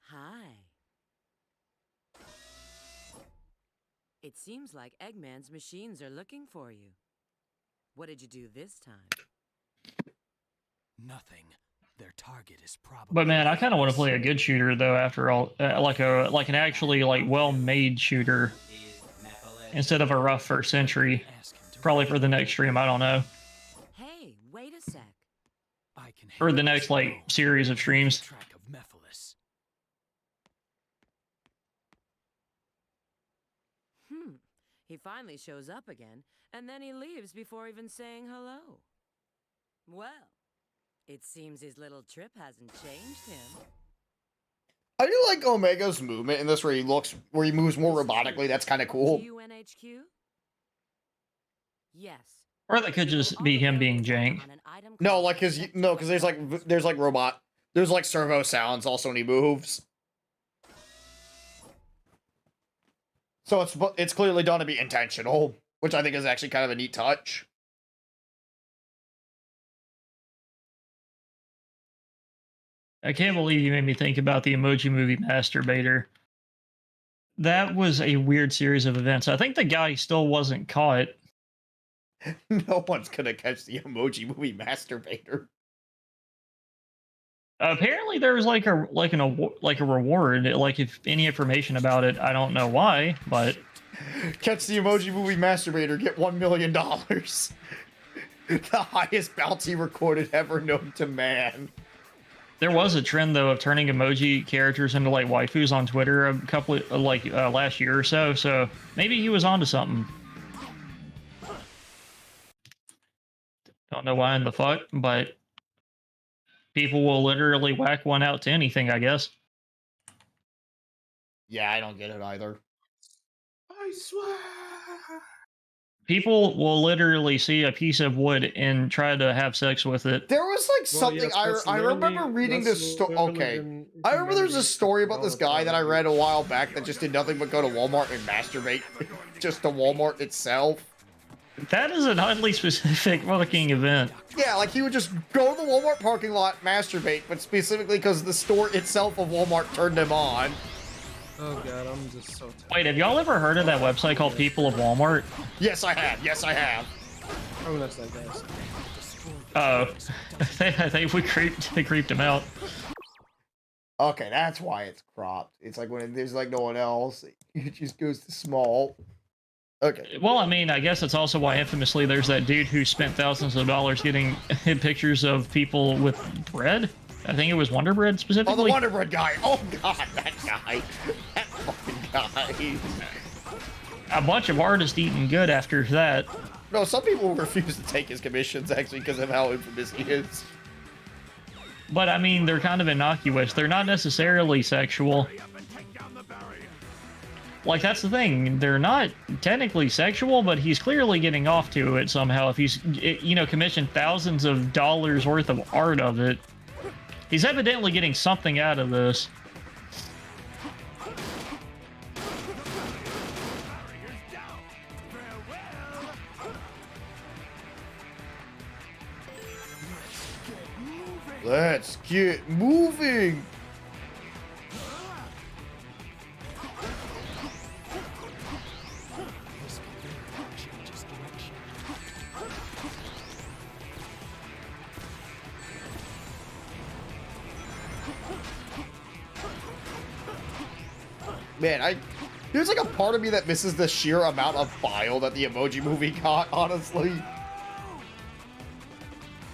Hi. It seems like Eggman's machines are looking for you. What did you do this time? Nothing. Their target is probably. But man, I kind of want to play a good shooter though. After all, like an actually like well-made shooter instead of a rough first century. Probably for the next stream, I don't know. Hey, wait a sec. Or the next like series of streams. He finally shows up again, and then he leaves before even saying hello. Well, it seems his little trip hasn't changed him. I do like Omega's movement in this, where he moves more robotically. That's kind of cool. GUNHQ? Yes. Or that could just be him being jank. No, like because there's like servo sounds also when he moves. So it's clearly done to be intentional, which I think is actually kind of a neat touch. I can't believe you made me think about the Emoji Movie Masturbator. That was a weird series of events. I think the guy still wasn't caught. No one's gonna catch the Emoji Movie Masturbator. Apparently, there was like a reward. Like, if any information about it, I don't know why, but catch the Emoji Movie Masturbator, get $1 million. The highest bounty recorded ever known to man. There was a trend though of turning emoji characters into like waifus on Twitter a couple of, last year or so. So maybe he was onto something. Don't know why in the fuck, but people will literally whack one out to anything, I guess. Yeah, I don't get it either. I swear. People will literally see a piece of wood and try to have sex with it. There was like something I remember reading this story. Okay, I remember there's a story about this guy that I read a while back that just did nothing but go to Walmart and masturbate, just to Walmart itself. That is an oddly specific fucking event. Yeah, like he would just go to the Walmart parking lot, masturbate, but specifically because the store itself of Walmart turned him on. Oh god, I'm just so tired. Wait, have y'all ever heard of that website called People of Walmart? Yes, I have. Yes, I have. Oh, that's that guy. Oh, I think they creeped him out. Okay, that's why it's cropped. It's like when there's like no one else, it just goes to small. Okay. Well, I mean, I guess it's also why infamously there's that dude who spent thousands of dollars getting pictures of people with bread. I think it was Wonder Bread specifically. Oh, the Wonder Bread guy. Oh god, that guy. That fucking guy. A bunch of artists eating good after that. No, some people refuse to take his commissions actually because of how infamous he is. But I mean, they're kind of innocuous. They're not necessarily sexual. Like, that's the thing. They're not technically sexual, but he's clearly getting off to it somehow. If he's, commissioned thousands of dollars worth of art of it, he's evidently getting something out of this. Let's get moving. Man, there's like a part of me that misses the sheer amount of bile that the Emoji Movie got, honestly.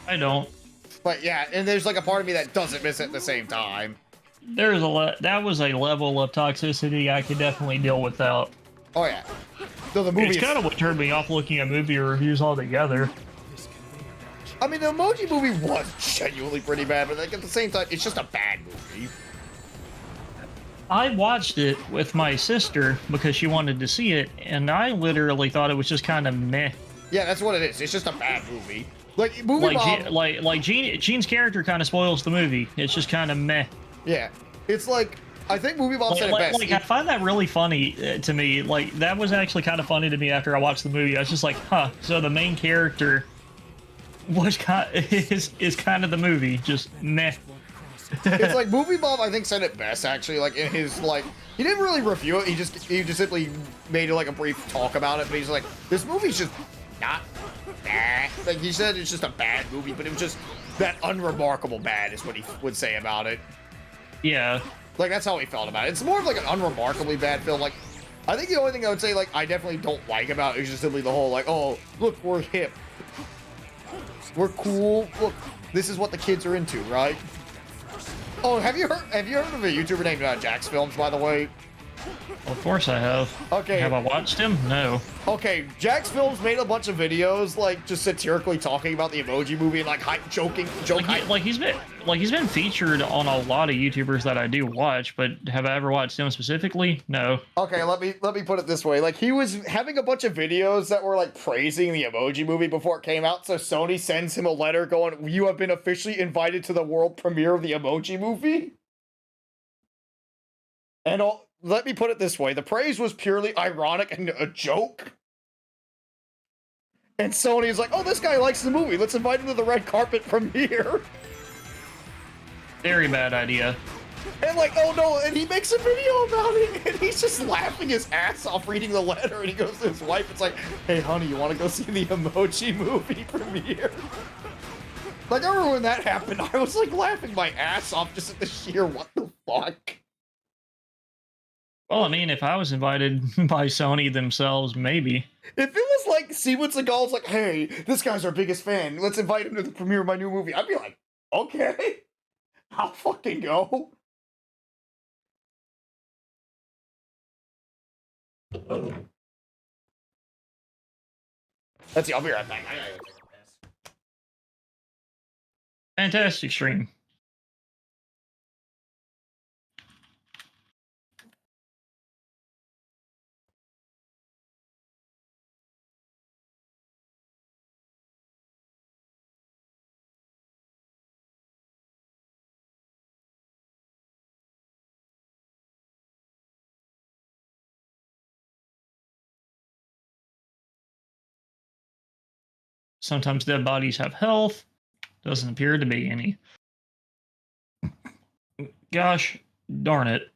I don't. But yeah, and there's like a part of me that doesn't miss it at the same time. There's that was a level of toxicity I could definitely deal without. Oh yeah. So the movie it's kind of what turned me off looking at movie reviews altogether. I mean, the Emoji Movie was genuinely pretty bad, but like at the same time, it's just a bad movie. I watched it with my sister because she wanted to see it, and I literally thought it was just kind of meh. Yeah, that's what it is. It's just a bad movie. Like movie like Gene's character kind of spoils the movie. It's just kind of meh. Yeah, it's like I think Movie Bob said it best. Like, I find that really funny to me. Like, that was actually kind of funny to me after I watched the movie. I was just like, huh. So the main character was is kind of the movie, just meh. It's like Movie Bob, I think, said it best actually. Like in his he didn't really review it. He just simply made like a brief talk about it. But he's like, this movie's just not bad. Like he said, it's just a bad movie, but it was just that unremarkable bad is what he would say about it. Yeah. Like that's how he felt about it. It's more of like an unremarkably bad film. Like I think the only thing I would say like I definitely don't like about it is just simply the whole like, oh look, we're hip, we're cool. Look, this is what the kids are into, right? Oh, have you heard of a YouTuber named Jax Films, by the way? Of course I have. Okay. Have I watched him? No. Okay, Jack's Films made a bunch of videos, like, just satirically talking about the Emoji Movie and, like, He's been featured on a lot of YouTubers that I do watch, but have I ever watched him specifically? No. Okay, let me put it this way. Like, he was having a bunch of videos that were, like, praising the Emoji Movie before it came out, so Sony sends him a letter going, "You have been officially invited to the world premiere of the Emoji Movie." And let me put it this way. The praise was purely ironic and a joke. And Sony's like, "Oh, this guy likes the movie. Let's invite him to the red carpet premiere." Very bad idea. And like, oh no, and he makes a video about it, and he's just laughing his ass off reading the letter, and he goes to his wife, it's like, "Hey honey, you wanna go see the Emoji Movie premiere?" Like, I remember when that happened, I was like laughing my ass off just at the sheer what the fuck. Well, I mean, if I was invited by Sony themselves, maybe. If it was like Steven Seagal's like, "Hey, this guy's our biggest fan, let's invite him to the premiere of my new movie," I'd be like, "Okay, I'll fucking go." Let's see, I'll be right back. I gotta go take a piss. Fantastic stream. Sometimes dead bodies have health. Doesn't appear to be any. Gosh darn it.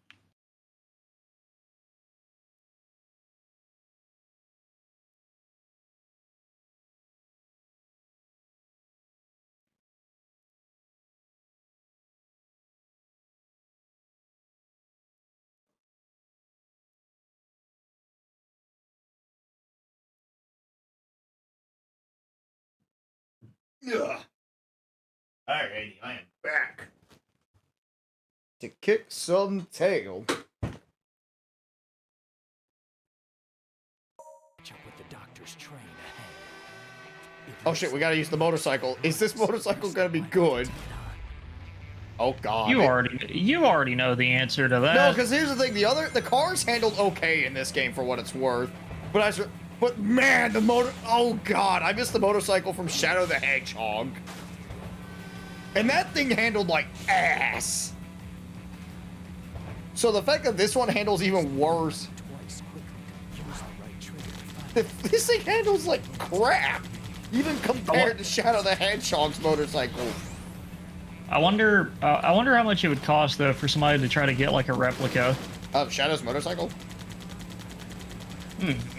Ugh. Alrighty, I am back to kick some tail. Oh shit, we gotta use the motorcycle. Is this motorcycle gonna be good? Oh god. You already know the answer to that. No, because here's the thing: the cars handled okay in this game for what it's worth, but man, the motor. Oh god, I missed the motorcycle from Shadow the Hedgehog, and that thing handled like ass. So the fact that this one handles even worse. This thing handles like crap, even compared to Shadow the Hedgehog's motorcycle. I wonder how much it would cost though for somebody to try to get like a replica of Shadow's motorcycle.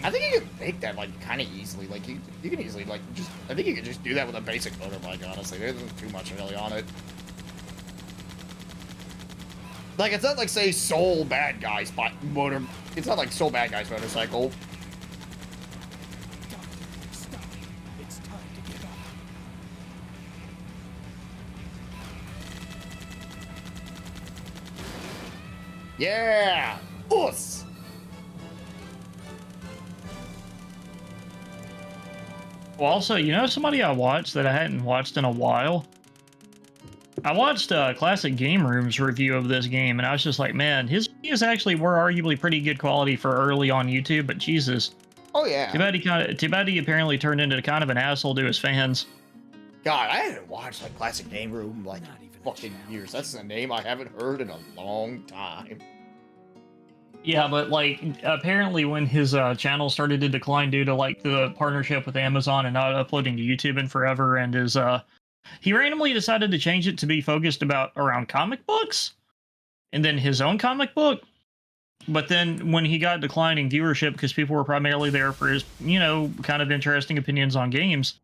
I think you could make that like kind of easily. Like you can easily like just. I think you could just do that with a basic motorbike. Honestly, there isn't too much really on it. Like it's not like say Soul Bad Guy's motor. It's not like Soul Bad Guy's motorcycle. Yeah! Us! Well, also, you know somebody I watched that I hadn't watched in a while? I watched Classic Game Room's review of this game, and I was just like, man, his videos actually were arguably pretty good quality for early on YouTube, but Jesus. Oh, yeah. Too bad he apparently turned into kind of an asshole to his fans. God, I haven't watched like Classic Game Room like fucking years. That's a name I haven't heard in a long time. Yeah, but like apparently when his channel started to decline due to like the partnership with Amazon and not uploading to YouTube in forever, and his he randomly decided to change it to be focused around comic books, and then his own comic book. But then when he got declining viewership because people were primarily there for his, you know, kind of interesting opinions on games,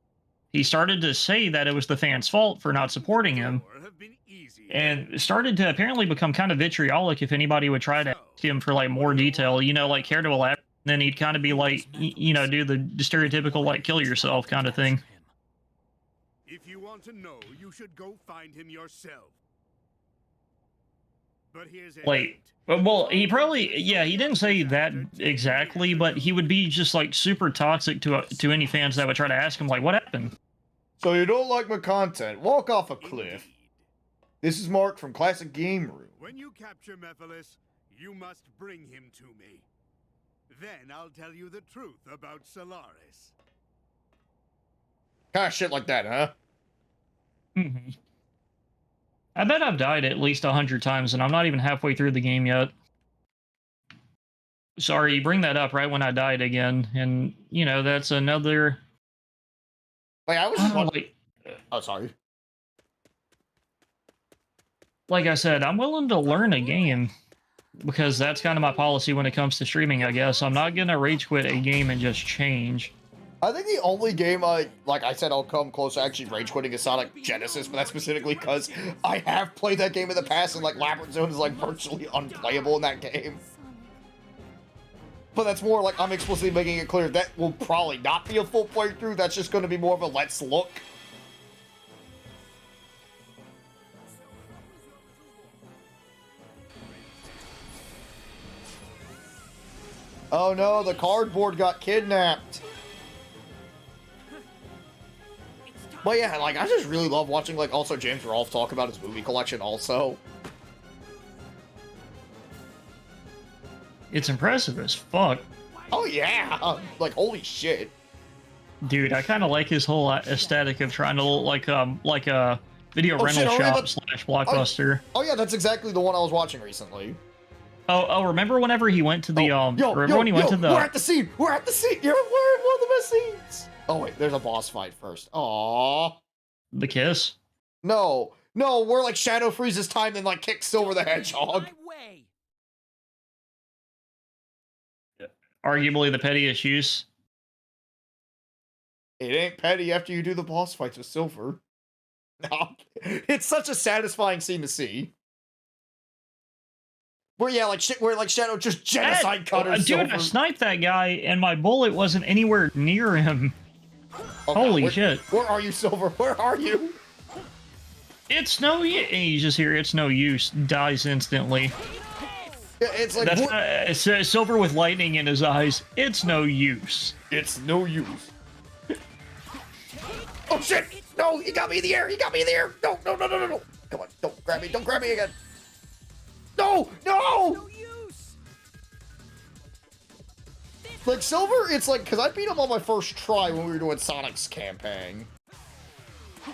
he started to say that it was the fans' fault for not supporting him. And started to apparently become kind of vitriolic if anybody would try to ask him for like more detail, you know, like care to elaborate. Then he'd kind of be like, you know, do the stereotypical like kill yourself kind of thing. If you want to know, you should go find him yourself. But here's a Like, well, he probably, yeah, he didn't say that exactly, but he would be just like super toxic to any fans that would try to ask him like, what happened? So you don't like my content? Walk off a cliff. This is Mark from Classic Game Room. When you capture Mephiles, you must bring him to me. Then I'll tell you the truth about Solaris. Kind of shit like that, huh? Mm-hmm. I bet I've died at least 100 times, and I'm not even halfway through the game yet. Sorry, you bring that up right when I died again, and, you know, that's another... Like, I was just like... Oh, sorry. Like I said, I'm willing to learn a game, because that's kind of my policy when it comes to streaming, I guess. I'm not gonna rage quit a game and just change. I think the only game like I said, I'll come close to actually rage quitting is Sonic Genesis, but that's specifically because I have played that game in the past, and like Labyrinth Zone is like virtually unplayable in that game. But that's more like I'm explicitly making it clear that will probably not be a full playthrough. That's just going to be more of a let's look. Oh no, the cardboard got kidnapped. But yeah, like, I just really love watching, like, also James Rolfe talk about his movie collection also. It's impressive as fuck. Oh yeah! Like, holy shit. Dude, I kind of like his whole aesthetic of trying to look like a video rental shop slash Blockbuster. Oh yeah, that's exactly the one I was watching recently. Oh, remember whenever he went to the, We're at the scene! We're at the scene! We're in one of the best scenes! Oh wait, there's a boss fight first. Aww. The kiss? No, we're like Shadow freezes time and like kicks Silver the Hedgehog. Arguably the pettiest use. It ain't petty after you do the boss fights with Silver. No, it's such a satisfying scene to see. Where yeah, like shit, where like Shadow just genocide cutters Dude, Silver. I sniped that guy and my bullet wasn't anywhere near him. Oh, holy God, shit. Where are you, Silver? Where are you? It's no use. You just hear it's no use. Dies instantly. Yeah, it's like it's Silver with lightning in his eyes. It's no use. It's no use. Oh shit! No, he got me in the air! He got me in the air! No! Come on, don't grab me! Don't grab me again! No! Like, Silver, it's like, because I beat him on my first try when we were doing Sonic's campaign.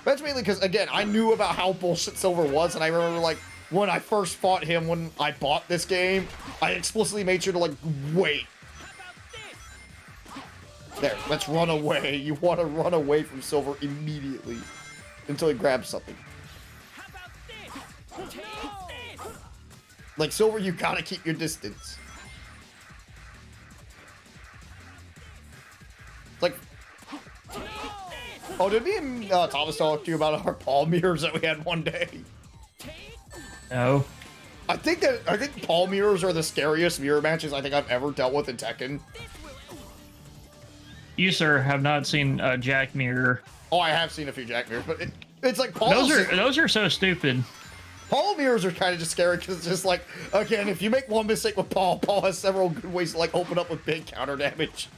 That's mainly because, again, I knew about how bullshit Silver was, and I remember, like, when I first fought him when I bought this game, I explicitly made sure to, like, wait. There, let's run away. You want to run away from Silver immediately until he grabs something. Like, Silver, you gotta keep your distance. Like, oh, did me and Thomas talk to you about our palm mirrors that we had one day? No. I think palm mirrors are the scariest mirror matches I think I've ever dealt with in Tekken. You, sir, have not seen Jack Mirror. Oh, I have seen a few Jack mirrors, but it's like palm. Those are so stupid. Palm mirrors are kind of just scary because it's just like, again, if you make one mistake with Paul has several good ways to like open up with big counter damage.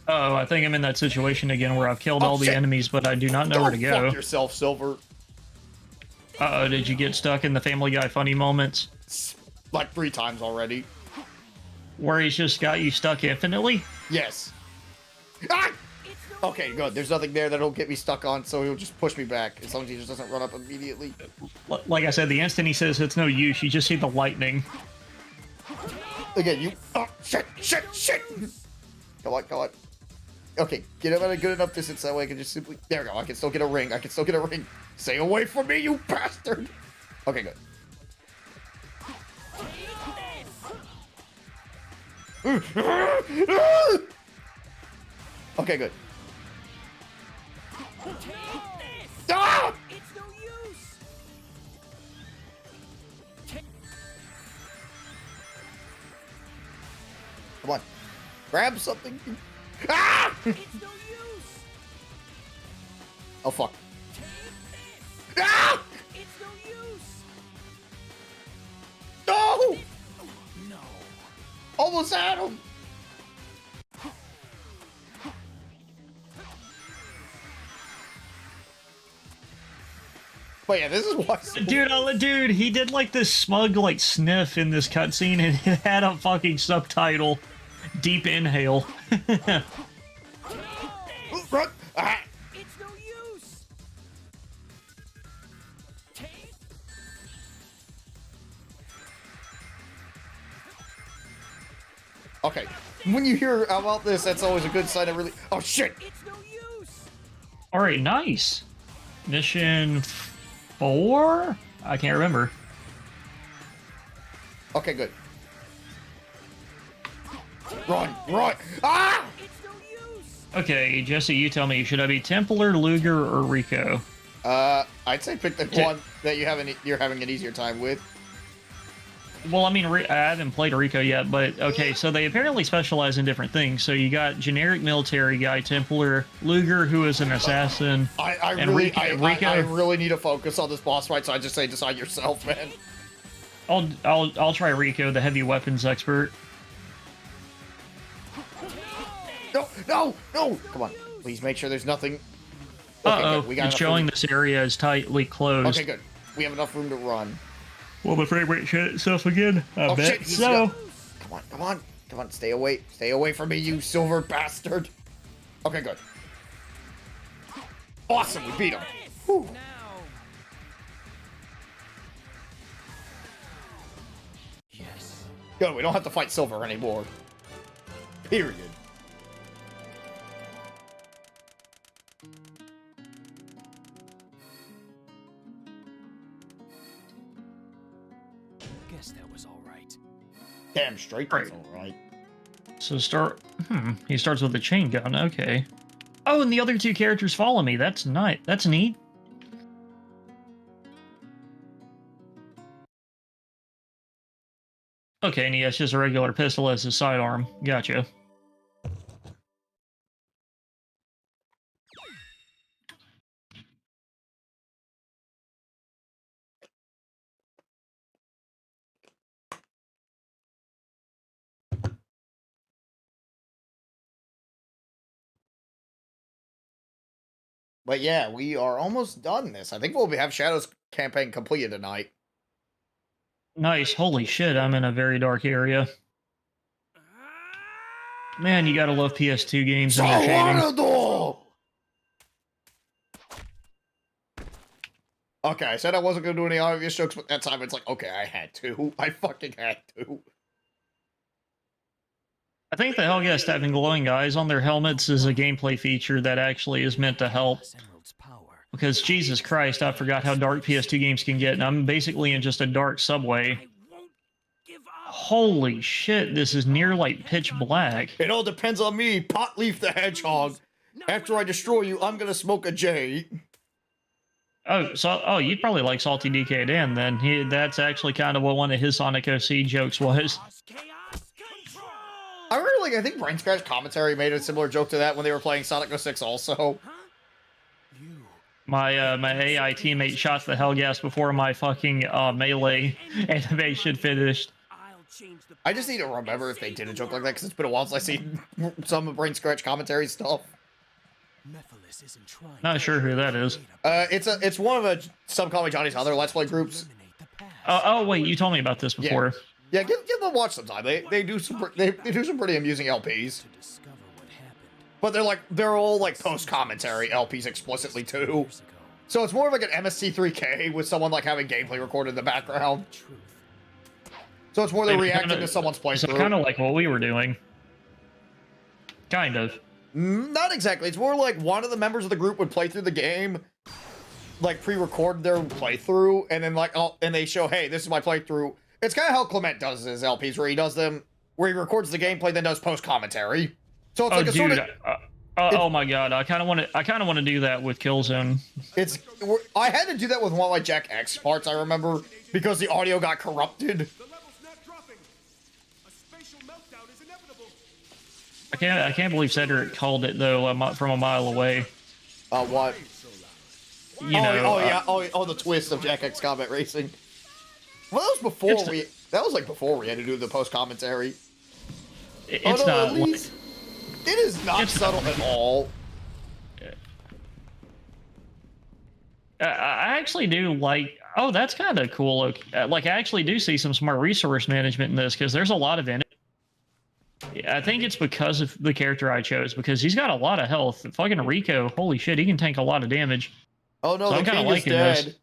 Oh, I think I'm in that situation again where I've killed all the enemies, but I do not know where to go. Fuck yourself, Silver. Uh-oh, did you get stuck in the Family Guy funny moments? Like 3 times already. Where he's just got you stuck infinitely? Yes. Ah! Okay, good. There's nothing there that'll get me stuck on, so he'll just push me back as long as he just doesn't run up immediately. Like I said, the instant he says it's no use, you just see the lightning. Again, you... Oh, shit! Come on. Okay, get him at a good enough distance that way I can just simply... There we go, I can still get a ring. Stay away from me, you bastard! Okay, good. Okay, good. Ah! Come on. Grab something. Ah! Oh, fuck. Ah! It's no use. No! No. Almost had him! But yeah, this is why. Dude, he did like this smug like sniff in this cutscene, and it had a fucking subtitle, "Deep Inhale." Run! Ah! It's no use. Okay, when you hear about this, that's always a good sign of really. Oh shit! It's no use. All right, nice. Mission 4? I can't remember. Okay, good. Run! Run! Ah! It's no use. Okay, Jesse, you tell me, should I be Templar, Luger, or Rico? I'd say pick the one that you're having an easier time with. Well, I mean, I haven't played Rico yet, but okay, so they apparently specialize in different things. So you got generic military guy, Templar, Luger, who is an assassin, I and really, Rico. I really need to focus on this boss fight, so I just say decide yourself, man. I'll try Rico, the heavy weapons expert. No, no, no! Come on, please make sure there's nothing. Okay, Uh-oh, good. it's showing this area is tightly closed. Okay, good. We have enough room to run. Will the frame rate shut itself again? I bet shit, so. Come on, come on, come on! Stay away from me, you silver bastard! Okay, good. Awesome, we beat him. Whew. Yes. Good, we don't have to fight silver anymore. Period. Guess that was all right. Damn straight, that's all right. So he starts with a chain gun, okay. Oh, and the other two characters follow me. That's nice. That's neat. Okay, and he has just a regular pistol as his sidearm. Gotcha. But yeah, we are almost done this. I think we'll have Shadow's campaign completed tonight. Nice. Holy shit, I'm in a very dark area. Man, you gotta love PS2 games and their shading. Okay, I said I wasn't going to do any obvious jokes, but that time it's like, okay, I had to. I fucking had to. I think the Hellguest having glowing eyes on their helmets is a gameplay feature that actually is meant to help. Because, Jesus Christ, I forgot how dark PS2 games can get, and I'm basically in just a dark subway. Holy shit, this is near, like, pitch black. It all depends on me, Potleaf the Hedgehog. After I destroy you, I'm going to smoke a J. Oh, you'd probably like Salty DK Dan, then. That's actually kind of what one of his Sonic OC jokes was. I think Brain Scratch Commentary made a similar joke to that when they were playing Sonic 06 also. My AI teammate shot the Hellgas before my fucking melee animation finished. I just need to remember if they did a joke like that, because it's been a while since I've seen some of Brain Scratch Commentary stuff. Not sure who that is. It's one of some Call Me Johnny's other Let's Play groups. Oh wait, you told me about this before. Yeah, give them a watch sometime. They do some pretty amusing LPs. But they're all like post commentary LPs explicitly too. So it's more of like an MST3K with someone like having gameplay recorded in the background. So it's more than reacting to someone's playthrough. So kind of like what we were doing. Kind of. Not exactly. It's more like one of the members of the group would play through the game, like pre-record their playthrough, and then and they show, hey, this is my playthrough. It's kind of how Clement does his LPs, where he does them, where he records the gameplay, then does post commentary. So it's like a sort of. Oh my god, I kind of want to do that with Killzone. I had to do that with one of my Jack X parts. I remember because the audio got corrupted. I can't believe Cedric called it though from a mile away. What? the twist of Jack X Combat Racing. Well, that was before that was like before we had to do the post commentary. It's not. It is not subtle at all. I actually do like. Oh, that's kind of cool. Like, I actually do see some smart resource management in this because there's a lot of it. I think it's because of the character I chose because he's got a lot of health. Fucking Rico, holy shit, he can tank a lot of damage. Oh no, so the king is dead. This.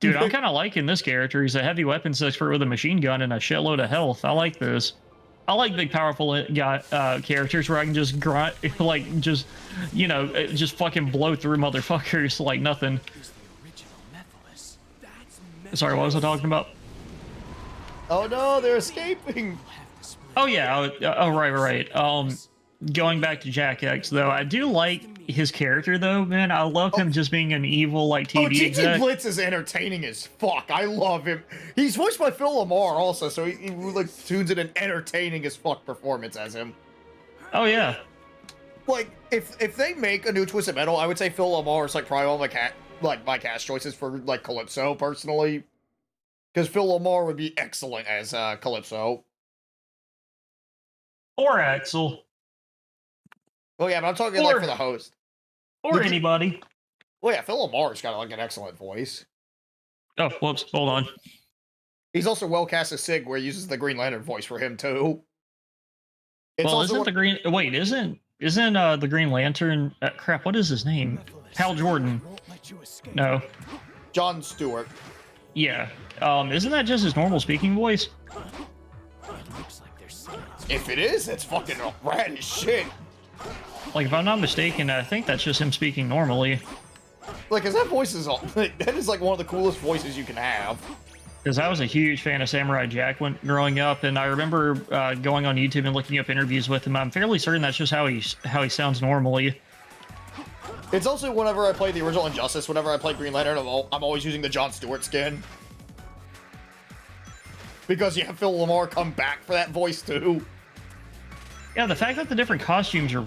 Dude, I'm kind of liking this character. He's a heavy weapons expert with a machine gun and a shitload of health. I like this. I like big, powerful characters where I can just grunt, like, just fucking blow through motherfuckers like nothing. Sorry, what was I talking about? Oh no, they're escaping. Oh yeah, right. Going back to Jack X though, I do like his character though, man. I love him just being an evil like TV exec. Blitz is entertaining as fuck. I love him. He's voiced by Phil Lamar also, so he like tunes in an entertaining as fuck performance as him. Oh yeah. Like if they make a new Twisted Metal, I would say Phil Lamar is like probably one of my cast choices for like Calypso personally, because Phil Lamar would be excellent as Calypso. Or Axel. Oh yeah, but I'm talking like for the host. Or anybody. Well yeah, Phil Lamar's got like an excellent voice. Oh, whoops, hold on. He's also well cast as Sig, where he uses the Green Lantern voice for him too. Isn't the Green Lantern crap, what is his name? Hal Jordan. No. John Stewart. Yeah. Isn't that just his normal speaking voice? If it is, it's fucking rad as shit. Like, if I'm not mistaken, I think that's just him speaking normally. Like, cause that voice is that is like one of the coolest voices you can have. Because I was a huge fan of Samurai Jack when growing up, and I remember going on YouTube and looking up interviews with him. I'm fairly certain that's just how he sounds normally. It's also whenever I play the original Injustice, whenever I play Green Lantern, I'm always using the John Stewart skin. Because you have Phil Lamar come back for that voice too. Yeah, the fact that the different costumes are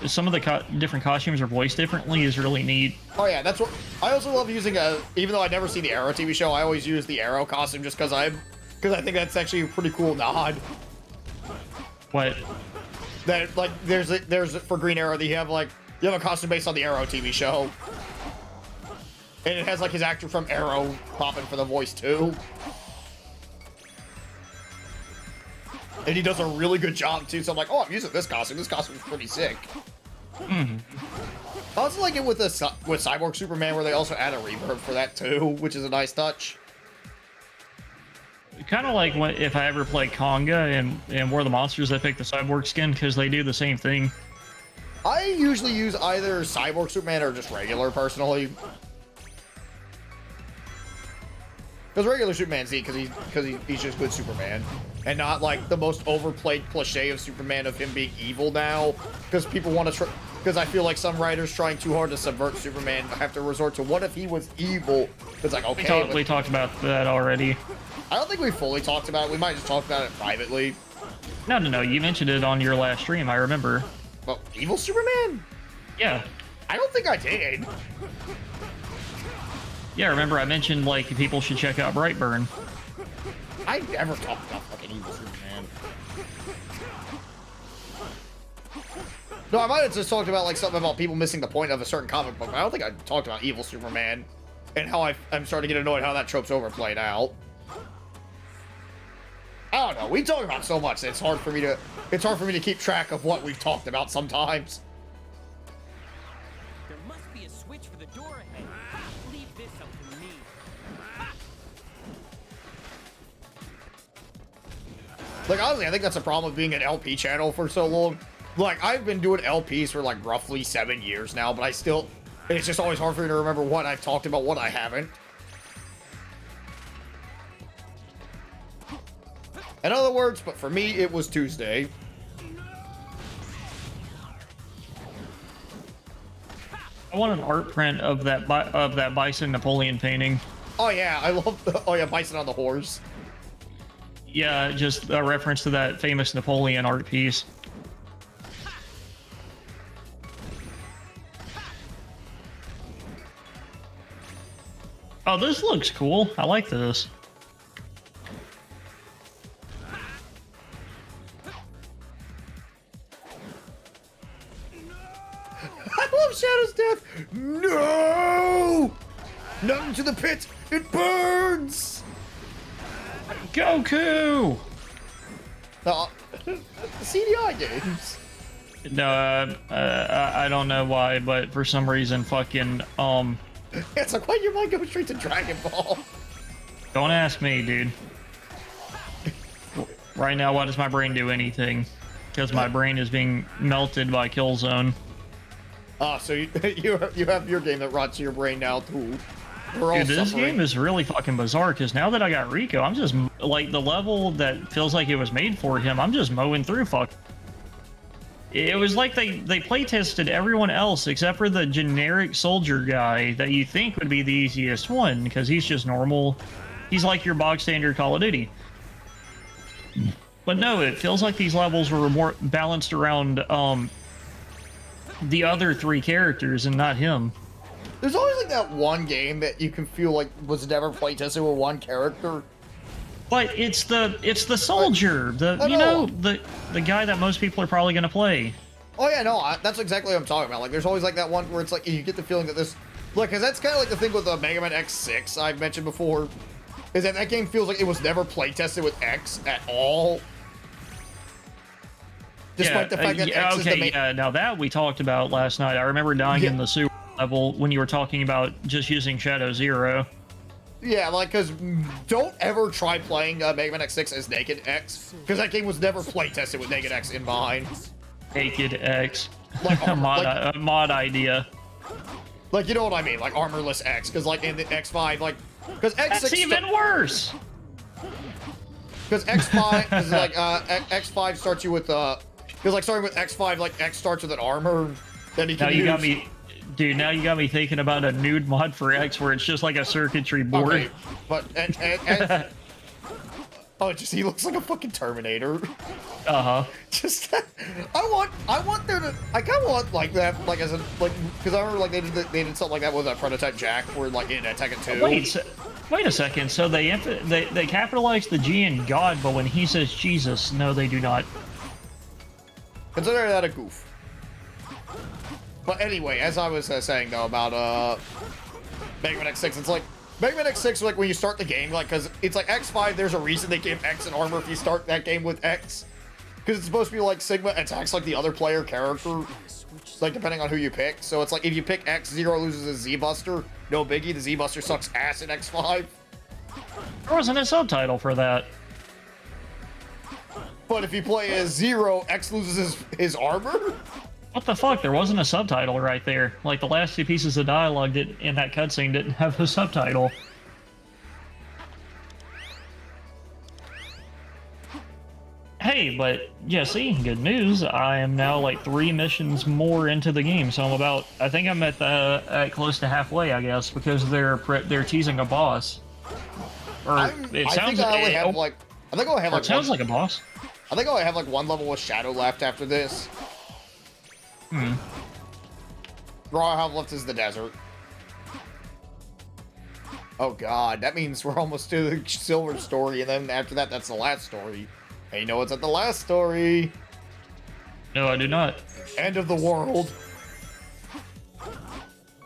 some of the different costumes are voiced differently is really neat. Oh yeah, that's what I also love using. Even though I never see the Arrow TV show, I always use the Arrow costume just because I think that's actually a pretty cool nod. What? That like there's for Green Arrow you have a costume based on the Arrow TV show, and it has like his actor from Arrow popping for the voice too. And he does a really good job too, so I'm like, oh, I'm using this costume. This costume is pretty sick. I also like it with Cyborg Superman, where they also add a reverb for that too, which is a nice touch. Kind of like if I ever play Conga and War of the Monsters, I pick the Cyborg skin because they do the same thing. I usually use either Cyborg Superman or just regular, personally. Because regular Superman's neat because he's just good Superman. And not like the most overplayed cliche of Superman of him being evil now. Because people want to because I feel like some writers trying too hard to subvert Superman have to resort to what if he was evil? It's like, okay. We talked about that already. I don't think we fully talked about it. We might just talk about it privately. No. You mentioned it on your last stream, I remember. Well, evil Superman? Yeah. I don't think I did. Yeah, remember I mentioned, like, people should check out Brightburn. I never talked about fucking evil Superman. No, I might have just talked about, like, something about people missing the point of a certain comic book, but I don't think I talked about evil Superman and how I'm starting to get annoyed how that trope's overplayed out. I don't know. We talk about so much that it's hard for me to keep track of what we've talked about sometimes. There must be a switch for the door ahead. Leave this up to me. Like, honestly, I think that's a problem with being an LP channel for so long. Like, I've been doing LPs for, like, roughly 7 years now, but it's just always hard for me to remember what I've talked about, what I haven't. In other words, but for me, it was Tuesday. I want an art print of that Bison Napoleon painting. Oh yeah, I love Bison on the horse. Yeah, just a reference to that famous Napoleon art piece. Oh, this looks cool. I like this. I love Shadow's death. No! Not into the pit. It burns. Goku! The CDI games. No, I don't know why, but for some reason, fucking, It's like, why your mind go straight to Dragon Ball? don't ask me, dude. Right now, why does my brain do anything? Because my brain is being melted by Killzone. Ah, so you have your game that rots your brain now, too. We're all Dude, this suffering. game is really fucking bizarre, because now that I got Rico, I'm just, like, the level that feels like it was made for him, I'm just mowing through fuck. It was like they playtested everyone else except for the generic soldier guy that you think would be the easiest one, because he's just normal. He's like your bog standard Call of Duty. But no, it feels like these levels were more balanced around the other three characters and not him. There's always like that one game that you can feel like was never playtested with one character. But it's the soldier, the guy that most people are probably gonna play. Oh yeah, no, that's exactly what I'm talking about. Like, there's always like that one where it's like you get the feeling that this, like, cause that's kind of like the thing with the Mega Man X6 I've mentioned before, is that game feels like it was never playtested with X at all. Despite the fact that X is the main. Yeah, now that we talked about last night, I remember dying in the sewer level when you were talking about just using Shadow Zero. Yeah, like, because don't ever try playing Mega Man X6 as Naked X, because that game was never playtested with Naked X in mind. Naked X. Like, mod idea. Like, you know what I mean? Like, armorless X, because, like, in the X5, like, because X6... That's even worse! Because X5 is, like, X5 starts you with, because, like, starting with X5, like, X starts with an armor, then he can Now you got me... Dude, now you got me thinking about a nude mod for X where it's just like a circuitry board. Okay, but oh, just he looks like a fucking Terminator. Uh-huh. Just I want there to I kind of want like that, like, as a, like, because I remember like they did something like that with a Prototype Jack where, like, in Tekken 2. Wait a second. So they capitalize the G in God, but when he says Jesus, no, they do not. Consider that a goof. But anyway, as I was saying though about Mega Man X6, it's like Mega Man X6, like, when you start the game, like, because it's like X5, there's a reason they give X an armor if you start that game with X, because it's supposed to be like Sigma attacks like the other player character, like, depending on who you pick. So it's like if you pick X, Zero loses a Z Buster. No biggie, the Z Buster sucks ass in X5. There wasn't a subtitle for that. But if you play as Zero, X loses his armor. What the fuck? There wasn't a subtitle right there. Like, the last two pieces of dialogue in that cutscene didn't have a subtitle. Hey, but yeah, see, good news. I am now like 3 missions more into the game, so I think I'm at close to halfway, I guess, because they're teasing a boss. Or it sounds like it sounds like a boss. I think I only have like 1 level with Shadow left after this. All I have left is the desert. Oh god, that means we're almost to the silver story, and then after that, that's the last story. And you know what's at the last story? No, I do not. End of the world.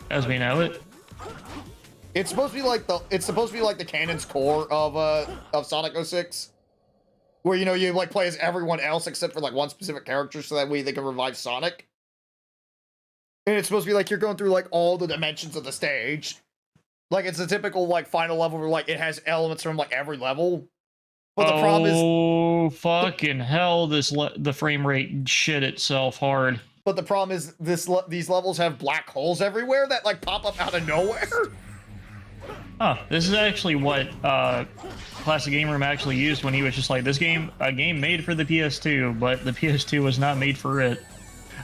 As we know it. It's supposed to be like the canon's core of Sonic 06. Where, you know, you like play as everyone else except for like one specific character, so that way they can revive Sonic. And it's supposed to be like you're going through like all the dimensions of the stage. Like, it's a typical like final level where like it has elements from like every level. But the problem is, oh fucking hell! The frame rate shit itself hard. But the problem is these levels have black holes everywhere that like pop up out of nowhere. Huh, this is actually what Classic Game Room actually used when he was just like, a game made for the PS2, but the PS2 was not made for it.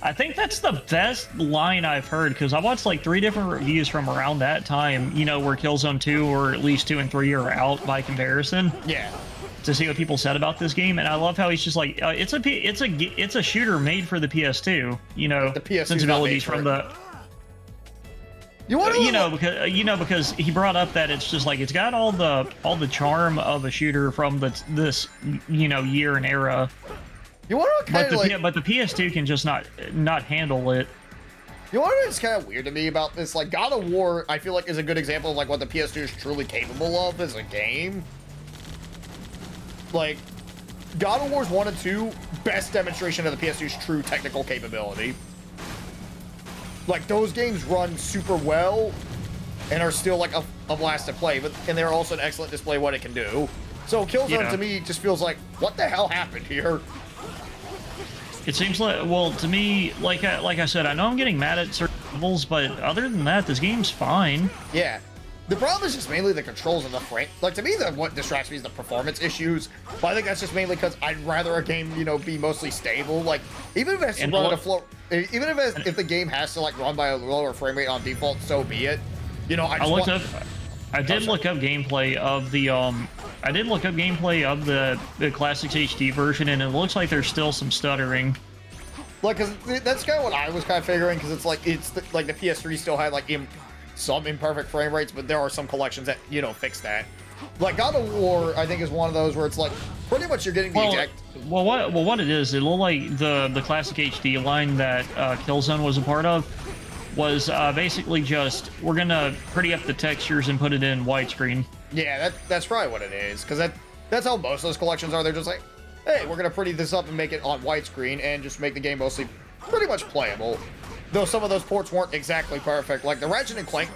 I think that's the best line I've heard, because I watched like 3 different reviews from around that time, you know, where Killzone 2 or at least 2 and 3 are out by comparison. Yeah. To see what people said about this game, and I love how he's just like, it's a shooter made for the PS2, you know, the PS2 sensibilities from the. Because he brought up that it's just like it's got all the charm of a shooter from this year and era. You want to kind of like, but the PS2 can just not handle it. You know what is kind of weird to me about this? Like, God of War, I feel like is a good example of like what the PS2 is truly capable of as a game. Like, God of War's 1 and 2, best demonstration of the PS2's true technical capability. Like, those games run super well and are still like a blast to play, and they're also an excellent display of what it can do. So Killzone to me just feels like, what the hell happened here? It seems like, well, to me, like I said, I know I'm getting mad at certain levels, but other than that, this game's fine. Yeah. The problem is just mainly the controls and the frame. Like, to me, what distracts me is the performance issues. But I think that's just mainly because I'd rather a game, be mostly stable. Like, even if it has to run at a floor, even if the game has to like run by a lower frame rate on default, so be it. I did look up gameplay of the the Classics HD version, and it looks like there's still some stuttering. Like, cause that's kind of what I was kind of figuring, because it's like the PS3 still had like some imperfect frame rates, but there are some collections that fix that. Like God of War, I think is one of those where it's like pretty much you're getting the exact. Well, what it is, it looked like the Classic HD line that Killzone was a part of was basically just we're gonna pretty up the textures and put it in widescreen. Yeah, that's probably what it is, because that's how most of those collections are. They're just like, hey, we're gonna pretty this up and make it on widescreen and just make the game mostly pretty much playable. Though some of those ports weren't exactly perfect. Like the Ratchet and Clank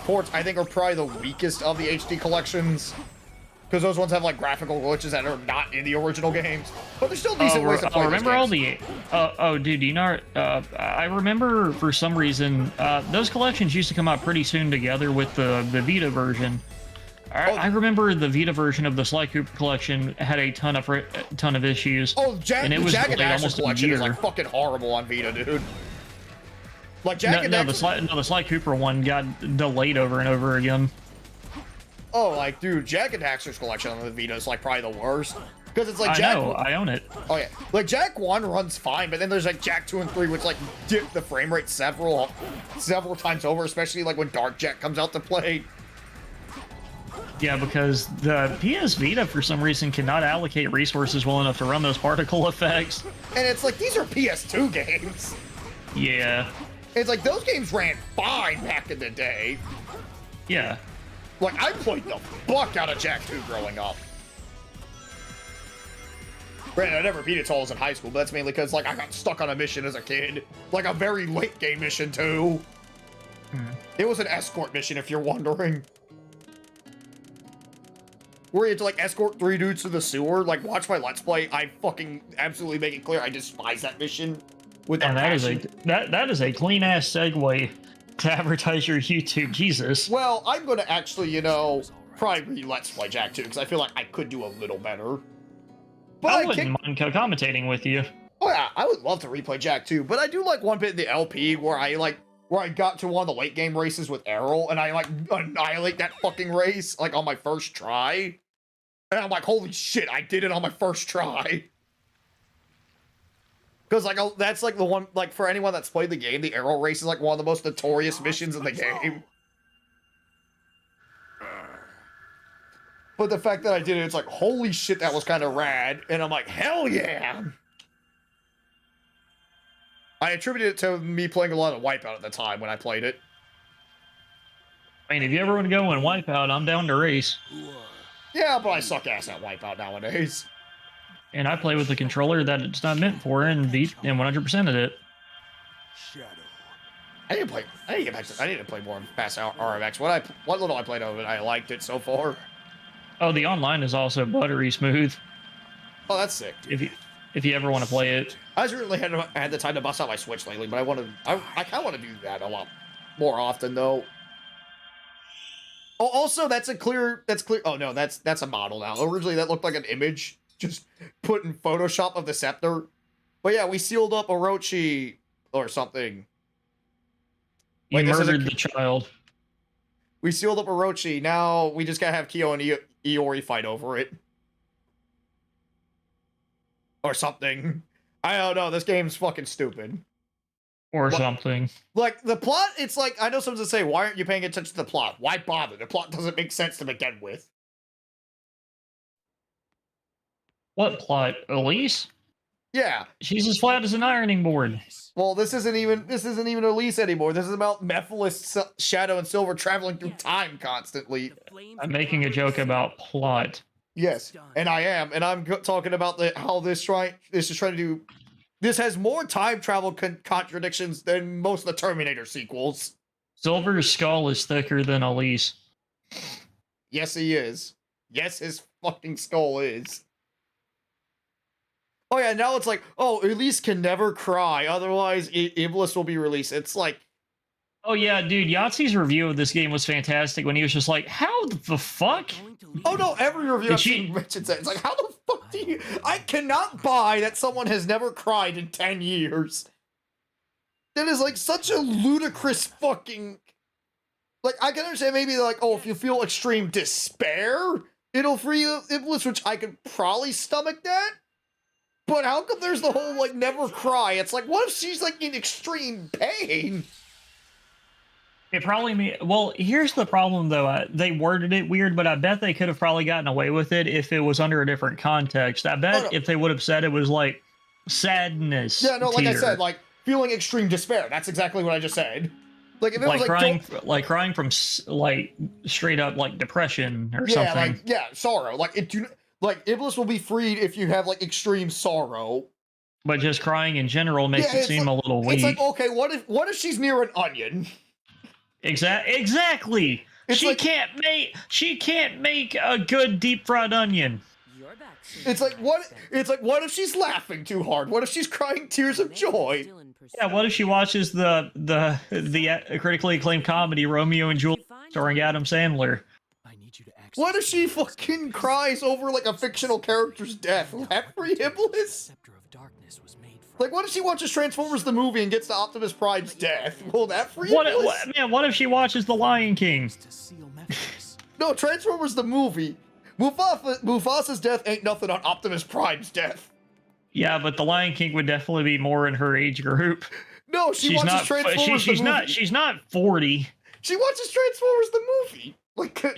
ports, I think are probably the weakest of the HD collections, because those ones have like graphical glitches that are not in the original games, but they're still decent ways to play. Remember all the dude, I remember for some reason those collections used to come out pretty soon together with the Vita version. I remember the Vita version of the Sly Cooper collection had a ton of issues. Oh, and it was Jack and delayed Daxter almost a collection year. is like fucking horrible on Vita, dude. Like the Sly Cooper one got delayed over and over again. Oh, like, dude, Jack and Daxter's collection on the Vita is like probably the worst. Because it's like I own it. Oh yeah, like Jack 1 runs fine, but then there's like Jack 2 and 3, which like dip the frame rate several times over, especially like when Dark Jack comes out to play. Yeah, because the PS Vita for some reason cannot allocate resources well enough to run those particle effects. And it's like, these are PS2 games. Yeah. It's like, those games ran fine back in the day. Yeah. Like, I played the fuck out of Jack 2 growing up. Granted, I never beat it till I was in high school, but that's mainly because, like, I got stuck on a mission as a kid. Like, a very late game mission, too. It was an escort mission, if you're wondering. Where you had to, like, escort 3 dudes to the sewer. Like, watch my Let's Play. I fucking absolutely make it clear I despise that mission. With and that is a clean-ass segue to advertise your YouTube. Jesus. Well, I'm going to actually, probably Let's Play Jack 2, because I feel like I could do a little better. But I wouldn't mind co-commentating with you. Oh yeah, I would love to replay Jack 2, but I do like one bit in the LP where I got to one of the late game races with Errol, and I like annihilate that fucking race like on my first try. And I'm like, holy shit, I did it on my first try. Because like that's like the one, like for anyone that's played the game, the Errol race is like one of the most notorious missions in the game. But the fact that I did it, it's like, holy shit, that was kind of rad. And I'm like, hell yeah. I attributed it to me playing a lot of Wipeout at the time when I played it. I mean, if you ever want to go and Wipeout, I'm down to race. Yeah, but I suck ass at Wipeout nowadays. And I play with a controller that it's not meant for and beat and 100%ed it. I need to play more Fast RMX. What little I played of it, I liked it so far. Oh, the online is also buttery smooth. Oh, that's sick. If you ever want to play it. I just really had the time to bust out my Switch lately, but I kind of want to do that a lot more often though. Oh, also that's clear. Oh no, that's a model now. Originally that looked like an image just put in Photoshop of the scepter. But yeah, we sealed up Orochi or something. You murdered the child. We sealed up Orochi. Now we just gotta have Kyo and Iori fight over it. Or something. I don't know. This game's fucking stupid. Or What- something. Like, the plot, it's like, I know someone's gonna say, why aren't you paying attention to the plot? Why bother? The plot doesn't make sense to begin with. What plot? Elise? Yeah. She's as flat as an ironing board. Well, this isn't even Elise anymore. This is about Mephiles, Shadow, and Silver traveling through time constantly. I'm making a joke about plot. Yes, and I am, and I'm talking about how this is trying to do. This has more time travel contradictions than most of the Terminator sequels. Silver's skull is thicker than Elise. Yes, he is. Yes, his fucking skull is. Oh yeah, now it's like, oh, Elise can never cry, otherwise Iblis will be released. It's like, oh yeah, dude, Yahtzee's review of this game was fantastic when he was just like, how the fuck? oh no, every review I've seen mentions that. It's like, how the fuck do you... I cannot buy that someone has never cried in 10 years. That is like such a ludicrous fucking... Like, I can understand maybe like, oh, if you feel extreme despair, it'll free Iblis, which I could probably stomach that. But how come there's the whole, like, never cry? It's like, what if she's, like, in extreme pain? It probably well, here's the problem, though. They worded it weird, but I bet they could have probably gotten away with it if it was under a different context. I bet if they would have said it was, like, sadness. Yeah, no, like I said, like, feeling extreme despair. That's exactly what I just said. Like, if it was, crying from, like, straight up, like, depression or yeah, something. like, yeah, sorrow. Like, Iblis will be freed if you have, like, extreme sorrow. But just crying in general makes it seem a little weak. It's like, okay, what if she's near an onion? Exactly. She can't make a good deep fried onion. It's like, what if she's laughing too hard? What if she's crying tears of joy? Yeah, what if she watches the critically acclaimed comedy Romeo and Juliet starring Adam Sandler? What if she fucking cries over, like, a fictional character's death? Will that free Iblis? Like, what if she watches Transformers the movie and gets to Optimus Prime's death? Will that free Iblis? What if she watches The Lion King? No, Transformers the movie. Mufasa's death ain't nothing on Optimus Prime's death. Yeah, but The Lion King would definitely be more in her age group. No, she's watches Transformers the movie. She's not 40. She watches Transformers the movie. Like,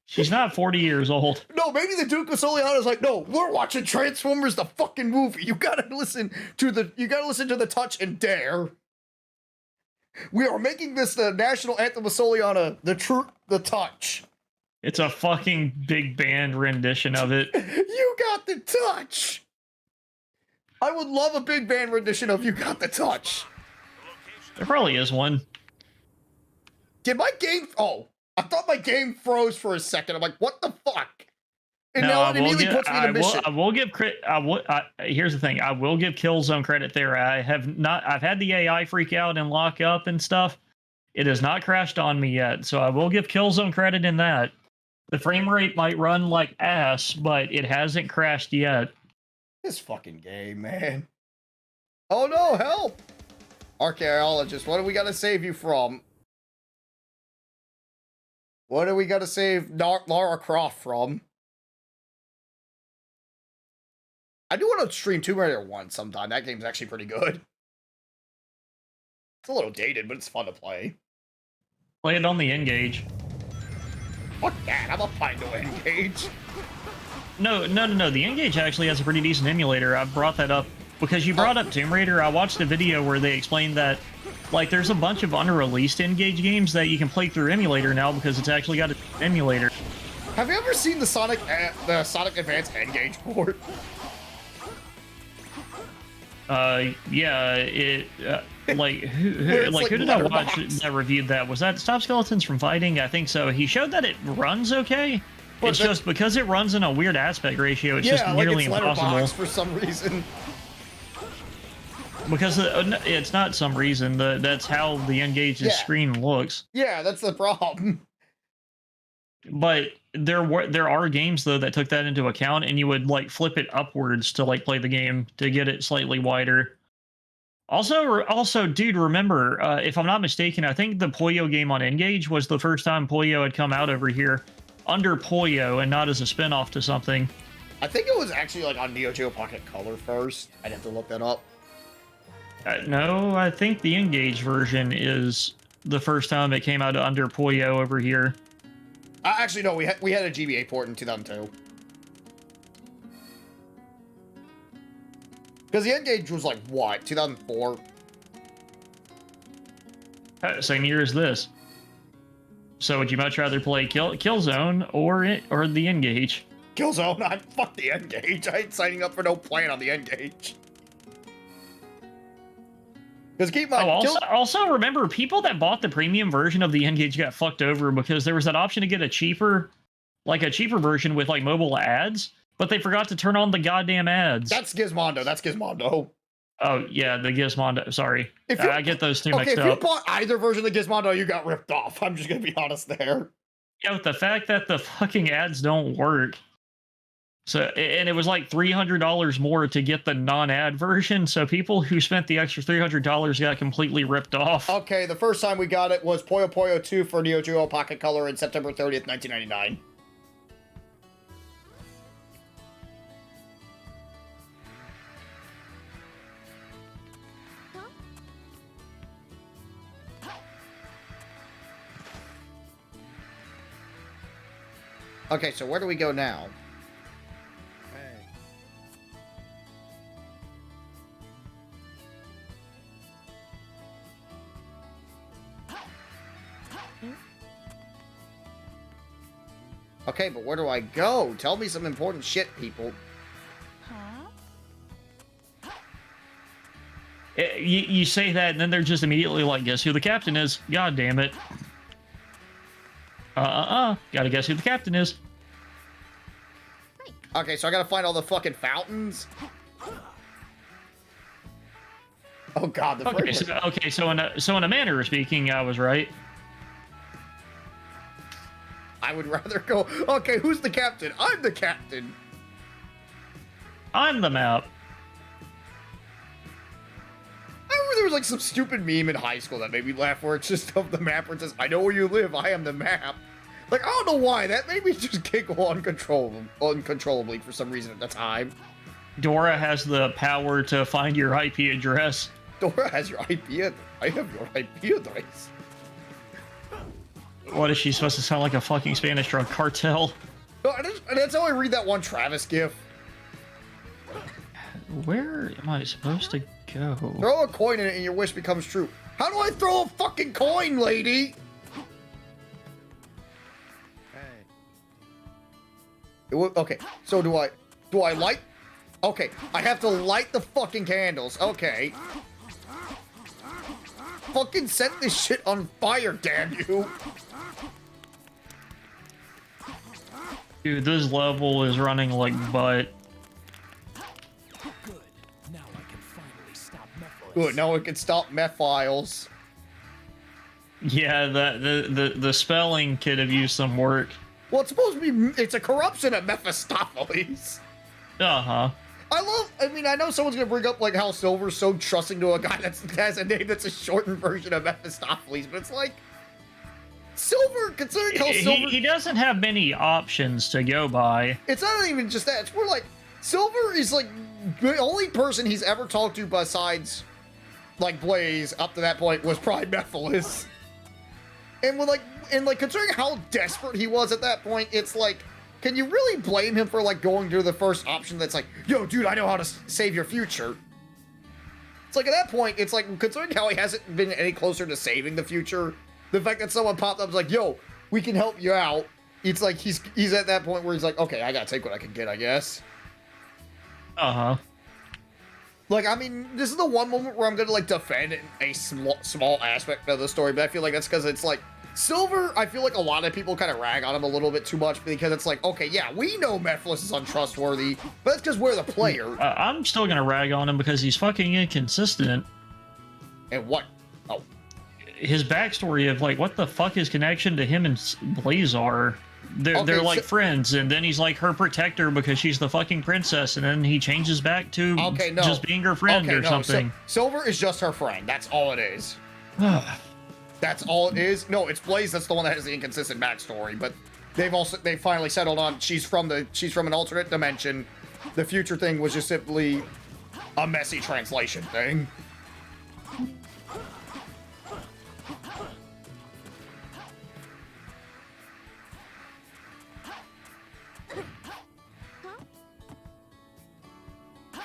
she's not 40 years old. No, maybe the Duke of Soliana's like, no, we're watching Transformers the fucking movie. You gotta listen to the touch and dare. We are making this the national anthem of Soliana, the touch. It's a fucking big band rendition of it. You got the touch. I would love a big band rendition of You Got the Touch. There probably is one. Did my game... Oh, I thought my game froze for a second. I'm like, what the fuck? And now it immediately puts me in a mission. I will give here's the thing. I will give Killzone credit there. I've had the AI freak out and lock up and stuff. It has not crashed on me yet, so I will give Killzone credit in that. The frame rate might run like ass, but it hasn't crashed yet. This fucking game, man. Oh no, help! Archaeologist, what do we gotta save you from? What do we gotta save Lara Croft from? I do want to stream Tomb Raider 1 sometime. That game's actually pretty good. It's a little dated, but it's fun to play. Play it on the N-Gage. Fuck that, I'm a fine to N-Gage. No. The N-Gage actually has a pretty decent emulator. I brought that up because you brought up Tomb Raider. I watched a video where they explained that, like, there's a bunch of unreleased N-Gage games that you can play through emulator now because it's actually got an emulator. Have you ever seen the Sonic Advance N-Gage port? Yeah, who did I watch that reviewed that? Was that Stop Skeletons from Fighting? I think so. He showed that it runs okay. It's just because it runs in a weird aspect ratio, it's just nearly impossible. For some reason. Because it's not some reason. That's how the N-Gage's screen looks. Yeah, that's the problem. But there are games though that took that into account, and you would like flip it upwards to like play the game to get it slightly wider. Also, dude, remember, if I'm not mistaken, I think the Puyo game on N-Gage was the first time Puyo had come out over here under Puyo and not as a spinoff to something. I think it was actually like on Neo Geo Pocket Color first. I'd have to look that up. No, I think the Engage version is the first time it came out under Puyo over here. Actually, no, we had a GBA port in 2002. Because the Engage was like, what, 2004? Same year as this. So would you much rather play Killzone or the Engage? Killzone? Fuck the Engage. I ain't signing up for no plan on the Engage. Because keep in mind, also remember, people that bought the premium version of the Engage got fucked over because there was that option to get a cheaper version with like mobile ads, but they forgot to turn on the goddamn ads. That's Gizmondo. Oh yeah, the Gizmondo. Sorry, I get those two mixed up. If you bought either version of the Gizmondo, you got ripped off. I'm just gonna be honest there. Yeah, with the fact that the fucking ads don't work. So, and it was like $300 more to get the non-ad version. So people who spent the extra $300 got completely ripped off. Okay, the first time we got it was Puyo Puyo 2 for Neo Geo Pocket Color in September 30th, 1999. Okay, so where do we go now? Okay, but where do I go? Tell me some important shit, people. You say that, and then they're just immediately like, guess who the captain is? God damn it. Gotta guess who the captain is. Okay, so I gotta find all the fucking fountains? Oh god, the so in a manner of speaking, I was right. I would rather go... Okay, who's the captain? I'm the captain! I'm the map. I remember there was like some stupid meme in high school that made me laugh where it's just of the map where it says, I know where you live, I am the map. Like, I don't know why, that made me just giggle uncontrollably for some reason at the time. Dora has the power to find your IP address. Dora has your IP address? I have your IP address. What is she supposed to sound like, a fucking Spanish drug cartel? No, that's how I read that one Travis gif. Where am I supposed to go? Throw a coin in it and your wish becomes true. How do I throw a fucking coin, lady? Okay, so do I light? Okay, I have to light the fucking candles. Okay. Fucking set this shit on fire, damn you. Dude, this level is running like butt. Good, now we can stop meth files. Yeah, the spelling could have used some work. Well, it's supposed to be, it's a corruption of Mephistopheles. Uh-huh. I mean, I know someone's gonna bring up like how Silver's so trusting to a guy that has a name that's a shortened version of Mephistopheles, but it's like, Silver, considering how Silver... He doesn't have many options to go by. It's not even just that, it's more like, Silver is like, the only person he's ever talked to besides, like, Blaze, up to that point, was probably Mephiles. And with like, considering how desperate he was at that point, it's like, can you really blame him for, like, going to the first option that's like, yo, dude, I know how to save your future? It's like, at that point, it's like, considering how he hasn't been any closer to saving the future, the fact that someone popped up is like, yo, we can help you out, it's like, he's at that point where he's like, okay, I gotta take what I can get, I guess. Uh-huh. Like, I mean, this is the one moment where I'm gonna, like, defend a small aspect of the story, but I feel like that's because it's like, Silver, I feel like a lot of people kind of rag on him a little bit too much because it's like, okay, yeah, we know Mephiles is untrustworthy, but that's because we're the player. I'm still gonna rag on him because he's fucking inconsistent. And what? Oh. His backstory of, like, what the fuck his connection to him and Blaze are. They're like friends, and then he's like her protector because she's the fucking princess, and then he changes back to just being her friend or something. Silver is just her friend. That's all it is. That's all it is. No, it's Blaze that's the one that has the inconsistent backstory, but they finally settled on she's from an alternate dimension. The future thing was just simply a messy translation thing.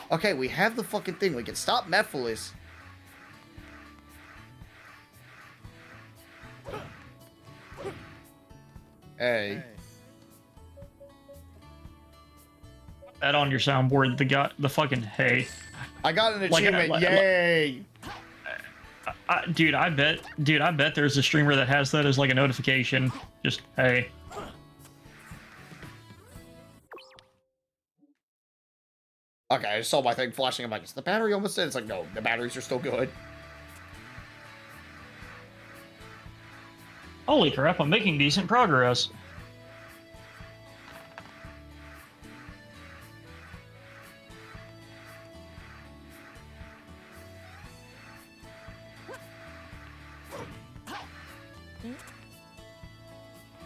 Okay, we have the fucking thing. We can stop Mephiles. Hey. That on your soundboard, the fucking hey. I got an achievement. Yay! Dude, I bet there's a streamer that has that as like a notification. Just hey. Okay, I saw my thing flashing. I'm like, is the battery almost dead? It's like, no, the batteries are still good. Holy crap, I'm making decent progress.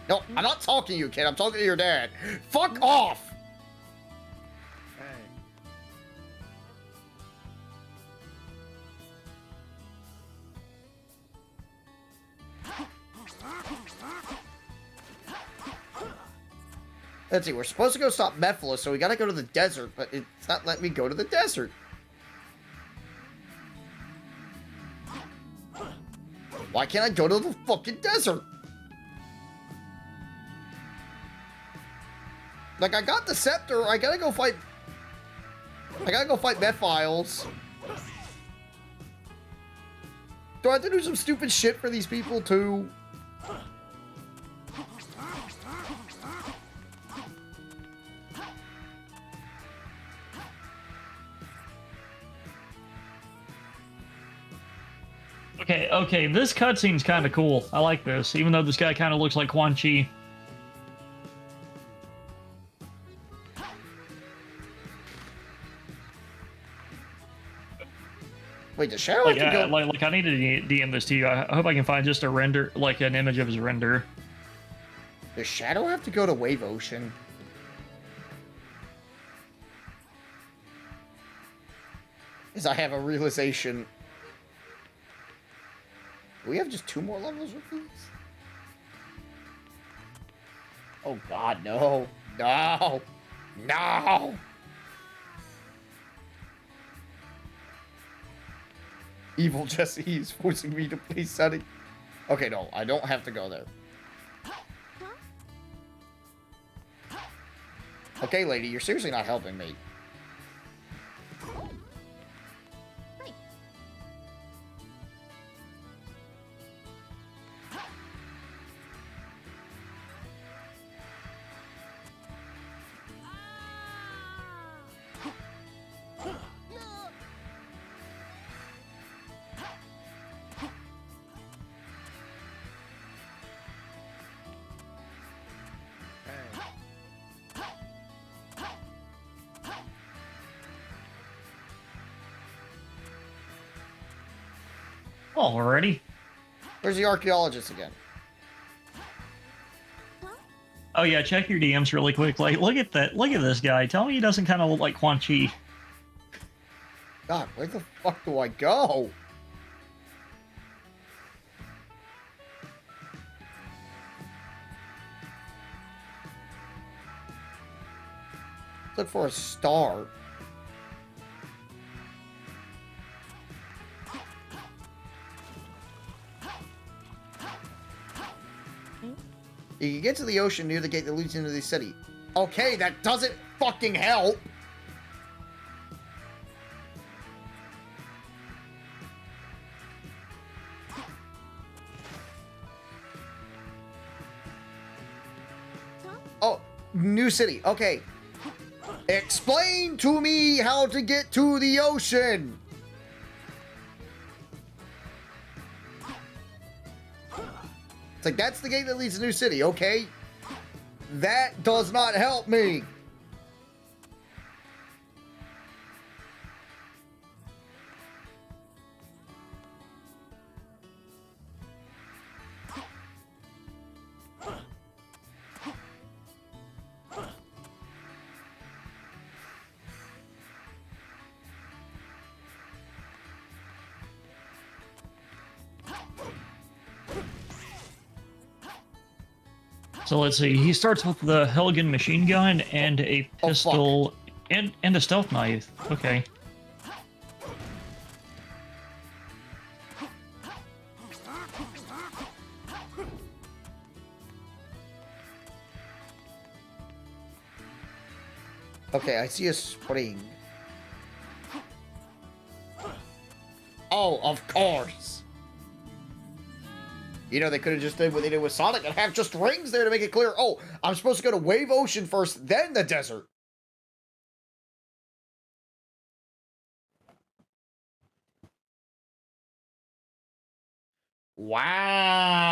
No, I'm not talking to you, kid. I'm talking to your dad. Fuck off! Let's see, we're supposed to go stop Mephiles, so we gotta go to the desert, but it's not letting me go to the desert. Why can't I go to the fucking desert? Like, I got the scepter, I gotta go fight Mephiles. Do I have to do some stupid shit for these people, too? Okay, this cutscene's kind of cool. I like this, even though this guy kind of looks like Quan Chi. Wait, does Shadow Like, have to go? like I need to DM this to you. I hope I can find just a render, like an image of his render. Does Shadow have to go to Wave Ocean? As I have a realization. Do we have just 2 more levels with these? Oh god, no. No! No! Evil Jesse is forcing me to play Sunny. Okay, no, I don't have to go there. Okay, lady, you're seriously not helping me. Alrighty. Where's the archaeologist again? Oh yeah, check your DMs really quick. Like, look at that. Look at this guy. Tell me he doesn't kind of look like Quan Chi. God, where the fuck do I go? Look for a star. You can get to the ocean near the gate that leads into the city. Okay, that doesn't fucking help. Oh, new city. Okay. Explain to me how to get to the ocean. It's like, that's the gate that leads to New City, okay? That does not help me. So let's see. He starts with the Helgen machine gun and a pistol and a stealth knife. Okay. Okay, I see a spring. Oh, of course. You know, they could have just did what they did with Sonic and have just rings there to make it clear. Oh, I'm supposed to go to Wave Ocean first, then the desert. Wow.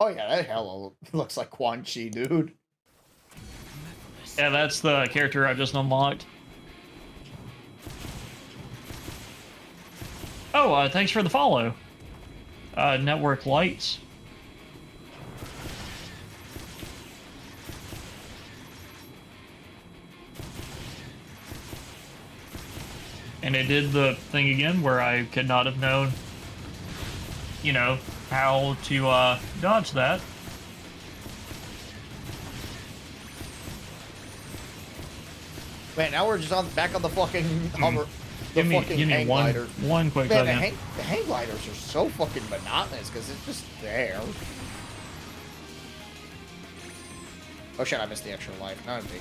Oh yeah, that hell looks like Quan Chi, dude. Yeah, that's the character I just unlocked. Oh, thanks for the follow. Network lights. And it did the thing again where I could not have known, you know, how to dodge that. Man, now we're just back on the fucking hover. The fucking hang glider. One quick Man, second. the hang gliders are so fucking monotonous because it's just there. Oh shit, I missed the extra life. Not me.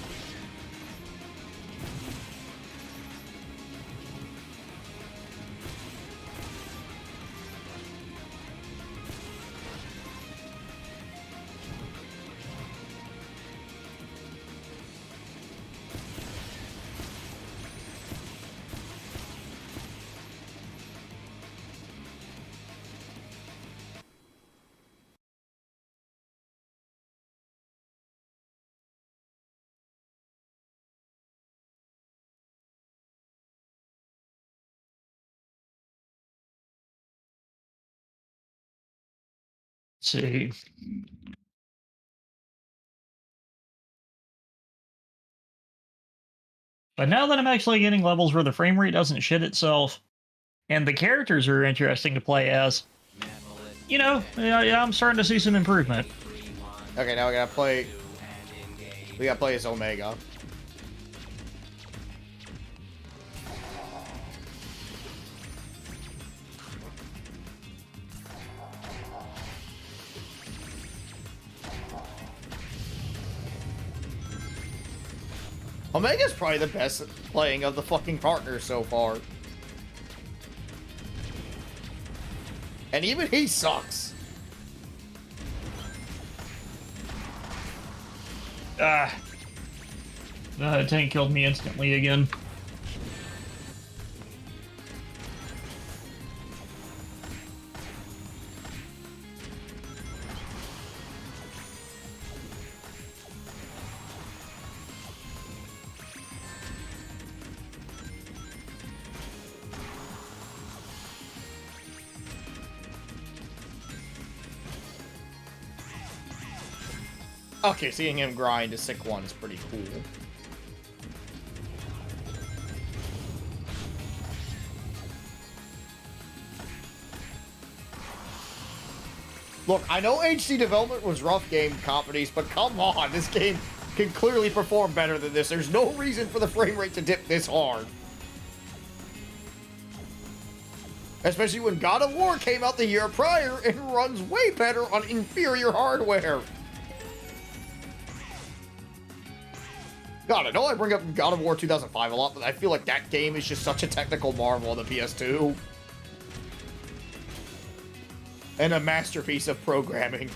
Let's see. But now that I'm actually getting levels where the frame rate doesn't shit itself, and the characters are interesting to play as, you know, yeah, I'm starting to see some improvement. Okay, now we gotta play. We gotta play as Omega. Omega's probably the best playing of the fucking partners so far. And even he sucks. Tank killed me instantly again. Okay, seeing him grind to sick one is pretty cool. Look, I know HD development was rough game companies, but come on, this game can clearly perform better than this. There's no reason for the frame rate to dip this hard. Especially when God of War came out the year prior and runs way better on inferior hardware. God, I know I bring up God of War 2005 a lot, but I feel like that game is just such a technical marvel on the PS2. And a masterpiece of programming.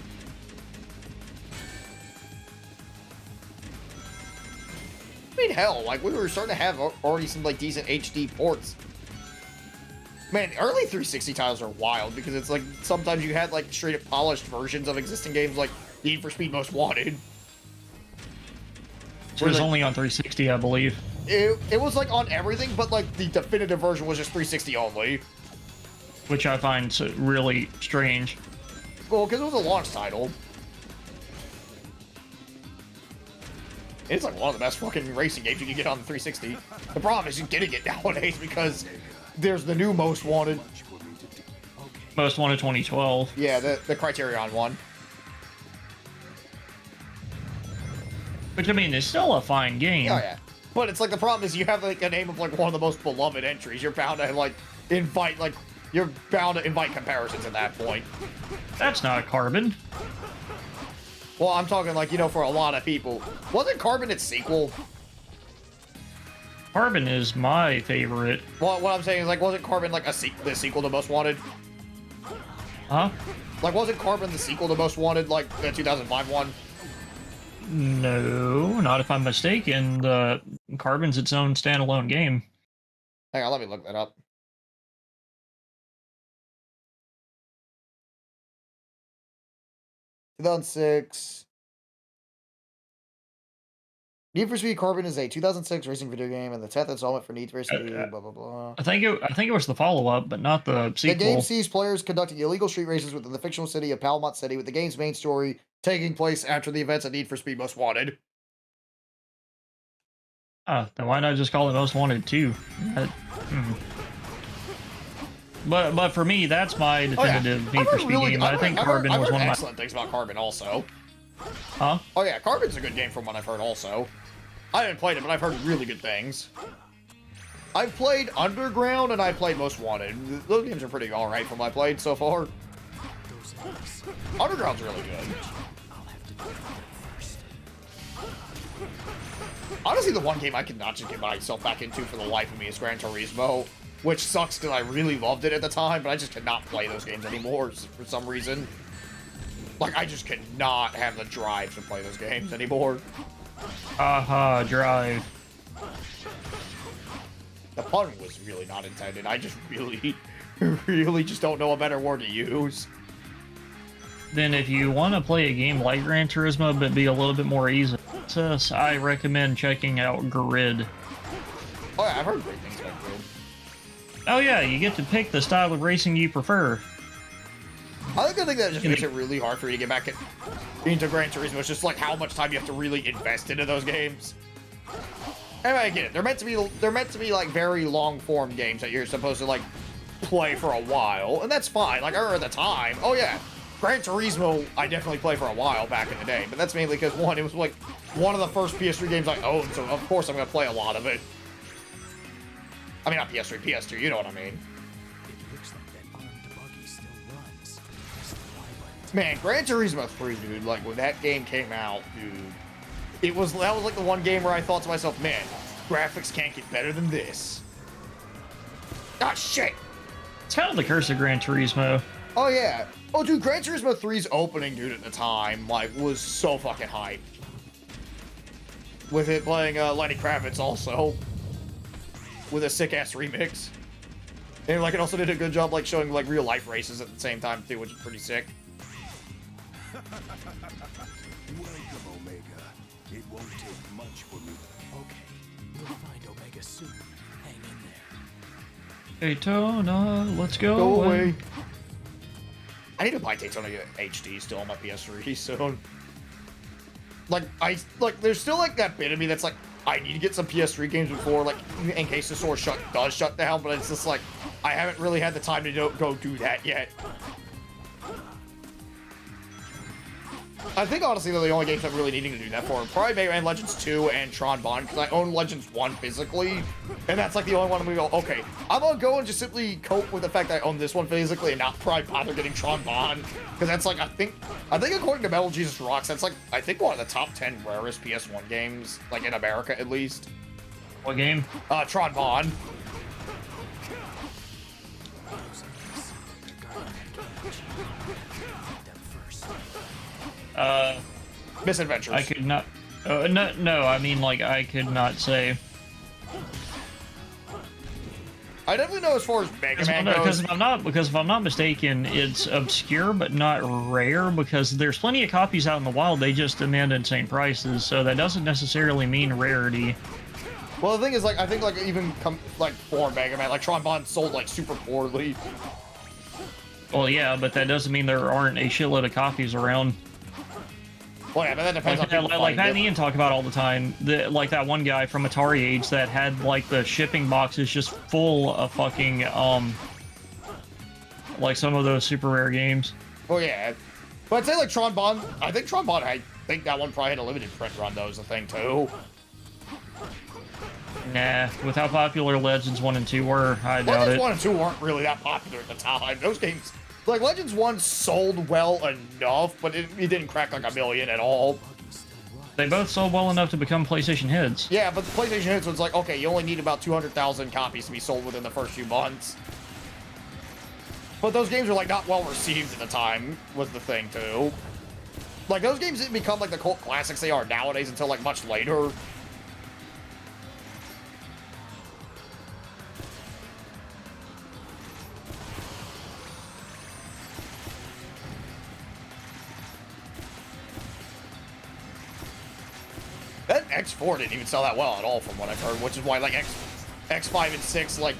I mean, hell, like, we were starting to have already some, like, decent HD ports. Man, early 360 titles are wild, because it's like, sometimes you had, like, straight-up polished versions of existing games, like Need for Speed Most Wanted. It was only on 360, I believe. It was, like, on everything, but, like, the definitive version was just 360 only. Which I find really strange. Well, because it was a launch title. It's like one of the best fucking racing games you can get on the 360. The problem is getting it nowadays because there's the new Most Wanted. Most Wanted 2012. Yeah, the Criterion one. Which, I mean, is still a fine game. Oh, yeah. But it's like the problem is you have like a name of like one of the most beloved entries. You're bound to like invite comparisons at that point. That's not Carbon. Well, I'm talking like, you know, for a lot of people. Wasn't Carbon its sequel? Carbon is my favorite. Well, what I'm saying is like, wasn't Carbon like the sequel to Most Wanted? Huh? Like, wasn't Carbon the sequel to Most Wanted, like the 2005 one? No, not if I'm mistaken. The Carbon's its own standalone game. Hang on, let me look that up. (2006) Need for Speed Carbon is a 2006 racing video game and the 10th installment for Need for Speed. Blah blah blah. I think it was the follow-up, but not the sequel. The game sees players conducting illegal street races within the fictional city of Palmont City, with the game's main story taking place after the events of Need for Speed Most Wanted. Then why not just call it Most Wanted 2? But for me, that's my definitive Need for Speed game. I think Carbon was one of my excellent things about Carbon also. Huh? Oh yeah, Carbon's a good game from what I've heard also. I haven't played it, but I've heard really good things. I've played Underground and I played Most Wanted. Those games are pretty alright from what I played so far. Underground's really good. Honestly, the one game I could not just get myself back into for the life of me is Gran Turismo. Which sucks because I really loved it at the time, but I just cannot play those games anymore for some reason. Like, I just cannot have the drive to play those games anymore. Aha, drive. The pun was really not intended. I just really just don't know a better word to use. Then if you want to play a game like Gran Turismo but be a little bit more easy access, I recommend checking out Grid. Oh yeah, I've heard great things about Grid. Oh yeah, you get to pick the style of racing you prefer. I think that just makes it really hard for you to get back into Gran Turismo. It's just like how much time you have to really invest into those games. And I get it. They're meant to be like very long form games that you're supposed to like play for a while, and that's fine. Like I remember at the time, oh yeah, Gran Turismo I definitely played for a while back in the day, but that's mainly because one, it was like one of the first PS3 games I owned, so of course I'm gonna play a lot of it. I mean, not PS3, PS2, you know what I mean. Man, Gran Turismo 3, dude, like, when that game came out, dude, that was like the one game where I thought to myself, man, graphics can't get better than this. Ah, shit! It's kind of the curse of Gran Turismo. Oh, yeah. Oh, dude, Gran Turismo 3's opening, dude, at the time, like, was so fucking hype. With it playing Lenny Kravitz also. With a sick-ass remix. And, like, it also did a good job, like, showing, like, real-life races at the same time, too, which is pretty sick. Welcome, Omega. It won't take much for me. Okay, we'll find Omega soon. Hang in there. Daytona, let's go. Go away. I need to buy Daytona HD still on my PS3 soon. Like, there's still, like, that bit of me that's like, I need to get some PS3 games before, like, in case the store does shut down, but it's just like, I haven't really had the time to go do that yet. I think, honestly, they're the only games I'm really needing to do that for. Probably Mega Man Legends 2 and Tron Bond, because I own Legends 1 physically, and that's, like, the only one I'm gonna go, okay, I'm gonna go and just simply cope with the fact that I own this one physically and not probably bother getting Tron Bond, because that's, like, I think according to Metal Jesus Rocks, that's, like, I think one of the top 10 rarest PS1 games, like, in America, at least. What game? Tron Bond. Misadventures. I could not. No. I mean, like, I could not say. I definitely know as far as Mega Man goes. Because if I'm not mistaken, it's obscure but not rare. Because there's plenty of copies out in the wild. They just demand insane prices, so that doesn't necessarily mean rarity. Well, the thing is, like, I think, like, even for Mega Man, like, Tron Bond sold, like, super poorly. Well, yeah, but that doesn't mean there aren't a shitload of copies around. Well, yeah, but that depends Like, on people like Pat and finding it. Ian talk about all the time. Like that one guy from Atari Age that had like the shipping boxes just full of fucking like some of those super rare games. Oh yeah, but I'd say like Tron Bond. I think Tron Bond. I think that one probably had a limited print run. Though is the thing too. Nah, with how popular Legends 1 and 2 were, I doubt Legends it. 1 and 2 weren't really that popular at the time. Those games, like Legends 1 sold well enough, but it didn't crack like 1 million at all. They both sold well enough to become PlayStation hits. Yeah, but the PlayStation hits was like, okay, you only need about 200,000 copies to be sold within the first few months. But those games were like not well received at the time, was the thing too. Like those games didn't become like the cult classics they are nowadays until like much later. That X4 didn't even sell that well at all from what I've heard, which is why like X5 and 6 like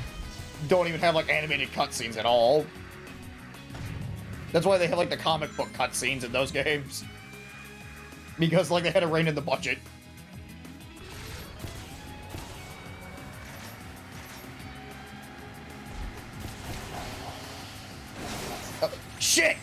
don't even have like animated cutscenes at all. That's why they have like the comic book cutscenes in those games. Because like they had to rein in the budget. Shit!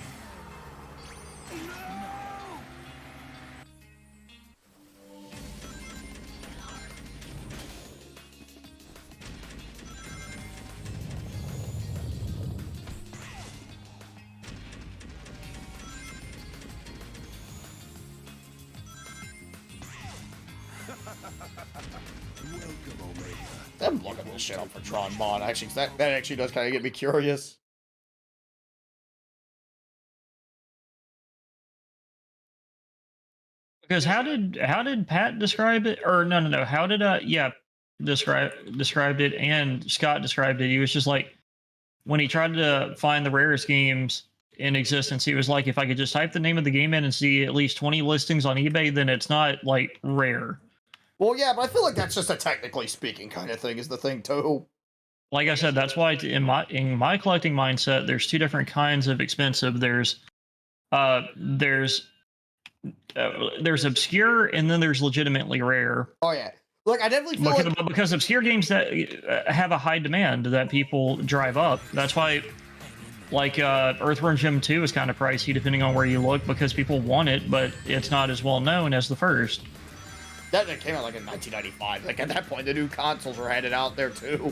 I'm looking this shit up for Tron Mod, actually, 'cause that actually does kind of get me curious. Because how did Pat describe it? Or no. How did described it, and Scott described it. He was just like, when he tried to find the rarest games in existence, he was like, if I could just type the name of the game in and see at least 20 listings on eBay, then it's not like rare. Well, yeah, but I feel like that's just a technically speaking kind of thing is the thing too. Like I said, that's why in my collecting mindset, there's two different kinds of expensive. There's obscure, and then there's legitimately rare. Oh yeah, look, I definitely feel because obscure games that have a high demand that people drive up. That's why, like Earthworm Jim 2 is kind of pricey depending on where you look because people want it, but it's not as well known as the first. That came out like in 1995. Like at that point, the new consoles were headed out there too.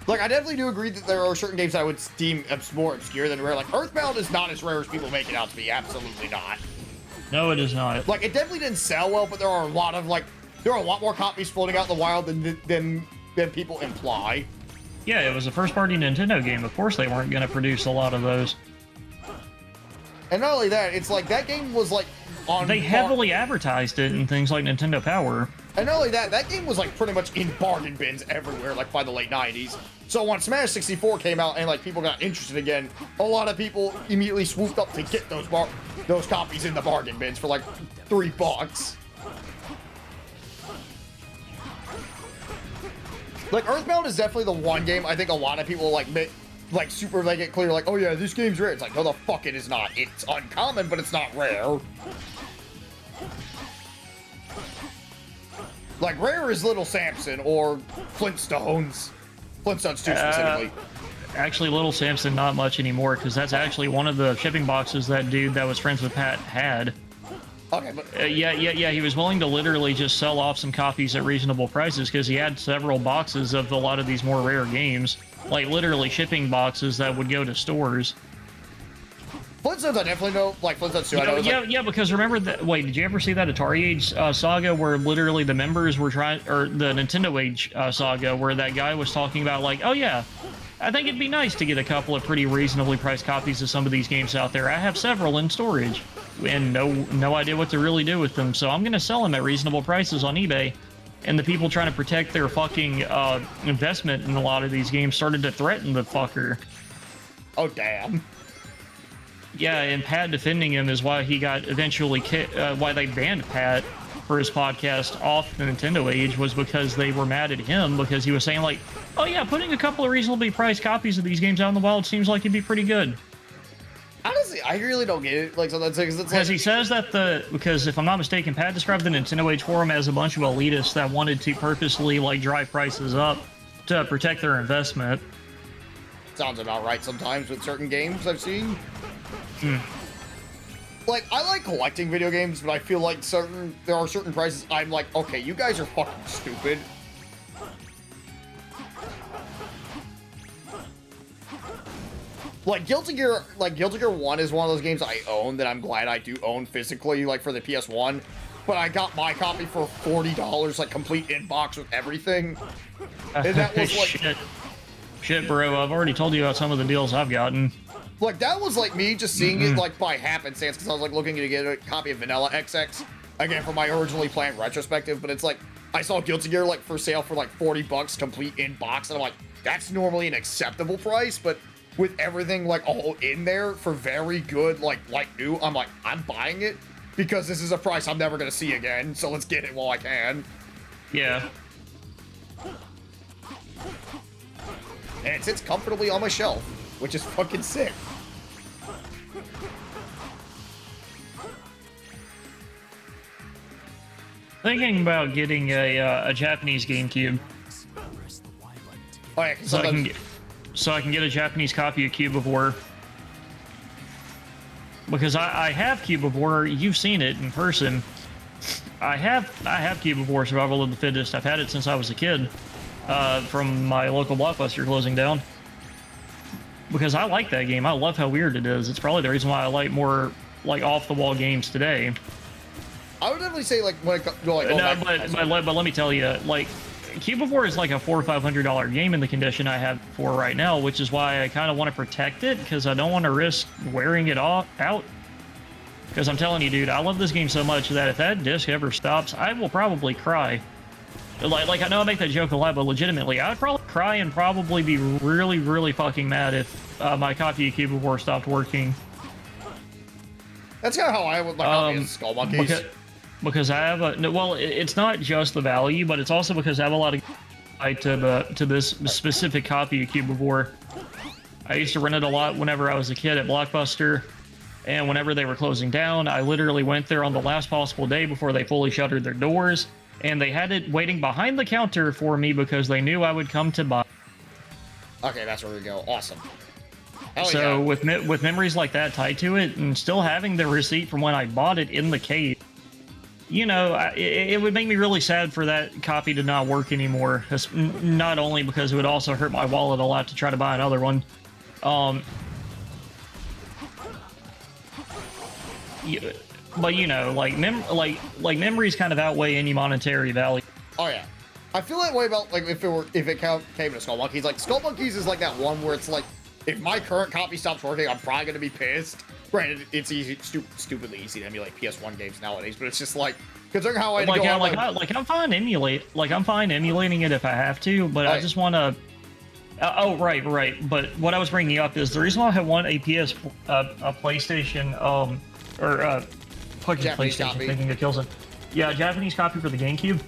Like, I definitely do agree that there are certain games I would deem more obscure than rare. Like, Earthbound is not as rare as people make it out to be. Absolutely not. No, it is not. Like, it definitely didn't sell well, but there are a lot of, like, there are a lot more copies floating out in the wild than people imply. Yeah, it was a first-party Nintendo game. Of course they weren't going to produce a lot of those. And not only that, it's like, that game was, like, on... They heavily advertised it in things like Nintendo Power. And not only that, that game was, like, pretty much in bargain bins everywhere, like, by the late 90s. So when Smash 64 came out and, like, people got interested again, a lot of people immediately swooped up to get those copies in the bargain bins for, like, $3. Like, Earthbound is definitely the one game I think a lot of people, like super make it clear, like, oh yeah, this game's rare. It's like, no, the fuck it is not. It's uncommon, but it's not rare. Like, rare is Little Samson or Flintstones. Flintstones 2 specifically. Actually, Little Samson, not much anymore, because that's actually one of the shipping boxes that dude that was friends with Pat had. Okay, but... yeah, he was willing to literally just sell off some copies at reasonable prices, because he had several boxes of a lot of these more rare games. Like, literally shipping boxes that would go to stores. Flintstones, I definitely know, like, Flintstones 2, I know. Yeah, because remember that, wait, did you ever see that Atari Age saga where literally the members were trying, or the Nintendo Age saga where that guy was talking about, like, oh yeah, I think it'd be nice to get a couple of pretty reasonably priced copies of some of these games out there. I have several in storage and no idea what to really do with them, so I'm going to sell them at reasonable prices on eBay. And the people trying to protect their fucking investment in a lot of these games started to threaten the fucker. Oh, damn. Yeah, and Pat defending him is why he got eventually why they banned Pat for his podcast off the Nintendo Age, was because they were mad at him because he was saying, like, oh yeah, putting a couple of reasonably priced copies of these games out in the wild seems like it'd be pretty good. Honestly, I really don't get it. Like, so that's it's Because like, he says that because if I'm not mistaken, Pat described the Nintendo Age forum as a bunch of elitists that wanted to purposely like drive prices up to protect their investment. sounds about right sometimes with certain games I've seen. Hmm. Like, I like collecting video games, but I feel like there are certain prices I'm like, okay, you guys are fucking stupid. Like Guilty Gear 1 is one of those games I own that I'm glad I do own physically, like for the PS1. But I got my copy for $40, like complete in-box with everything. And that was like... Shit, bro, I've already told you about some of the deals I've gotten. Like, that was like me just seeing it like by happenstance, because I was like looking to get a copy of Vanilla XX, again, for my originally planned retrospective, but it's like, I saw Guilty Gear like for sale for like $40 complete in-box, and I'm like, that's normally an acceptable price, but with everything like all in there for very good, like new, I'm like, I'm buying it because this is a price I'm never gonna see again, so let's get it while I can. Yeah. And it sits comfortably on my shelf, which is fucking sick. Thinking about getting a Japanese GameCube. Oh yeah, so I can get a Japanese copy of Cube of War. Because I have Cube of War, you've seen it in person. I have Cube of War Survival of the Fittest. I've had it since I was a kid. From my local Blockbuster closing down. Because I like that game. I love how weird it is. It's probably the reason why I like more like off-the-wall games today. I would definitely say like when it comes like but let me tell you, like Cube of War is like a $400 or $500 game in the condition I have for right now, which is why I kind of want to protect it because I don't want to risk wearing it out. Because I'm telling you, dude, I love this game so much that if that disc ever stops, I will probably cry. Like I know I make that joke a lot, but legitimately, I would probably cry and probably be really, really fucking mad if my copy of Cube of War stopped working. That's kind of how I would like copy of Skull Monkeys. Because I have it's not just the value, but it's also because I have a lot of to this specific copy of Cube of War. I used to rent it a lot whenever I was a kid at Blockbuster, and whenever they were closing down, I literally went there on the last possible day before they fully shuttered their doors. And they had it waiting behind the counter for me because they knew I would come to buy. Okay, that's where we go. Awesome. Hell so yeah. with memories like that tied to it, and still having the receipt from when I bought it in the case, you know, it would make me really sad for that copy to not work anymore. Not only because it would also hurt my wallet a lot to try to buy another one. But you know, like memories kind of outweigh any monetary value. Oh yeah, I feel that way about like if it came to Skull Monkeys. Like Skull Monkeys is like that one where it's like, if my current copy stops working, I'm probably gonna be pissed. Granted, it's easy, stupidly easy to emulate PS1 games nowadays, but it's just like considering how I'm fine emulating it if I have to, but I just want to. Oh right. But what I was bringing up is the reason why I want a PlayStation or fucking Japanese PlayStation copy. thinking it kills it. Yeah, Japanese copy for the GameCube.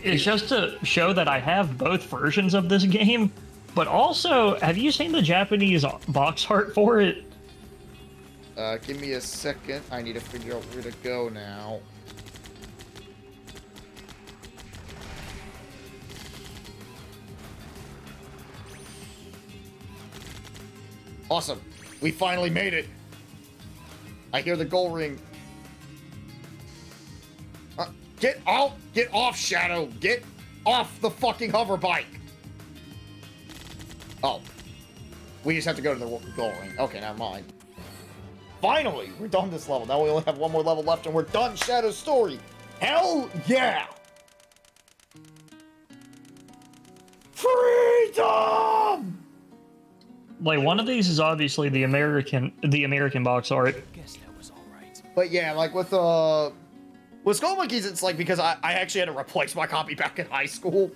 It's just to show that I have both versions of this game, but also, have you seen the Japanese box art for it? Give me a second. I need to figure out where to go now. Awesome. We finally made it. I hear the goal ring. Get out! Get off, Shadow! Get off the fucking hover bike! Oh. We just have to go to the goal ring. Okay, never mind. Finally! We're done this level. Now we only have one more level left and we're done Shadow's story! Hell yeah! Freedom! Like, one of these is obviously the American box art. But yeah, like with Skull Monkeys, it's like because I actually had to replace my copy back in high school.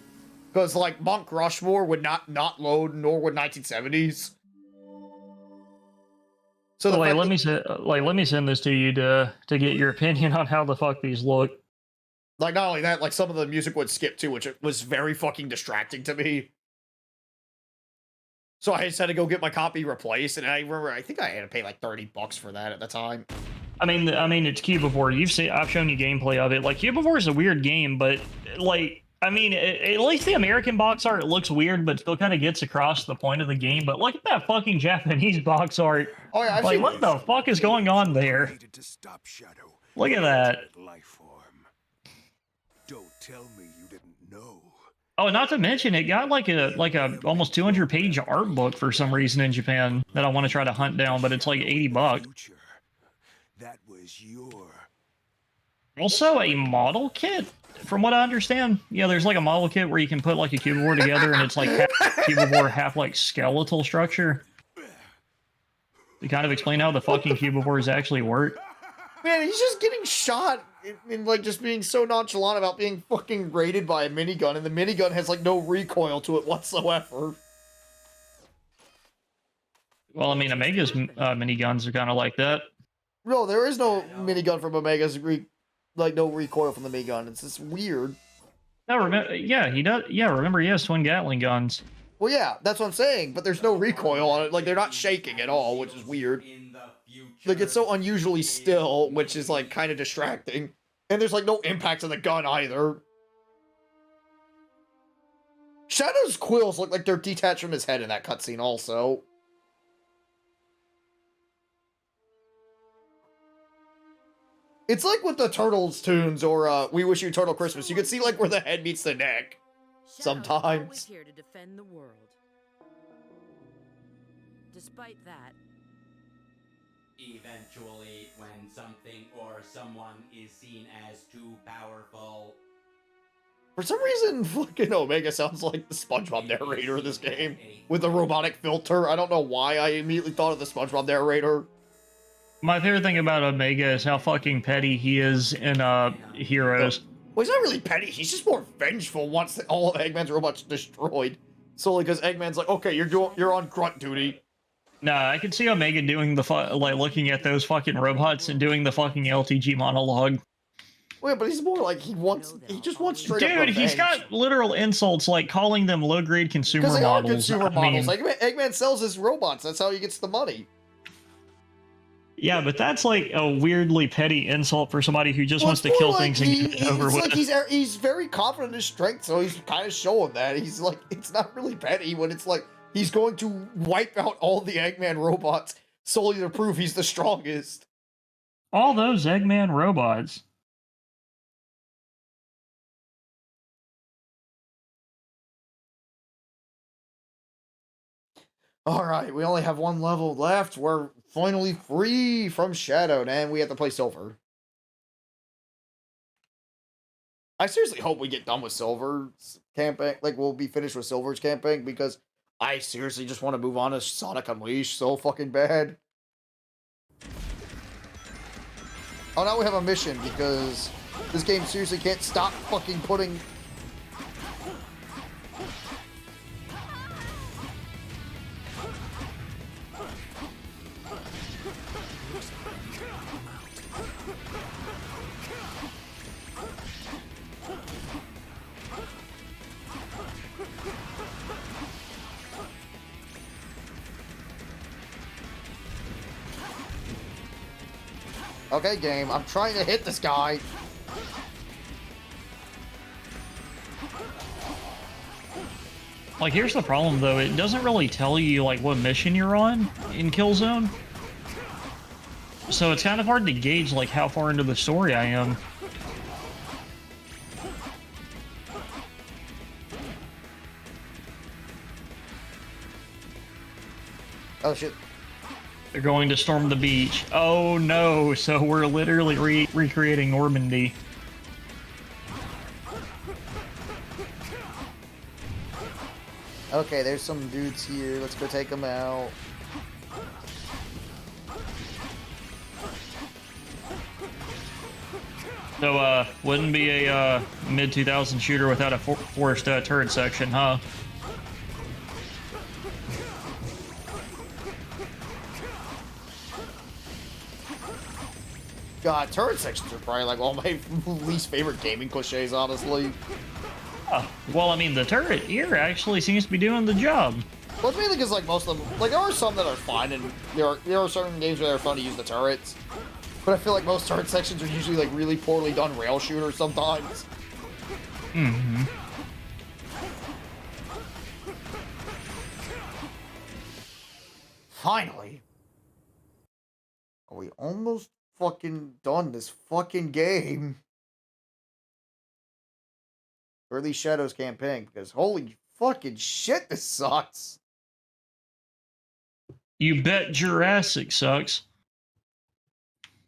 Because like Monk Rushmore would not load, nor would 1970s. So let me send this to you to get your opinion on how the fuck these look. Like not only that, like some of the music would skip too, which was very fucking distracting to me. So I just had to go get my copy replaced, and I remember I think I had to pay like $30 for that at the time. I mean, it's Cubivore. I've shown you gameplay of it. Like, Cubivore is a weird game, but like, I mean, at least the American box art looks weird, but still kind of gets across the point of the game. But look at that fucking Japanese box art. Oh yeah, like, what the fuck is going on there? Look at that. Don't tell me you didn't know. Oh, not to mention, it got like a almost 200-page art book for some reason in Japan that I want to try to hunt down, but it's like $80. That was your. Also, a model kit, from what I understand. Yeah, there's like a model kit where you can put like a Cubivore together, and it's like half Cubivore, half like skeletal structure. To kind of explain how the fucking Cubivores actually work. Man, he's just getting shot and like just being so nonchalant about being fucking raided by a minigun, and the minigun has like no recoil to it whatsoever. Well, I mean, Omega's miniguns are kind of like that. No, there is no minigun from Omega's like no recoil from the minigun. It's just weird. No, remember? Yeah, he does. Yeah, remember? He has twin Gatling guns. Well, yeah, that's what I'm saying. But there's no recoil on it. Like they're not shaking at all, which is weird. Like it's so unusually still, which is like kind of distracting. And there's like no impact on the gun either. Shadow's quills look like they're detached from his head in that cutscene also. It's like with the Turtles tunes or We Wish You Turtle Christmas. You can see like where the head meets the neck. Sometimes. Always here to defend the world. Despite that, eventually, when something or someone is seen as too powerful, for some reason, fucking Omega sounds like the SpongeBob narrator of this game with a robotic filter. I don't know why I immediately thought of the SpongeBob narrator. My favorite thing about Omega is how fucking petty he is in Heroes. Well, he's not really petty. He's just more vengeful once all of Eggman's robots destroyed. Solely because Eggman's like, okay, you're on grunt duty. Nah, I could see Omega doing the like looking at those fucking robots and doing the fucking LTG monologue. Wait, but he's more like he just wants straight up Dude, revenge. he's got literal insults like calling them low-grade consumer models. Because they are consumer models. Mean, Eggman sells his robots. That's how he gets the money. yeah, but that's like a weirdly petty insult for somebody who just wants to kill things and get it over with. Like he's very confident in his strength, so he's kind of showing that. He's like, it's not really petty when it's like he's going to wipe out all the Eggman robots solely to prove he's the strongest. All those Eggman robots. Alright, we only have one level left. We're finally free from Shadow, and we have to play Silver. I seriously hope we get done with Silver's campaign. Like, we'll be finished with Silver's campaign, because I seriously just want to move on to Sonic Unleashed so fucking bad. Oh, now we have a mission, because this game seriously can't stop fucking putting... Okay, game, I'm trying to hit this guy. Like, here's the problem, though. It doesn't really tell you, like, what mission you're on in Killzone. So it's kind of hard to gauge, like, how far into the story I am. Oh, shit. They're going to storm the beach. Oh, no. So we're literally recreating Normandy. Okay, there's some dudes here. Let's go take them out. So, wouldn't be a mid-2000 shooter without a forced turret section, huh? God, turret sections are probably like all my least favorite gaming cliches, honestly. Oh, well, I mean, the turret here actually seems to be doing the job. Well, it's mainly because, like, most of them, like, there are some that are fine, and there are certain games where they're fun to use the turrets. But I feel like most turret sections are usually, like, really poorly done rail shooters sometimes. Mm-hmm. Finally. Are we almost fucking done this fucking game? Or at least Shadows campaign, because holy fucking shit, this sucks. You bet Jurassic sucks.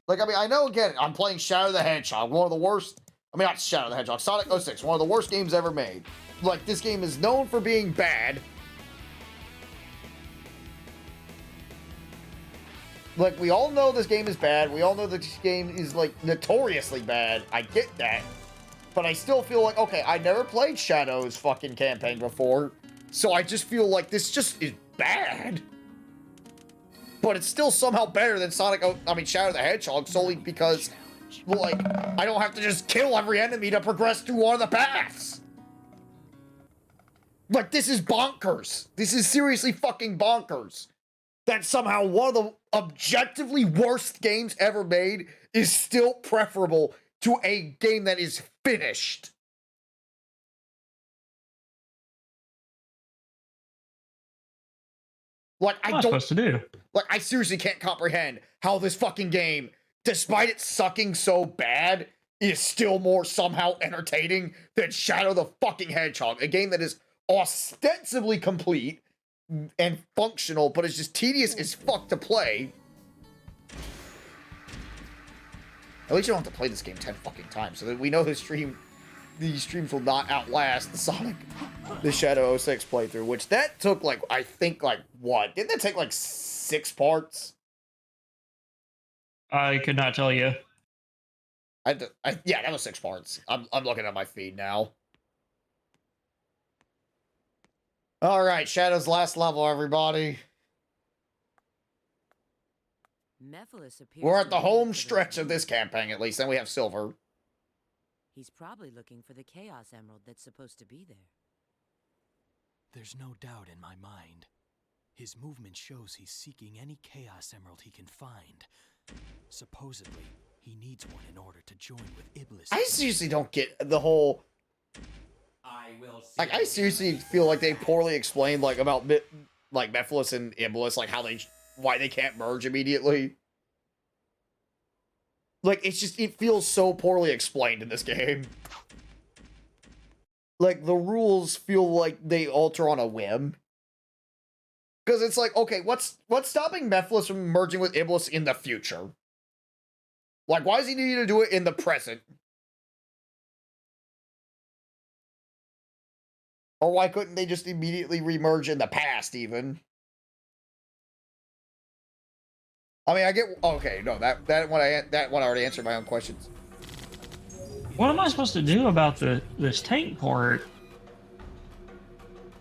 Like, I mean, I know, again, I'm playing Shadow the Hedgehog, one of the worst, I mean, not Shadow the Hedgehog, Sonic 06, one of the worst games ever made. Like, this game is known for being bad. Like, we all know this game is bad. We all know that this game is, like, notoriously bad. I get that. But I still feel like, okay, I never played Shadow's fucking campaign before. So I just feel like this just is bad. But it's still somehow better than Shadow the Hedgehog, solely because, like, I don't have to just kill every enemy to progress through one of the paths. Like, this is bonkers. This is seriously fucking bonkers. That somehow one of the objectively worst games ever made is still preferable to a game that is finished. Like, I don't... supposed to do? Like, I seriously can't comprehend how this fucking game, despite it sucking so bad, is still more somehow entertaining than Shadow the fucking Hedgehog, a game that is ostensibly complete and functional, but it's just tedious as fuck to play. At least you don't have to play this game 10 fucking times, so that we know these streams will not outlast the Shadow 06 playthrough, which that took, like, I think, like, what? Didn't that take, like, 6 parts? I could not tell you. Yeah, that was 6 parts. I'm looking at my feed now. All right, Shadow's last level, everybody. We're at the home stretch of this campaign, at least. Then we have Silver. He's probably looking for the Chaos Emerald that's supposed to be there. There's no doubt in my mind. His movement shows he's seeking any Chaos Emerald he can find. Supposedly, he needs one in order to join with Iblis. I seriously don't get the whole... Like, I seriously feel like they poorly explained, like, about, like, Mephiles and Iblis, like, why they can't merge immediately. Like, it's just, it feels so poorly explained in this game. Like, the rules feel like they alter on a whim. Because it's like, okay, what's stopping Mephiles from merging with Iblis in the future? Like, why does he need to do it in the present? Or why couldn't they just immediately remerge in the past, even? I mean, I get... Okay, no, that one already answered my own questions. What am I supposed to do about this tank port?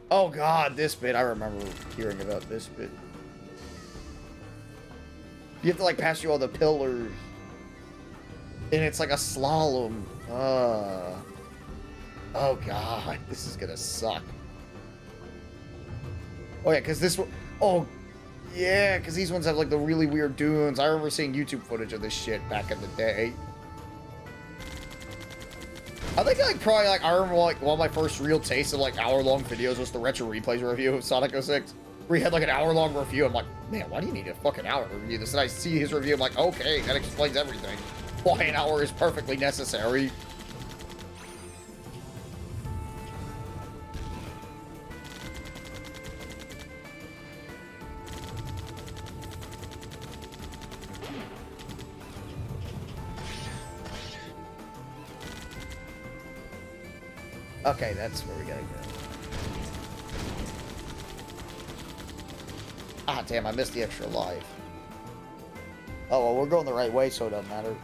Oh god, this bit. I remember hearing about this bit. You have to, like, pass through all the pillars. And it's like a slalom. Oh god, this is gonna suck. Oh yeah, because this one... Oh, yeah, because these ones have, like, the really weird dunes. I remember seeing YouTube footage of this shit back in the day. I think, like, probably, like, I remember, like, one of my first real tastes of, like, hour-long videos was the Retro Replays review of Sonic 06. Where he had, like, an hour-long review. I'm like, man, why do you need a fucking hour to review this? And I see his review, I'm like, okay, that explains everything. Why an hour is perfectly necessary. Okay, that's where we gotta go. Ah, damn, I missed the extra life. Oh, well, we're going the right way, so it doesn't matter.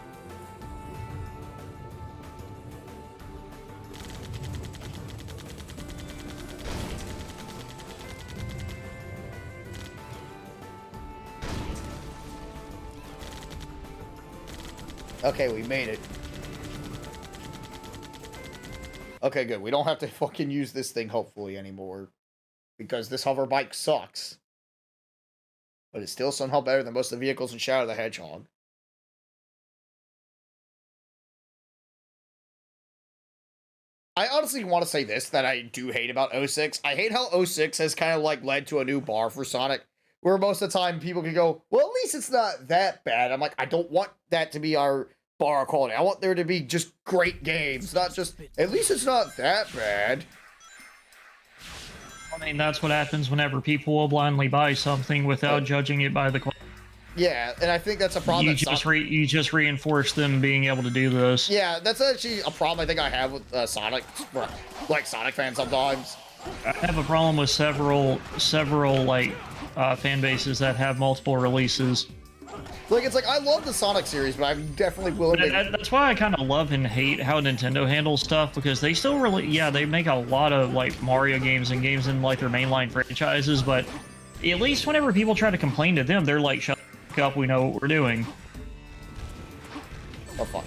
Okay, we made it. Okay, good. We don't have to fucking use this thing, hopefully, anymore. because this hover bike sucks. But it's still somehow better than most of the vehicles in Shadow the Hedgehog. I honestly want to say this that I do hate about 06. I hate how 06 has kind of like led to a new bar for Sonic, where most of the time people can go, well, at least it's not that bad. I'm like, I don't want that to be our bar quality. I want there to be just great games, not just, at least it's not that bad. I mean, that's what happens whenever people will blindly buy something without judging it by the quality. Yeah, and I think that's a problem. You just reinforce them being able to do this. Yeah, that's actually a problem I think I have with Sonic, like Sonic fans sometimes. I have a problem with several like fan bases that have multiple releases. Like, it's like, I love the Sonic series, but I'm definitely willing to... That's why I kind of love and hate how Nintendo handles stuff, because they still really, yeah, they make a lot of, like, Mario games and games in, like, their mainline franchises, but at least whenever people try to complain to them, they're like, shut the fuck up, we know what we're doing. Oh, fuck.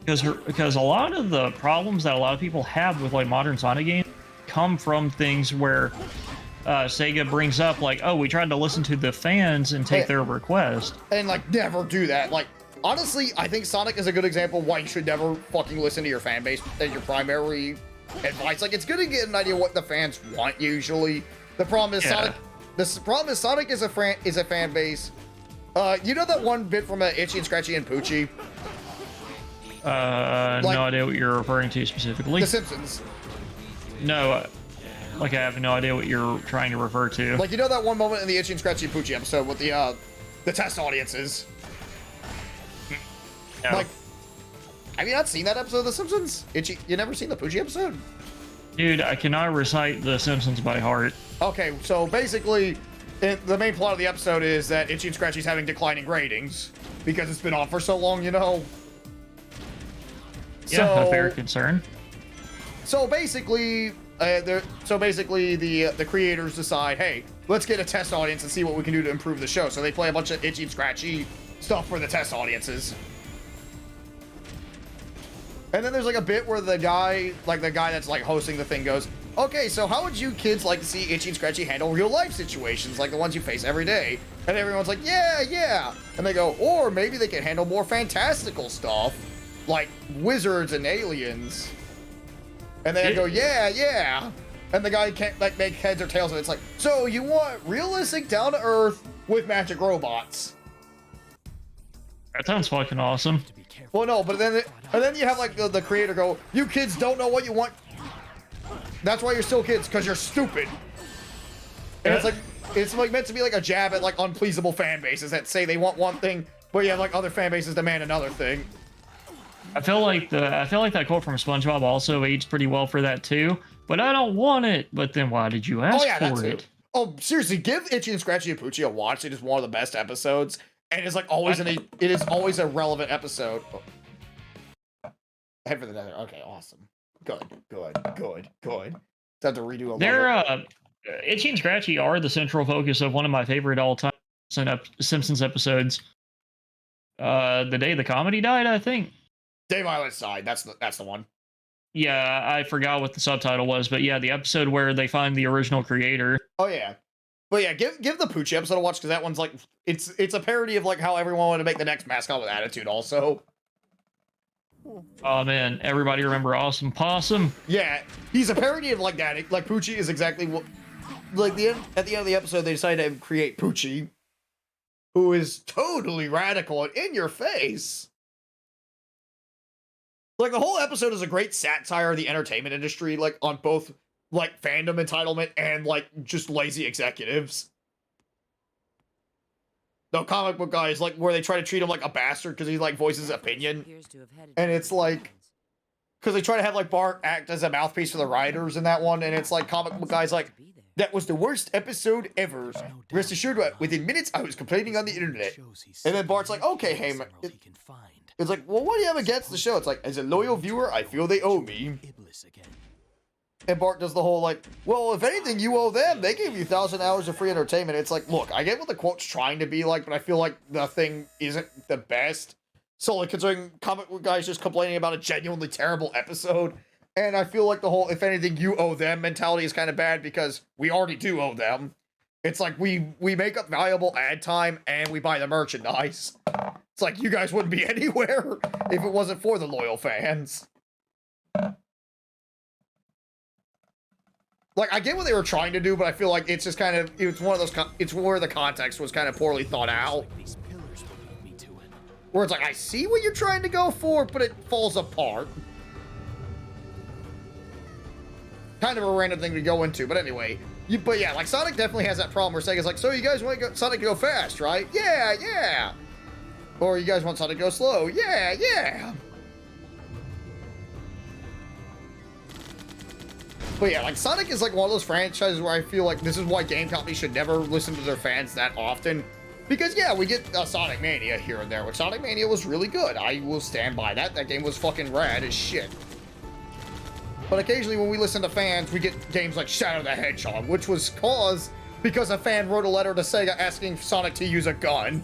Because a lot of the problems that a lot of people have with, like, modern Sonic games come from things where... Sega brings up, like, oh, we tried to listen to the fans and take their request. And, like, never do that. Like, honestly, I think Sonic is a good example of why you should never fucking listen to your fan base as your primary advice. Like, it's good to get an idea what the fans want, usually. The problem is Sonic is a fan base. You know that one bit from Itchy and Scratchy and Poochie? No idea what you're referring to specifically. The Simpsons. No, like, I have no idea what you're trying to refer to. Like, you know that one moment in the Itchy and Scratchy and Poochie episode with the test audiences? No. Like, have you not seen that episode of The Simpsons? You never seen the Poochie episode? Dude, I cannot recite The Simpsons by heart. Okay, so basically, the main plot of the episode is that Itchy and Scratchy's having declining ratings because it's been on for so long, you know? Yeah, a fair concern. So basically... the creators decide, hey, let's get a test audience and see what we can do to improve the show. So they play a bunch of Itchy and Scratchy stuff for the test audiences. And then there's like a bit where the guy that's like hosting the thing goes, okay, so how would you kids like to see Itchy and Scratchy handle real life situations like the ones you face every day? And everyone's like, yeah. And they go, or maybe they can handle more fantastical stuff like wizards and aliens. And they go, yeah. And the guy can't like make heads or tails of it. It's like, so you want realistic, down to earth with magic robots? That sounds fucking awesome. Well, no, but then you have like the creator go, you kids don't know what you want. That's why you're still kids, because you're stupid. And it's like meant to be like a jab at like unpleasable fan bases that say they want one thing, but you have like other fan bases demand another thing. I feel like that quote from SpongeBob also aged pretty well for that too. But I don't want it. But then why did you ask for it? Oh, seriously, give Itchy and Scratchy and Poochie a watch. It is one of the best episodes, and it's like always it is always a relevant episode. Oh. Head for the nether. Okay, awesome. Good. Have to redo a lot. Itchy and Scratchy are the central focus of one of my favorite all-time Simpsons episodes. The day the comedy died, I think. Day Violet's died. That's the one. Yeah, I forgot what the subtitle was, but yeah, the episode where they find the original creator. Oh yeah, but yeah, give the Poochie episode a watch, because that one's like it's a parody of like how everyone wanted to make the next mascot with attitude. Also. Oh man, everybody remember Awesome Possum? Yeah, he's a parody of like that. Like Poochie is exactly what. Like at the end of the episode, they decided to create Poochie, who is totally radical and in your face. Like, the whole episode is a great satire of the entertainment industry, like, on both, like, fandom entitlement and, like, just lazy executives. The comic book guys, like, where they try to treat him like a bastard because he, like, voices his opinion. And it's, like, because they try to have, like, Bart act as a mouthpiece for the writers in that one, and it's, like, comic book guys, like, that was the worst episode ever. Rest assured, within minutes, I was complaining on the internet. And then Bart's like, okay, hey, man. It's like, well, what do you have against the show? It's like, as a loyal viewer, I feel they owe me. And Bart does the whole, like, well, if anything, you owe them. They gave you 1,000 hours of free entertainment. It's like, look, I get what the quote's trying to be like, but I feel like the thing isn't the best. So, like, considering comic book guys just complaining about a genuinely terrible episode. And I feel like the whole, if anything, you owe them mentality is kind of bad because we already do owe them. It's like we make up valuable ad time and we buy the merchandise. It's like you guys wouldn't be anywhere if it wasn't for the loyal fans. Like, I get what they were trying to do, but I feel like it's just kind of, it's one of those, it's where the context was kind of poorly thought out. Where it's like, I see what you're trying to go for, but it falls apart. Kind of a random thing to go into, but anyway. But yeah, like, Sonic definitely has that problem where Sega's like, so you guys want Sonic to go fast, right? Yeah, yeah. Or you guys want Sonic to go slow? Yeah, yeah. But yeah, like, Sonic is like one of those franchises where I feel like this is why game companies should never listen to their fans that often. Because yeah, we get Sonic Mania here and there, which Sonic Mania was really good. I will stand by that. That game was fucking rad as shit. But occasionally when we listen to fans, we get games like Shadow the Hedgehog, which was caused because a fan wrote a letter to Sega asking Sonic to use a gun.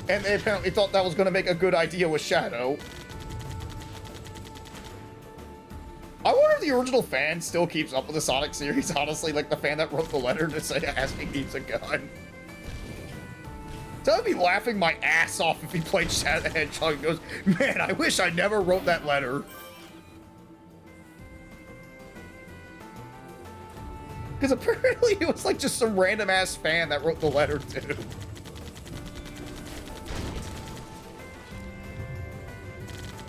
And they apparently thought that was going to make a good idea with Shadow. I wonder if the original fan still keeps up with the Sonic series, honestly, like the fan that wrote the letter to Sega asking to use a gun. So I'd be laughing my ass off if he played Shadow the Hedgehog and goes, man, I wish I never wrote that letter. Because apparently it was like just some random ass fan that wrote the letter too.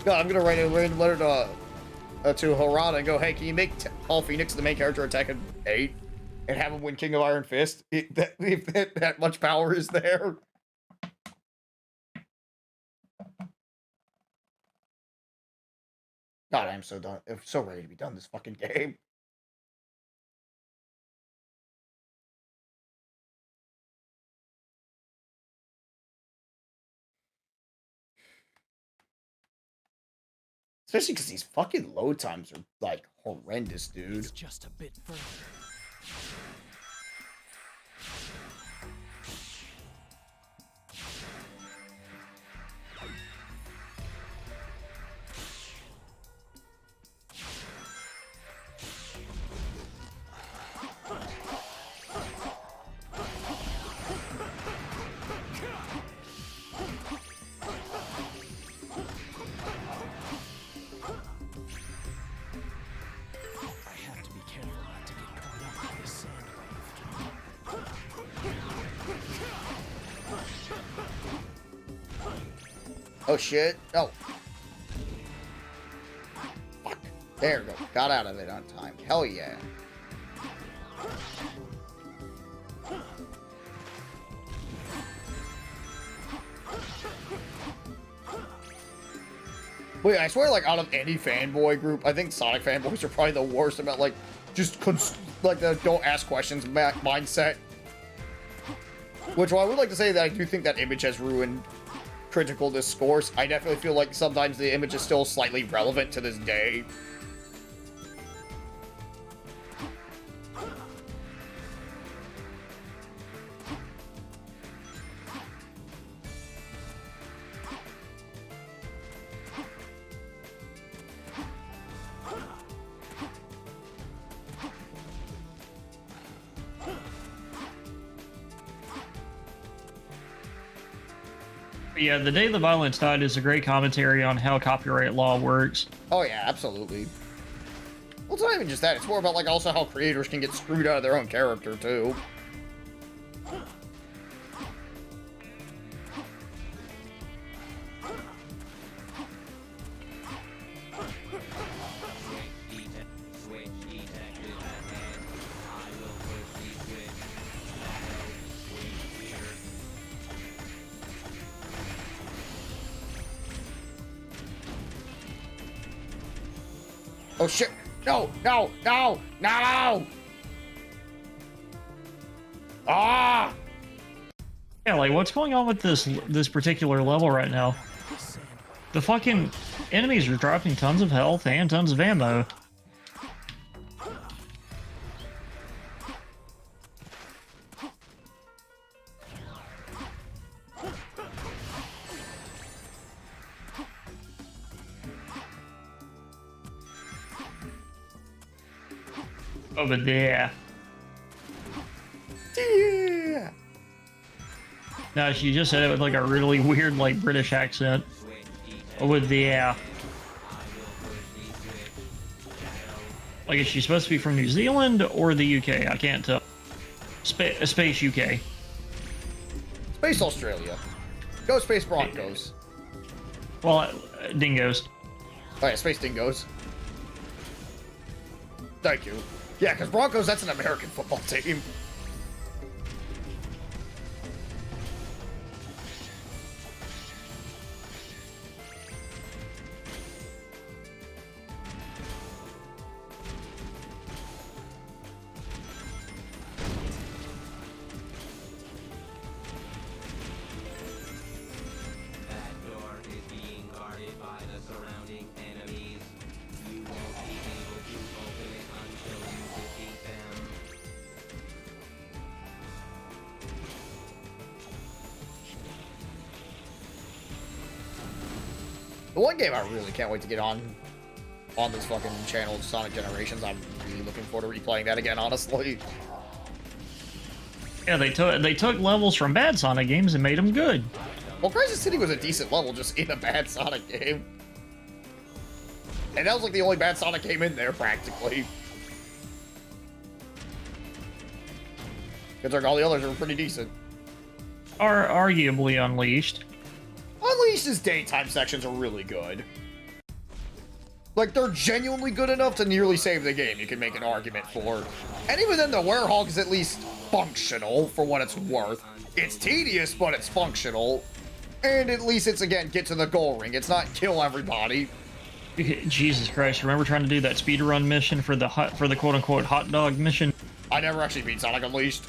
God, I'm gonna write a random letter to Harada and go, hey, can you make Paul Phoenix the main character of Tekken 8 and have him win King of Iron Fist? If that much power is there. God, I'm so done. I'm so ready to be done this fucking game. Especially because these fucking load times are, like, horrendous, dude. It's just a bit further. Oh shit. Oh. Fuck. There we go. Got out of it on time. Hell yeah. Wait, I swear, like, out of any fanboy group, I think Sonic fanboys are probably the worst about, like, just, like, the don't ask questions mindset. Which, while I would like to say that I do think that image has ruined critical discourse, I definitely feel like sometimes the image is still slightly relevant to this day. Yeah, The Day the Violence Died is a great commentary on how copyright law works. Oh yeah, absolutely. Well, it's not even just that. It's more about, like, also how creators can get screwed out of their own character, too. Oh shit! No! No! No! No! Ah! Yeah, like, what's going on with this particular level right now? The fucking enemies are dropping tons of health and tons of ammo. Over there. Yeah. No, she just said it with like a really weird, like British accent. Over there. Like, is she supposed to be from New Zealand or the UK? I can't tell. Space UK. Space Australia. Go Space Broncos. Well, dingoes. Oh yeah, Space Dingoes. Thank you. Yeah, because Broncos, that's an American football team. The one game I really can't wait to get on this fucking channel, Sonic Generations. I'm really looking forward to replaying that again, honestly. Yeah, they took levels from bad Sonic games and made them good. Well, Crisis City was a decent level just in a bad Sonic game. And that was like the only bad Sonic game in there, practically. Because like all the others were pretty decent. Are arguably Unleashed. Unleashed's daytime sections are really good. Like, they're genuinely good enough to nearly save the game, you can make an argument for. And even then, the Werehog is at least functional, for what it's worth. It's tedious, but it's functional. And at least it's, again, get to the goal ring. It's not kill everybody. Jesus Christ, remember trying to do that speedrun mission for the quote-unquote hot dog mission? I never actually beat Sonic Unleashed.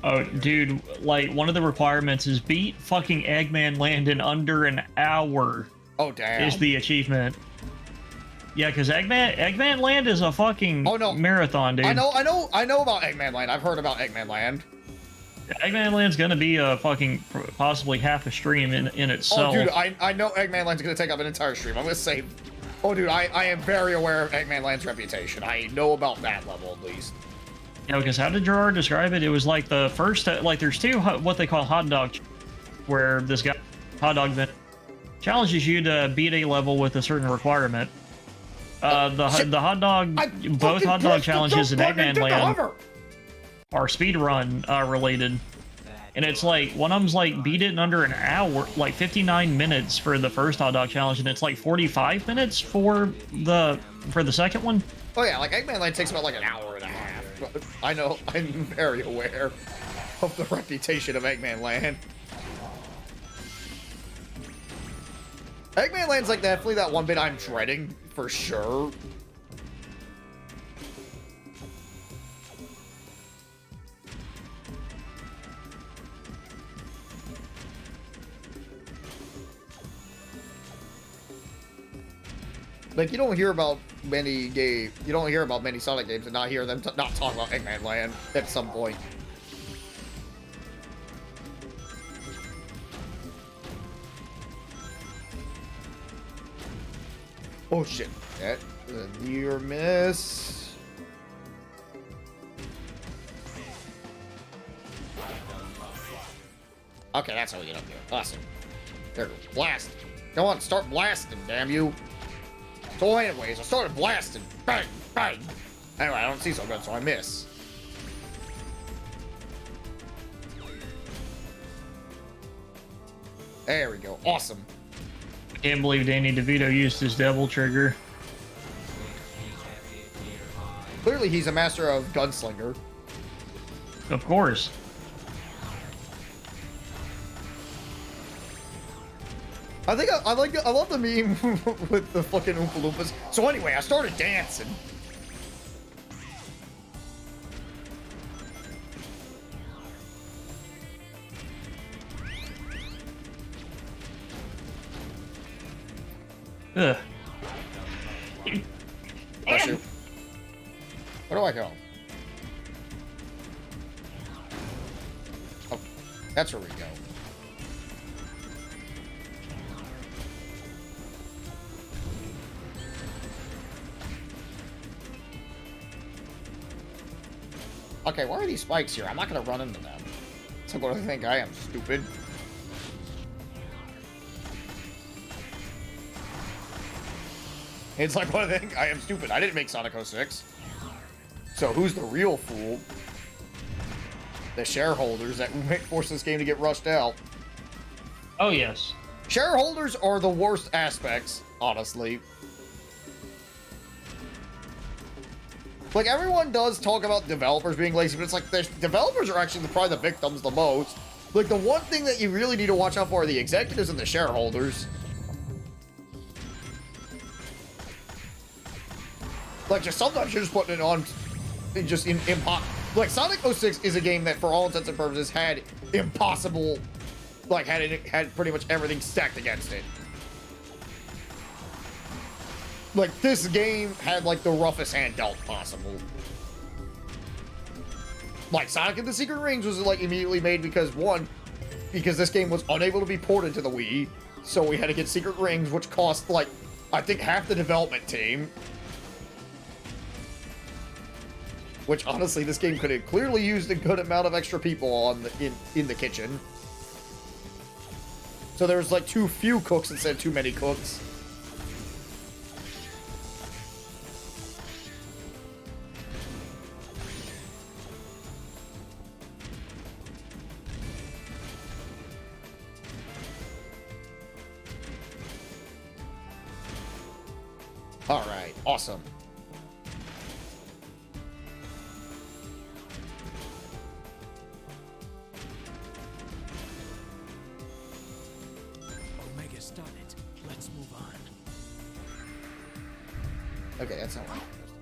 Oh, dude, like, one of the requirements is beat fucking Eggman Land in under an hour. Oh, damn. Is the achievement. Yeah, because Eggman Land is a fucking marathon, dude. I know about Eggman Land. I've heard about Eggman Land. Eggman Land's gonna be a fucking, possibly half a stream in itself. Oh, dude, I know Eggman Land's gonna take up an entire stream. I'm gonna say, oh, dude, I am very aware of Eggman Land's reputation. I know about that level, at least. Yeah, because how did Gerard describe it? It was like the first, like, there's two, what they call hot dog, where this guy, hot dog vendor, challenges you to beat a level with a certain requirement. The hot dog, both hot dog challenges in Eggman Land are speedrun related. And it's like, one of them's like, beat it in under an hour, like 59 minutes for the first hot dog challenge, and it's like 45 minutes for the second one. Oh yeah, like Eggman Land takes about like an hour and a half. I know, I'm very aware of the reputation of Eggman Land. Eggman Land's like definitely that one bit I'm dreading, for sure. Like, you don't hear about many Sonic games and not hear them not talk about Eggman Land at some point. Oh shit, that was a near miss. Okay, that's how we get up here. Awesome. There we go. Blast. Come on, start blasting, damn you. So anyways, I started blasting. Bang, bang. Anyway, I don't see so good, so I miss. There we go. Awesome. I can't believe Danny DeVito used his devil trigger. Clearly, he's a master of gunslinger. Of course. I think I love the meme with the fucking Oompa Loompas. So anyway, I started dancing. Ugh. Bless you. Where do I go? Oh, that's where we go. Okay, why are these spikes here? I'm not gonna run into them. So what do they think I am, stupid? It's like, what do they think? I am stupid. I didn't make Sonic 06. So who's the real fool? The shareholders that force this game to get rushed out. Oh, yes. Shareholders are the worst aspects, honestly. Like, everyone does talk about developers being lazy, but it's like, the developers are actually probably the victims the most. Like, the one thing that you really need to watch out for are the executives and the shareholders. Like, just sometimes you're just putting it on, just like, Sonic 06 is a game that, for all intents and purposes, had impossible, like, had pretty much everything stacked against it. Like, this game had, like, the roughest hand dealt possible. Like, Sonic and the Secret Rings was, like, immediately made because, one, because this game was unable to be ported to the Wii, so we had to get Secret Rings, which cost, like, I think half the development team. Which, honestly, this game could have clearly used a good amount of extra people on in the kitchen. So there was, like, too few cooks instead of too many cooks. Alright, awesome. Omega's done it. Let's move on. Okay, that's not where I'm supposed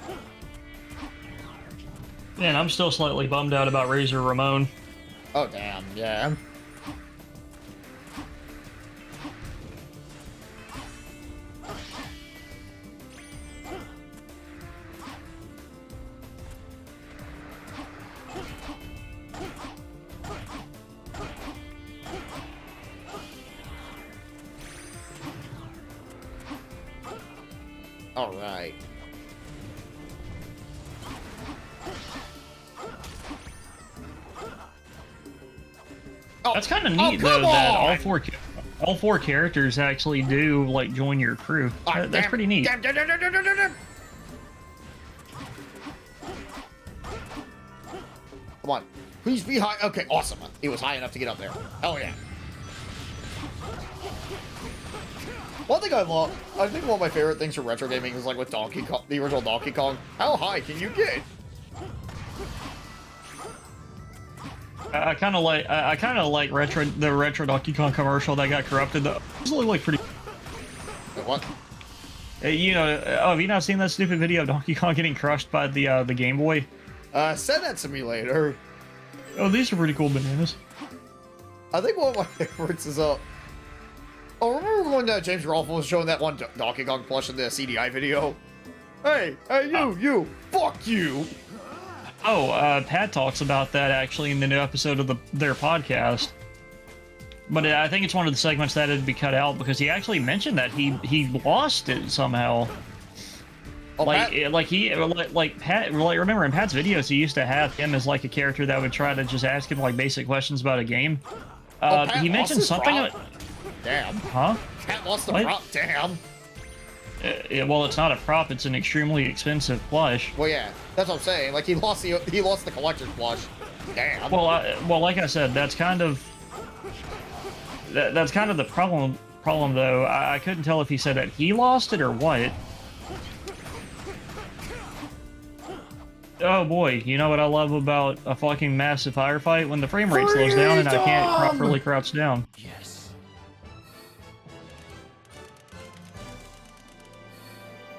to go. Man, I'm still slightly bummed out about Razor Ramon. Oh, damn, yeah. All right. That's kind of neat though that all four characters actually do like join your crew. That's pretty neat. Come on, please be high. Okay, awesome. It was high enough to get up there. Hell yeah. One thing I love, I think one of my favorite things from retro gaming is like with Donkey Kong, the original Donkey Kong. How high can you get? I kind of like the retro Donkey Kong commercial that got corrupted. Though it's like pretty. What? You know, oh, have you not seen that stupid video of Donkey Kong getting crushed by the Game Boy? Send that to me later. Oh, these are pretty cool bananas. I think one of my favorites is Oh, remember when James Rolfe was showing that one Donkey Kong plush in the CDI video? Hey, you, fuck you. Oh, Pat talks about that actually in the new episode of their podcast. But I think it's one of the segments that had to be cut out because he actually mentioned that he lost it somehow. Oh, Pat, remember in Pat's videos he used to have him as like a character that would try to just ask him like basic questions about a game. He mentioned something. Damn. Huh? Pat lost the prop. Damn. Well, it's not a prop. It's an extremely expensive plush. Well, yeah, that's what I'm saying. Like he lost the collector's plush. Damn. Well, like I said, that's kind of the problem. Though, I couldn't tell if he said that he lost it or what. Oh boy, you know what I love about a fucking massive firefight? When the frame rate slows down and I can't properly crouch down. Yes.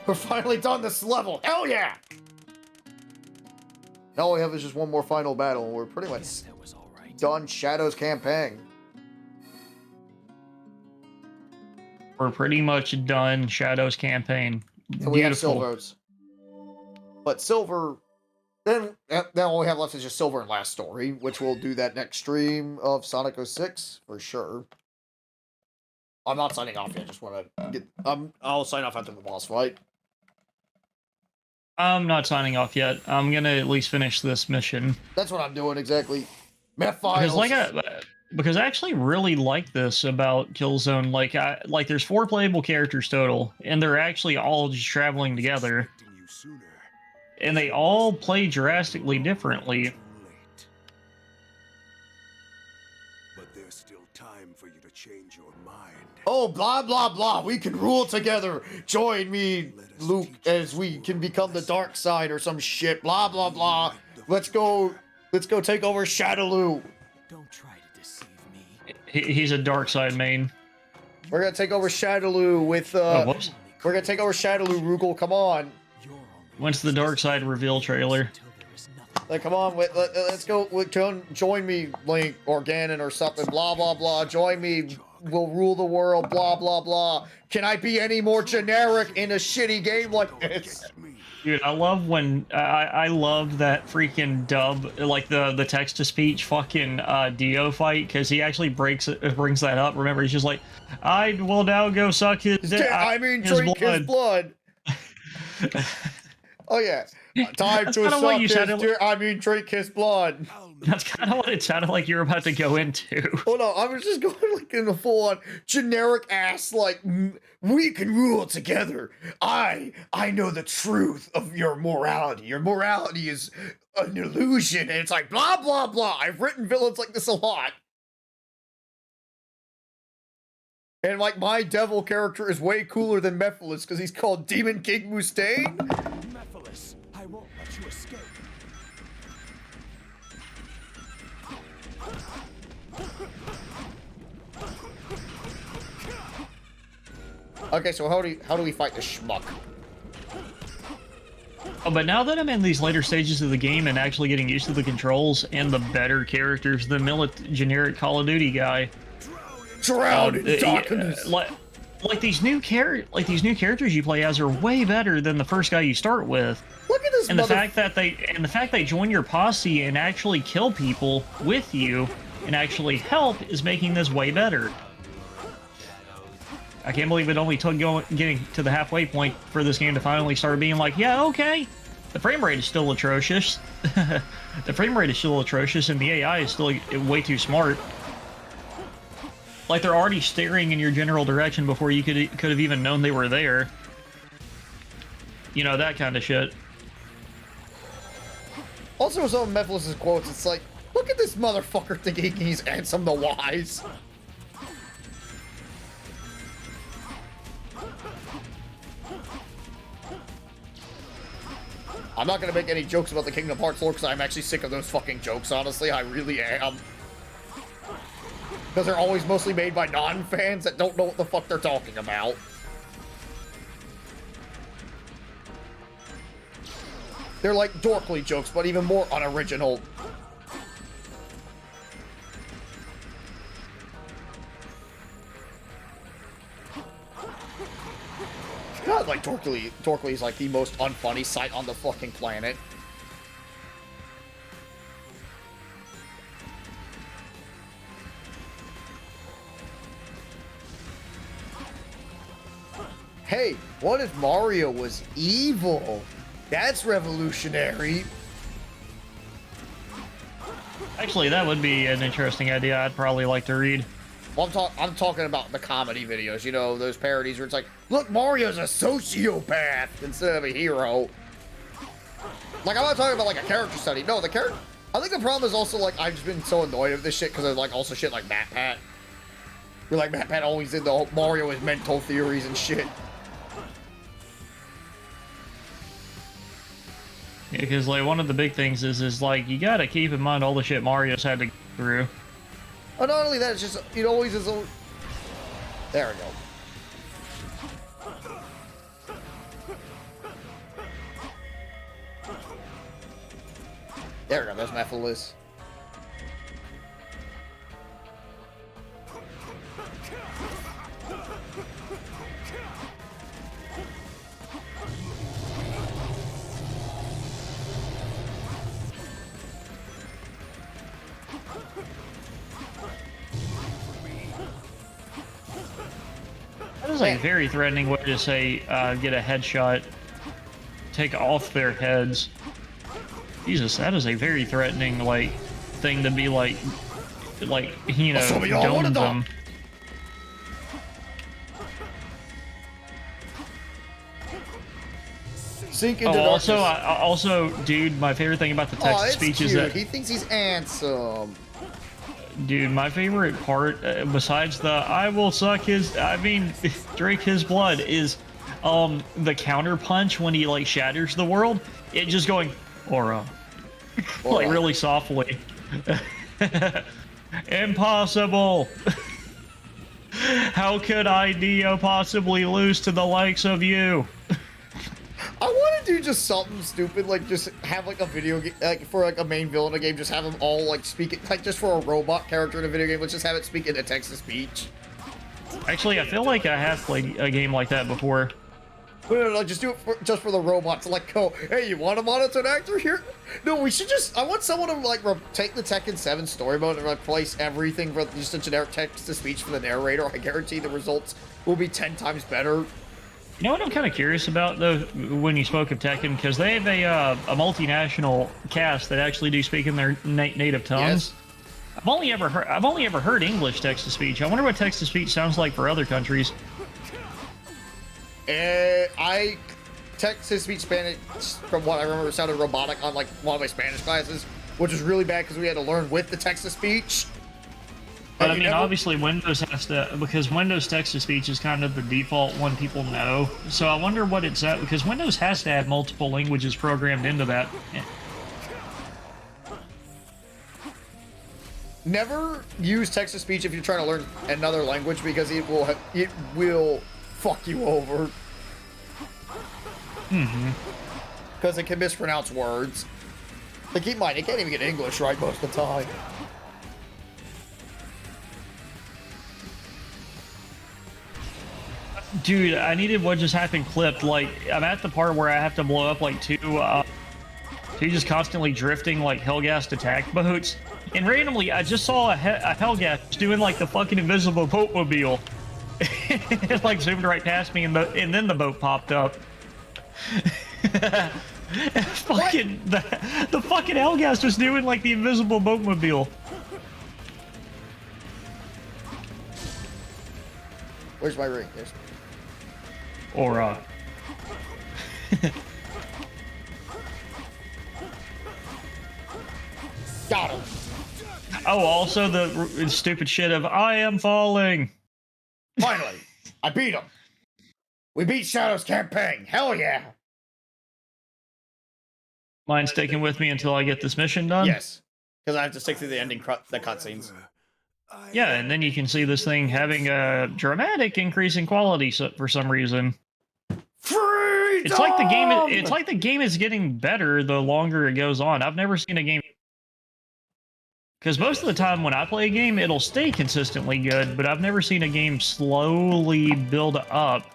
We're finally done this level. Hell yeah! Now all we have is just one more final battle, and we're pretty much done Shadow's campaign. We're pretty much done Shadow's campaign. And we have Silver's. But Silver... Then all we have left is just Silver and Last Story, which we'll do that next stream of Sonic 06, for sure. I'm not signing off yet. Just want to get. I'll sign off after the boss fight. I'm not signing off yet. I'm gonna at least finish this mission. That's what I'm doing exactly. Meth Because files. because I actually really like this about Killzone. Like there's 4 playable characters total, and they're actually all just traveling together, and they all play drastically differently. But there's still time for you to change your mind. Oh, blah blah blah. We can rule together. Join me, Luke, as we can become the dark side or some shit. Blah blah blah. Let's go take over Shadaloo. Don't try to deceive me. He's a dark side main. We're gonna take over Shadaloo with whoops. We're gonna take over Shadaloo, Rugal. Come on. When's the dark side reveal trailer? Like, come on, let's go. Join me, Link or Ganon or something. Blah blah blah. Join me. We'll rule the world. Blah blah blah. Can I be any more generic in a shitty game like this? Dude, I love when I love that freaking dub, like the text to speech fucking Dio fight, because he actually brings that up. Remember, he's just like, I will now go suck his Drink his blood. Oh yeah, time to suck his. Drink his blood. That's kind of what it sounded like you were about to go into. Oh no, I was just going like in the full-on generic ass, like, we can rule together. I know the truth of your morality. Your morality is an illusion, and it's like blah blah blah. I've written villains like this a lot. And like my devil character is way cooler than Mephiles because he's called Demon King Mustaine. Mephiles, I won't let you escape. Okay, so how do we fight the schmuck? Oh, but now that I'm in these later stages of the game and actually getting used to the controls and the better characters, the generic Call of Duty guy, drown in darkness. Like these new characters you play as are way better than the first guy you start with. Look at this. And the fact they join your posse and actually kill people with you and actually help is making this way better. I can't believe it only took getting to the halfway point for this game to finally start being like, yeah, okay. The frame rate is still atrocious. The frame rate is still atrocious, and the AI is still way too smart. Like, they're already staring in your general direction before you could have even known they were there. You know, that kind of shit. Also, some of Mephiles' quotes, it's like, look at this motherfucker thinking he's Ansem the Wise. I'm not gonna make any jokes about the Kingdom Hearts lore because I'm actually sick of those fucking jokes, honestly. I really am. Because they're always mostly made by non-fans that don't know what the fuck they're talking about. They're like dorkly jokes, but even more unoriginal. God, like Dorkly is like the most unfunny sight on the fucking planet. Hey, what if Mario was evil? That's revolutionary. Actually, that would be an interesting idea. I'd probably like to read. Well, I'm talking about the comedy videos, you know, those parodies where it's like, look, Mario's a sociopath instead of a hero. Like, I'm not talking about, like, a character study. No, the character... I think the problem is also, like, I've just been so annoyed with this shit because of, like, also shit like MatPat. Where, like, MatPat always did the whole Mario with mental theories and shit. Yeah, because, like, one of the big things is, like, you gotta keep in mind all the shit Mario's had to go through. Oh, not only that, it's just, it always is a... There we go. There we go, there's Mephiles. is a very threatening way to say get a headshot, take off their heads. Jesus, that is a very threatening like thing to be like you know, dome them. Sink into also, dude, my favorite thing about the text to speech is that he thinks he's handsome. Dude, my favorite part, besides the I will suck his, I mean, drink his blood, is the counter punch when he like shatters the world. It just going aura, like really softly. Impossible. How could I, Neo, possibly lose to the likes of you? I want to do just something stupid, like just have like a video game, like for like a main villain in a game, just have them all like speak it, like just for a robot character in a video game, let's just have it speak into text-to-speech. Actually, I feel like I have played a game like that before. No, just do it just for the robots. Like, go, hey, you want a monotone actor here? No, we should just, I want someone to like take the Tekken 7 story mode and replace everything for just a generic text-to-speech for the narrator. I guarantee the results will be 10 times better. You know what I'm kind of curious about, though, when you spoke of Tekken, because they have a multinational cast that actually do speak in their native tongues. Yes. I've only ever heard English text-to-speech. I wonder what text-to-speech sounds like for other countries. I text-to-speech Spanish, from what I remember, sounded robotic on like one of my Spanish classes, which was really bad because we had to learn with the text-to-speech. But I mean, obviously Windows has to, because Windows text-to-speech is kind of the default one people know. So I wonder what it's at, because Windows has to have multiple languages programmed into that. Never use text-to-speech if you're trying to learn another language, because it will fuck you over. Because it can mispronounce words. But keep in mind, it can't even get English right most of the time. Dude, I needed what just happened clipped. Like, I'm at the part where I have to blow up like two just constantly drifting like Hellgas attack boats. And randomly, I just saw a Hellgas doing like the fucking invisible boatmobile. It like zoomed right past me, and then the boat popped up. Fucking the fucking Hellgas was doing like the invisible boatmobile. Where's my ring? There's... Or Got him. Oh, also the stupid shit of I am falling. Finally, I beat him. We beat Shadow's campaign. Hell yeah. Mind sticking with me until I get this mission done? Yes, because I have to stick through the ending the cutscenes. Yeah, and then you can see this thing having a dramatic increase in quality for some reason. Freedom! It's like the game. It's like the game is getting better the longer it goes on. I've never seen a game, because most of the time when I play a game, it'll stay consistently good, but I've never seen a game slowly build up.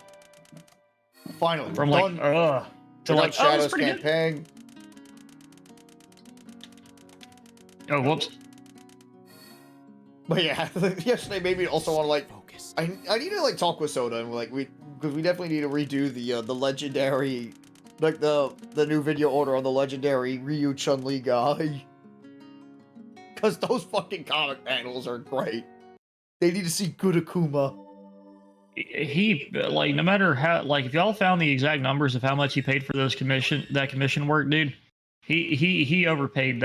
Finally, from like to like Shadow's campaign. Oh, whoops. But yeah, yesterday made me also want to like focus. I need to like talk with Soda and like because we definitely need to redo the legendary, like the new video order on the legendary Ryu Chun-Li guy. Because those fucking comic panels are great. They need to see good Akuma. He like, no matter how, like, if y'all found the exact numbers of how much he paid for those commission work, dude, he overpaid.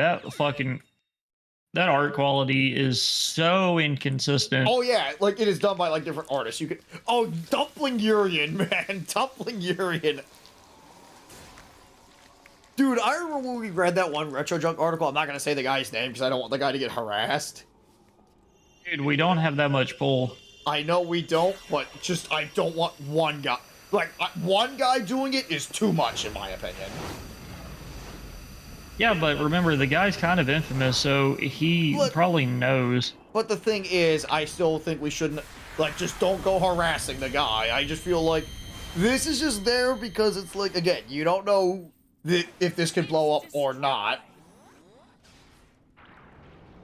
That art quality is so inconsistent. Oh yeah, like it is done by like different artists. You could Dumpling Urian, man, Dumpling Urian. Dude, I remember when we read that one Retro Junk article. I'm not gonna say the guy's name because I don't want the guy to get harassed. Dude, we don't have that much pull. I know we don't, but just I don't want one guy. Like one guy doing it is too much, in my opinion. Yeah, but remember, the guy's kind of infamous, so he probably knows. But the thing is, I still think we shouldn't, like, just don't go harassing the guy. I just feel like this is just there because it's like, again, you don't know if this could blow up or not.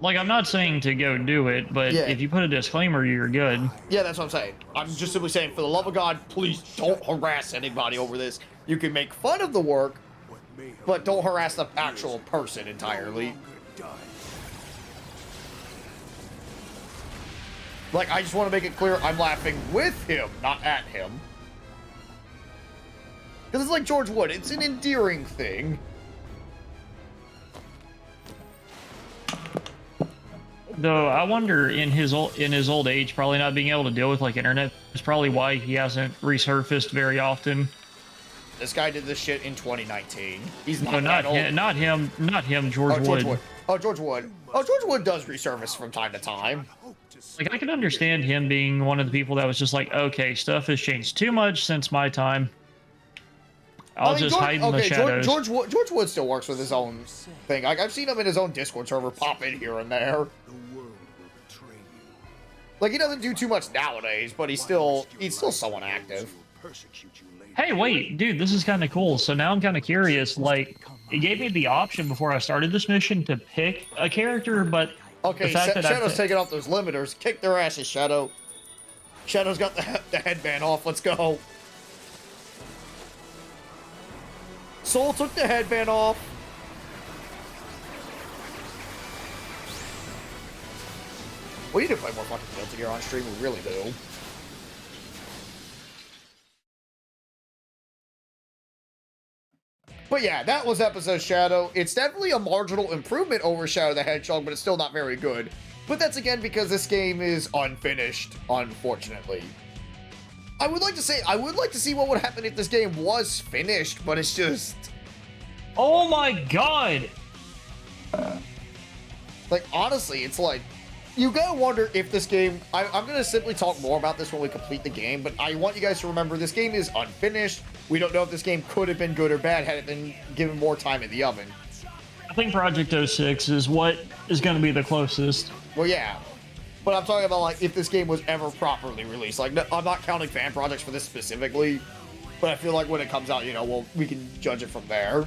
Like, I'm not saying to go do it, but Yeah. if you put a disclaimer, you're good. Yeah, that's what I'm saying. I'm just simply saying, for the love of God, please don't harass anybody over this. You can make fun of the work, but don't harass the actual person entirely. Like, I just want to make it clear I'm laughing with him, not at him. Because it's like George Wood. It's an endearing thing. Though I wonder, in his old age, probably not being able to deal with like internet is probably why he hasn't resurfaced very often. This guy did this shit in 2019. He's not No, that old. not him. George Wood. Oh, George Wood. Oh, George Wood does resurface from time to time. Like, I can understand him being one of the people that was just like, okay, stuff has changed too much since my time. I'll just hide in the shadows. George Wood still works with his own thing. Like, I've seen him in his own Discord server pop in here and there. Like, he doesn't do too much nowadays, but he's still somewhat active. Hey, wait, dude, this is kind of cool. So now I'm kind of curious. Like, it gave me the option before I started this mission to pick a character, but okay, the fact that Shadow's taking off those limiters. Kick their asses, Shadow. Shadow's got the headband off. Let's go. Soul took the headband off. We need to play more fucking Guilty Gear on stream. We really do. But yeah, that was episode Shadow. It's definitely a marginal improvement over Shadow the Hedgehog, but it's still not very good. But that's again because this game is unfinished, unfortunately. I would like to see what would happen if this game was finished, but it's just... Oh my god! Like, honestly, it's like... You gotta wonder if this game... I'm gonna simply talk more about this when we complete the game, but I want you guys to remember this game is unfinished. We don't know if this game could have been good or bad had it been given more time in the oven. I think Project 06 is what is going to be the closest. Well, yeah. But I'm talking about, like, if this game was ever properly released. Like, no, I'm not counting fan projects for this specifically, but I feel like when it comes out, you know, well, we can judge it from there.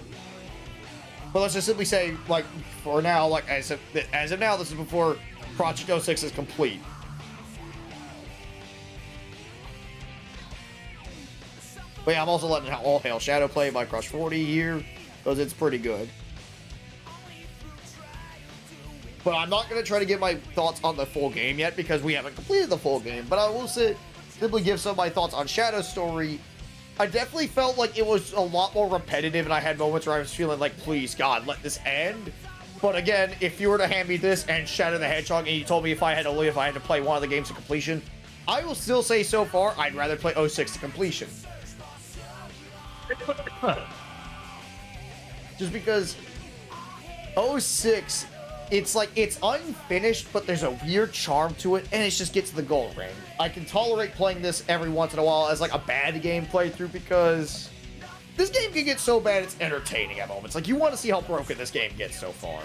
But let's just simply say, like, for now, like, as of now, this is before Project 06 is complete. But yeah, I'm also letting All Hail Shadow play by Crush 40 here, because it's pretty good. But I'm not going to try to give my thoughts on the full game yet, because we haven't completed the full game. But I will simply give some of my thoughts on Shadow's story. I definitely felt like it was a lot more repetitive, and I had moments where I was feeling like, please, God, let this end. But again, if you were to hand me this and Shadow the Hedgehog, and you told me if I had to live, I had to play one of the games to completion, I will still say so far, I'd rather play 06 to completion. Just because 06, it's like, it's unfinished, but there's a weird charm to it, and it just gets to the gold ring. I can tolerate playing this every once in a while as like a bad game playthrough, because this game can get so bad it's entertaining at moments. Like, you want to see how broken this game gets so far.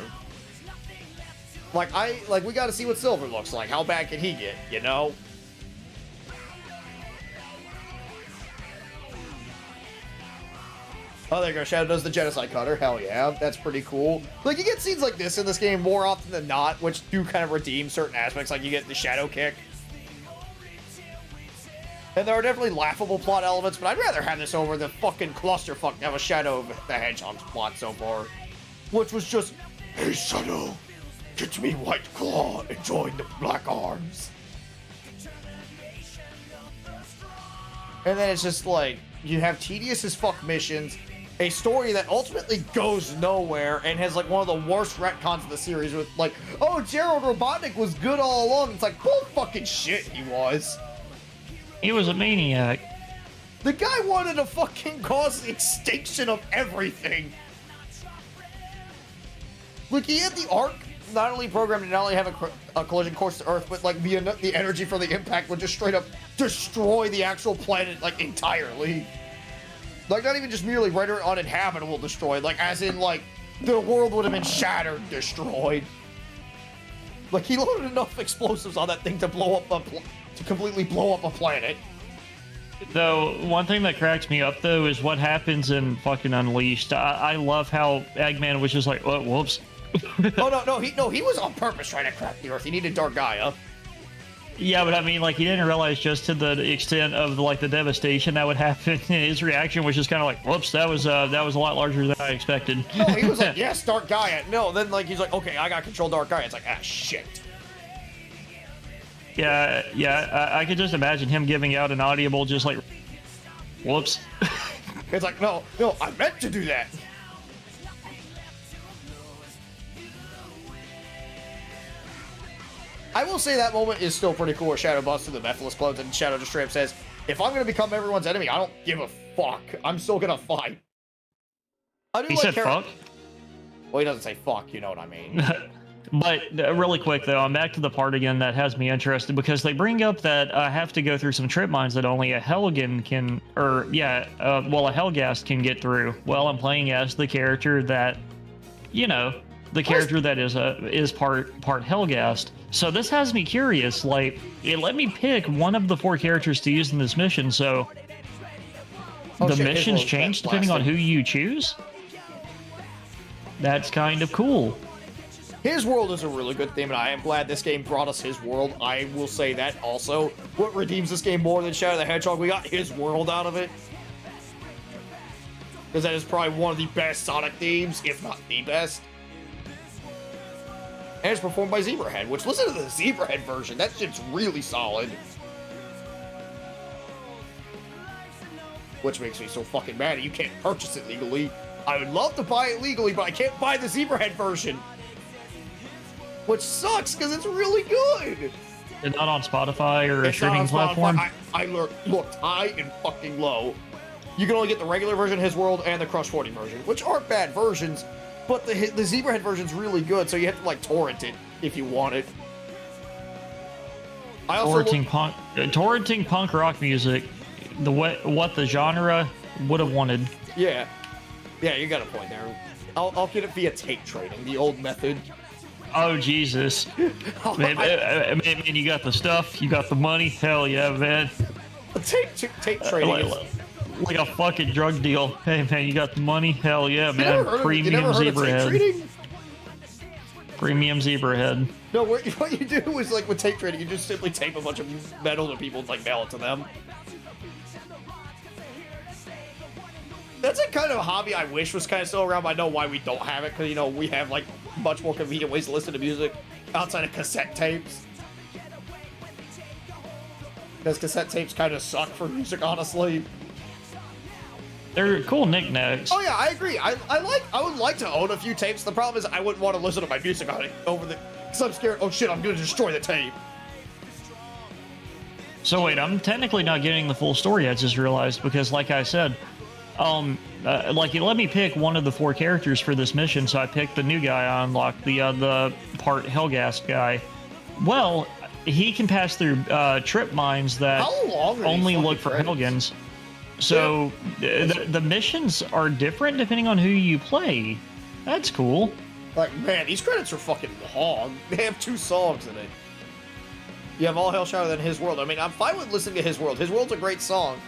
Like, we got to see what Silver looks like. How bad can he get, you know? Oh, there you go. Shadow does the genocide cutter. Hell yeah. That's pretty cool. Like, you get scenes like this in this game more often than not, which do kind of redeem certain aspects. Like, you get the shadow kick. And there are definitely laughable plot elements, but I'd rather have this over the fucking clusterfuck that was Shadow the Hedgehog's plot so far. Which was just, hey, Shadow, get me White Claw and join the Black Arms. And then it's just like, you have tedious as fuck missions, a story that ultimately goes nowhere and has like one of the worst retcons of the series with like, oh, Gerald Robotnik was good all along. It's like, bull fucking shit, he was. He was a maniac. The guy wanted to fucking cause the extinction of everything. Like, he had the arc not only programmed to not only have a collision course to Earth, but like the energy from the impact would just straight up destroy the actual planet like entirely. Like, not even just merely render it uninhabitable destroyed, like as in like the world would have been shattered, destroyed. Like, he loaded enough explosives on that thing to blow up to completely blow up a planet. Though, one thing that cracks me up, though, is what happens in fucking Unleashed. I love how Eggman was just like, oh, whoops. Oh no, he was on purpose trying to crack the Earth. He needed Dark Gaia. Yeah, but I mean, like, he didn't realize just to the extent of the devastation that would happen. And his reaction was just kind of like, "Whoops, that was a lot larger than I expected." No, he was like, "Yes, Dark Gaia." No, then like he's like, "Okay, I got to control Dark Gaia." It's like, ah, shit. Yeah, I could just imagine him giving out an audible, just like, "Whoops." It's like, no, I meant to do that. I will say that moment is still pretty cool where Shadow busts through the Mephiles clones and Shadow just straight up says, if I'm going to become everyone's enemy, I don't give a fuck. I'm still going to fight. He said fuck? Well, he doesn't say fuck, you know what I mean. But really quick, though, I'm back to the part again that has me interested, because they bring up that I have to go through some trip mines that only a Helgen can, a Helghast can get through. Well, I'm playing as the character that, character that is part Helghast. So this has me curious, like, it let me pick one of the 4 characters to use in this mission, so the missions change depending on who you choose? That's kind of cool. His world is a really good theme, and I am glad this game brought us his world. I will say that also. What redeems this game more than Shadow the Hedgehog? We got his world out of it. Because that is probably one of the best Sonic themes, if not the best. And it's performed by Zebrahead, which, listen to the Zebrahead version. That shit's really solid. Which makes me so fucking mad you can't purchase it legally. I would love to buy it legally, but I can't buy the Zebrahead version. Which sucks, because it's really good. It's not on Spotify or a streaming platform? I looked high and fucking low. You can only get the regular version, His World, and the Crush 40 version, which aren't bad versions, but the Zebrahead version's really good, so you have to, like, torrent it if you want it. Torrenting punk rock music, what the genre would have wanted. Yeah, you got a point there. I'll get it via tape trading, the old method. Oh, Jesus. Man, you got the stuff, you got the money, hell yeah, man. Tape trading like a fucking drug deal. Hey, man, you got the money, hell yeah, man. Premium Zebrahead. Premium Zebrahead. No, what you do is, like, with tape trading, you just simply tape a bunch of metal to people and, like, mail it to them. That's a kind of a hobby I wish was kind of still around, but I know why we don't have it, because, we have, like, much more convenient ways to listen to music outside of cassette tapes. Because cassette tapes kind of suck for music, honestly. They're cool knickknacks. Oh yeah, I agree. I would like to own a few tapes. The problem is I wouldn't want to listen to my music on it because I'm scared. Oh shit, I'm gonna destroy the tape. So wait, I'm technically not getting the full story. I just realized, because like I said, like, you let me pick one of the 4 characters for this mission, so I picked the new guy I unlocked, the part Helghast guy. Well, he can pass through trip mines that only look for Helgens. So the missions are different depending on who you play. That's cool. Like, man, these credits are fucking long. They have 2 songs in it. You have All Hail Shadow, then His World. I mean, I'm fine with listening to His World. His World's a great song.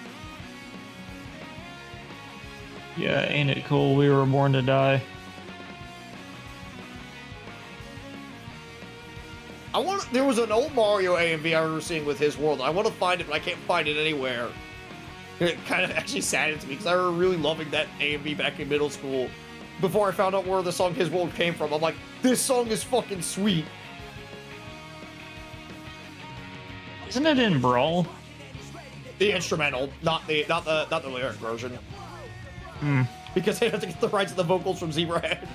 Yeah, ain't it cool? We were born to die. There was an old Mario AMV I remember seeing with His World. I want to find it, but I can't find it anywhere. It kind of actually saddens me, because I remember really loving that AMV back in middle school. Before I found out where the song His World came from, I'm like, this song is fucking sweet. Isn't it in Brawl? The instrumental, not the lyric version. Because they have to get the rights to the vocals from Zebrahead.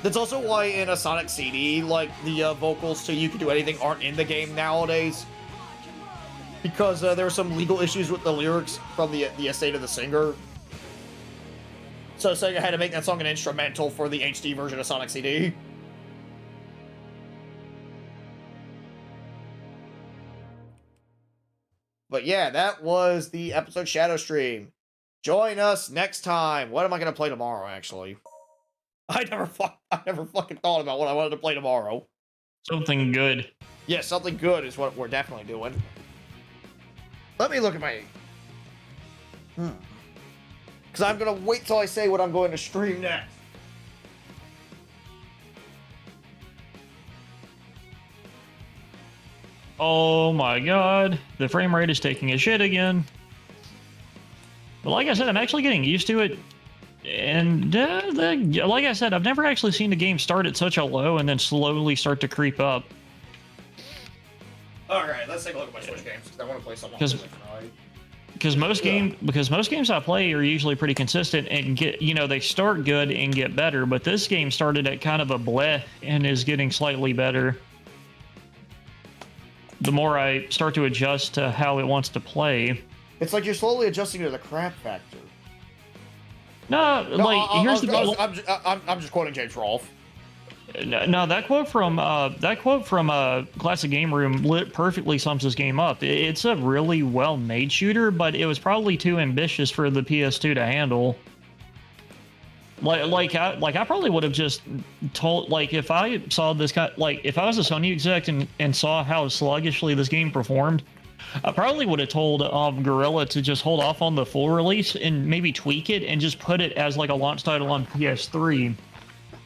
That's also why in a Sonic CD, like, the vocals to You Can Do Anything aren't in the game nowadays. Because there are some legal issues with the lyrics from the estate of the singer. So Sega had to make that song an instrumental for the HD version of Sonic CD. But yeah, that was the episode Shadow Stream. Join us next time. What am I going to play tomorrow, actually? I never fucking thought about what I wanted to play tomorrow. Something good. Yeah, something good is what we're definitely doing. Let me look at my... Because I'm going to wait till I say what I'm going to stream next. Oh my god, the frame rate is taking a shit again. But like I said, I'm actually getting used to it. And like I said, I've never actually seen the game start at such a low and then slowly start to creep up. Alright, let's take a look at my Switch games, because I want to play something. Because most games I play are usually pretty consistent and get, you know, they start good and get better, but this game started at kind of a bleh and is getting slightly better the more I start to adjust to how it wants to play. It's like you're slowly adjusting to the crap factor. I'm just quoting James Rolfe. No, that quote from Classic Game Room perfectly sums this game up. It's a really well-made shooter, but it was probably too ambitious for the PS2 to handle. I probably would have just told, like, if I saw this guy, like, if I was a Sony exec and saw how sluggishly this game performed, I probably would have told Guerrilla to just hold off on the full release and maybe tweak it and just put it as like a launch title on PS3.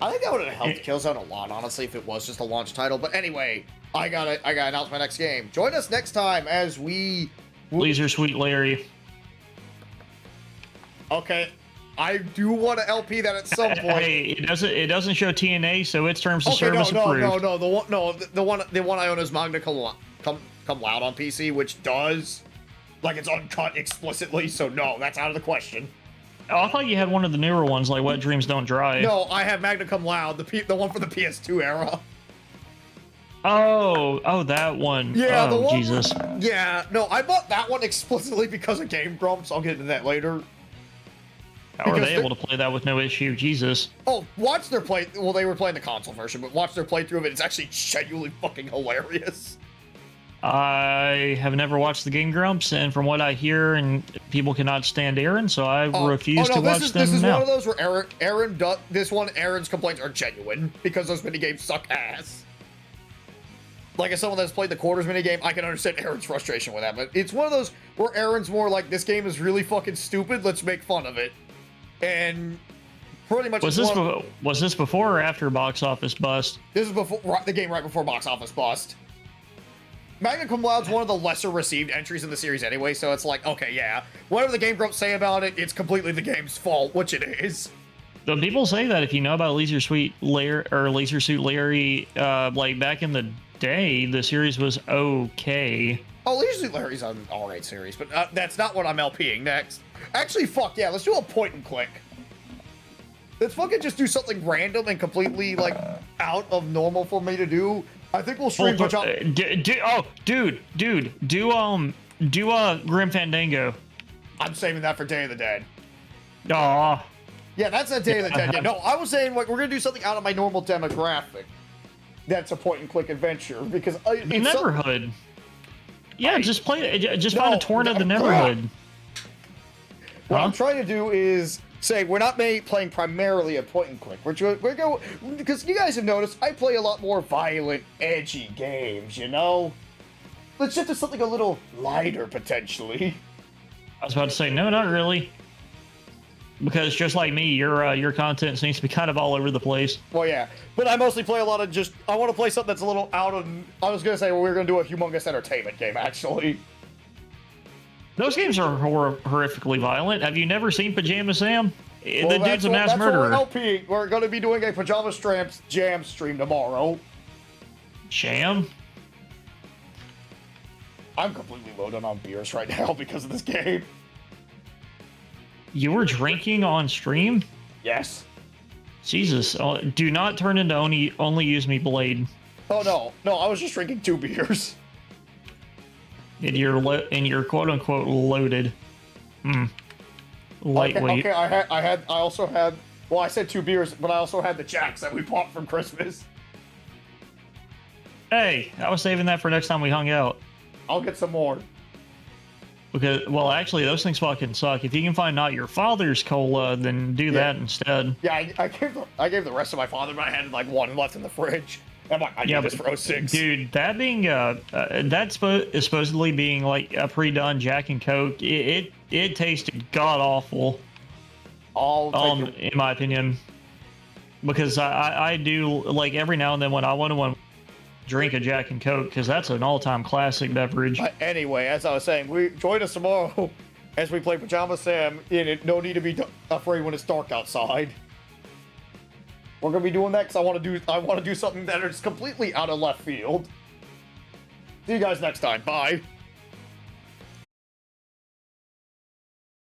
I think that would have helped Killzone a lot, honestly, if it was just a launch title. But anyway, I gotta announce my next game. Join us next time as we... Laser Sweet Larry. Okay. I do want to LP that at some point. Hey, it doesn't show TNA, so its terms of service approved. The one I own is Magna Cum Laude on PC, which does, like, it's uncut explicitly. So no, that's out of the question. Oh, I thought you had one of the newer ones, like Wet Dreams Don't Dry. No, I have Magna Cum Laude, the one for the PS2 era. Oh, that one. Yeah, oh, the one. Jesus. Yeah, no, I bought that one explicitly because of Game Grumps. I'll get into that later. How are they able to play that with no issue? Jesus. Oh, watch their play. Well, they were playing the console version, but watch their playthrough of it. It's actually genuinely fucking hilarious. I have never watched the Game Grumps, and from what I hear, and people cannot stand Aaron, so I refuse to watch them. This is now. one of those where Aaron's complaints are genuine because those minigames suck ass. Like, as someone that's played the quarters minigame, I can understand Aaron's frustration with that, but it's one of those where Aaron's more like, this game is really fucking stupid, let's make fun of it. And pretty much was this before or after Box Office Bust? This is before the game, right before Box Office Bust. Magna Cum Laude's one of the lesser received entries in the series anyway, so it's like, okay, yeah, whatever the Game Grumps say about it, it's completely the game's fault, which it is. So people say that if you know about Laser Suit Larry, like back in the day, the series was okay. Oh, Leisure Suit Larry's an alright series, but that's not what I'm LPing next. Actually, fuck yeah, let's do a point and click. Let's fucking just do something random and completely, like, out of normal for me to do. I think we'll stream do Grim Fandango. I'm saving that for Day of the Dead. Aw. Yeah, that's a Day of the Dead. Yeah, no, I was saying, like, we're gonna do something out of my normal demographic. That's a point and click adventure, because the neighborhood. Yeah, just play. Just find a torrent of the neighborhood. What I'm trying to do is say we're not playing primarily a point and click. We're going because you guys have noticed I play a lot more violent, edgy games. You know, let's shift to something a little lighter potentially. I was about to say no, not really. Because just like me, your content seems to be kind of all over the place. Well, yeah, but I mostly play a lot of I want to play something that's a little out of. I was gonna say we're gonna do a humongous entertainment game actually. Those games are horrifically violent. Have you never seen Pajama Sam? The dude's a mass murderer. We're going to be doing a Pajama Stramps jam stream tomorrow. Jam? I'm completely loaded on beers right now because of this game. You were drinking on stream? Yes. Jesus. Do not turn into only use me blade. Oh, no, I was just drinking 2 beers. And you're quote unquote loaded. Lightweight. Okay, I also had, well, I said 2 beers, but I also had the Jacks that we bought from Christmas. Hey, I was saving that for next time we hung out. I'll get some more. Because, well, actually, those things fucking suck. If you can find not your father's cola, then do that instead. Yeah, I gave the rest of my father, but I had like 1 left in the fridge. I might need this for 06. Dude, that being that's supposedly being like a pre-done Jack and Coke. It tasted god awful. In my opinion, because I do like every now and then when I want to drink a Jack and Coke, because that's an all-time classic beverage. Anyway, as I was saying, join us tomorrow as we play Pajama Sam. No need to be afraid when it's dark outside. We're gonna be doing that because I want to do something that is completely out of left field. See you guys next time. Bye.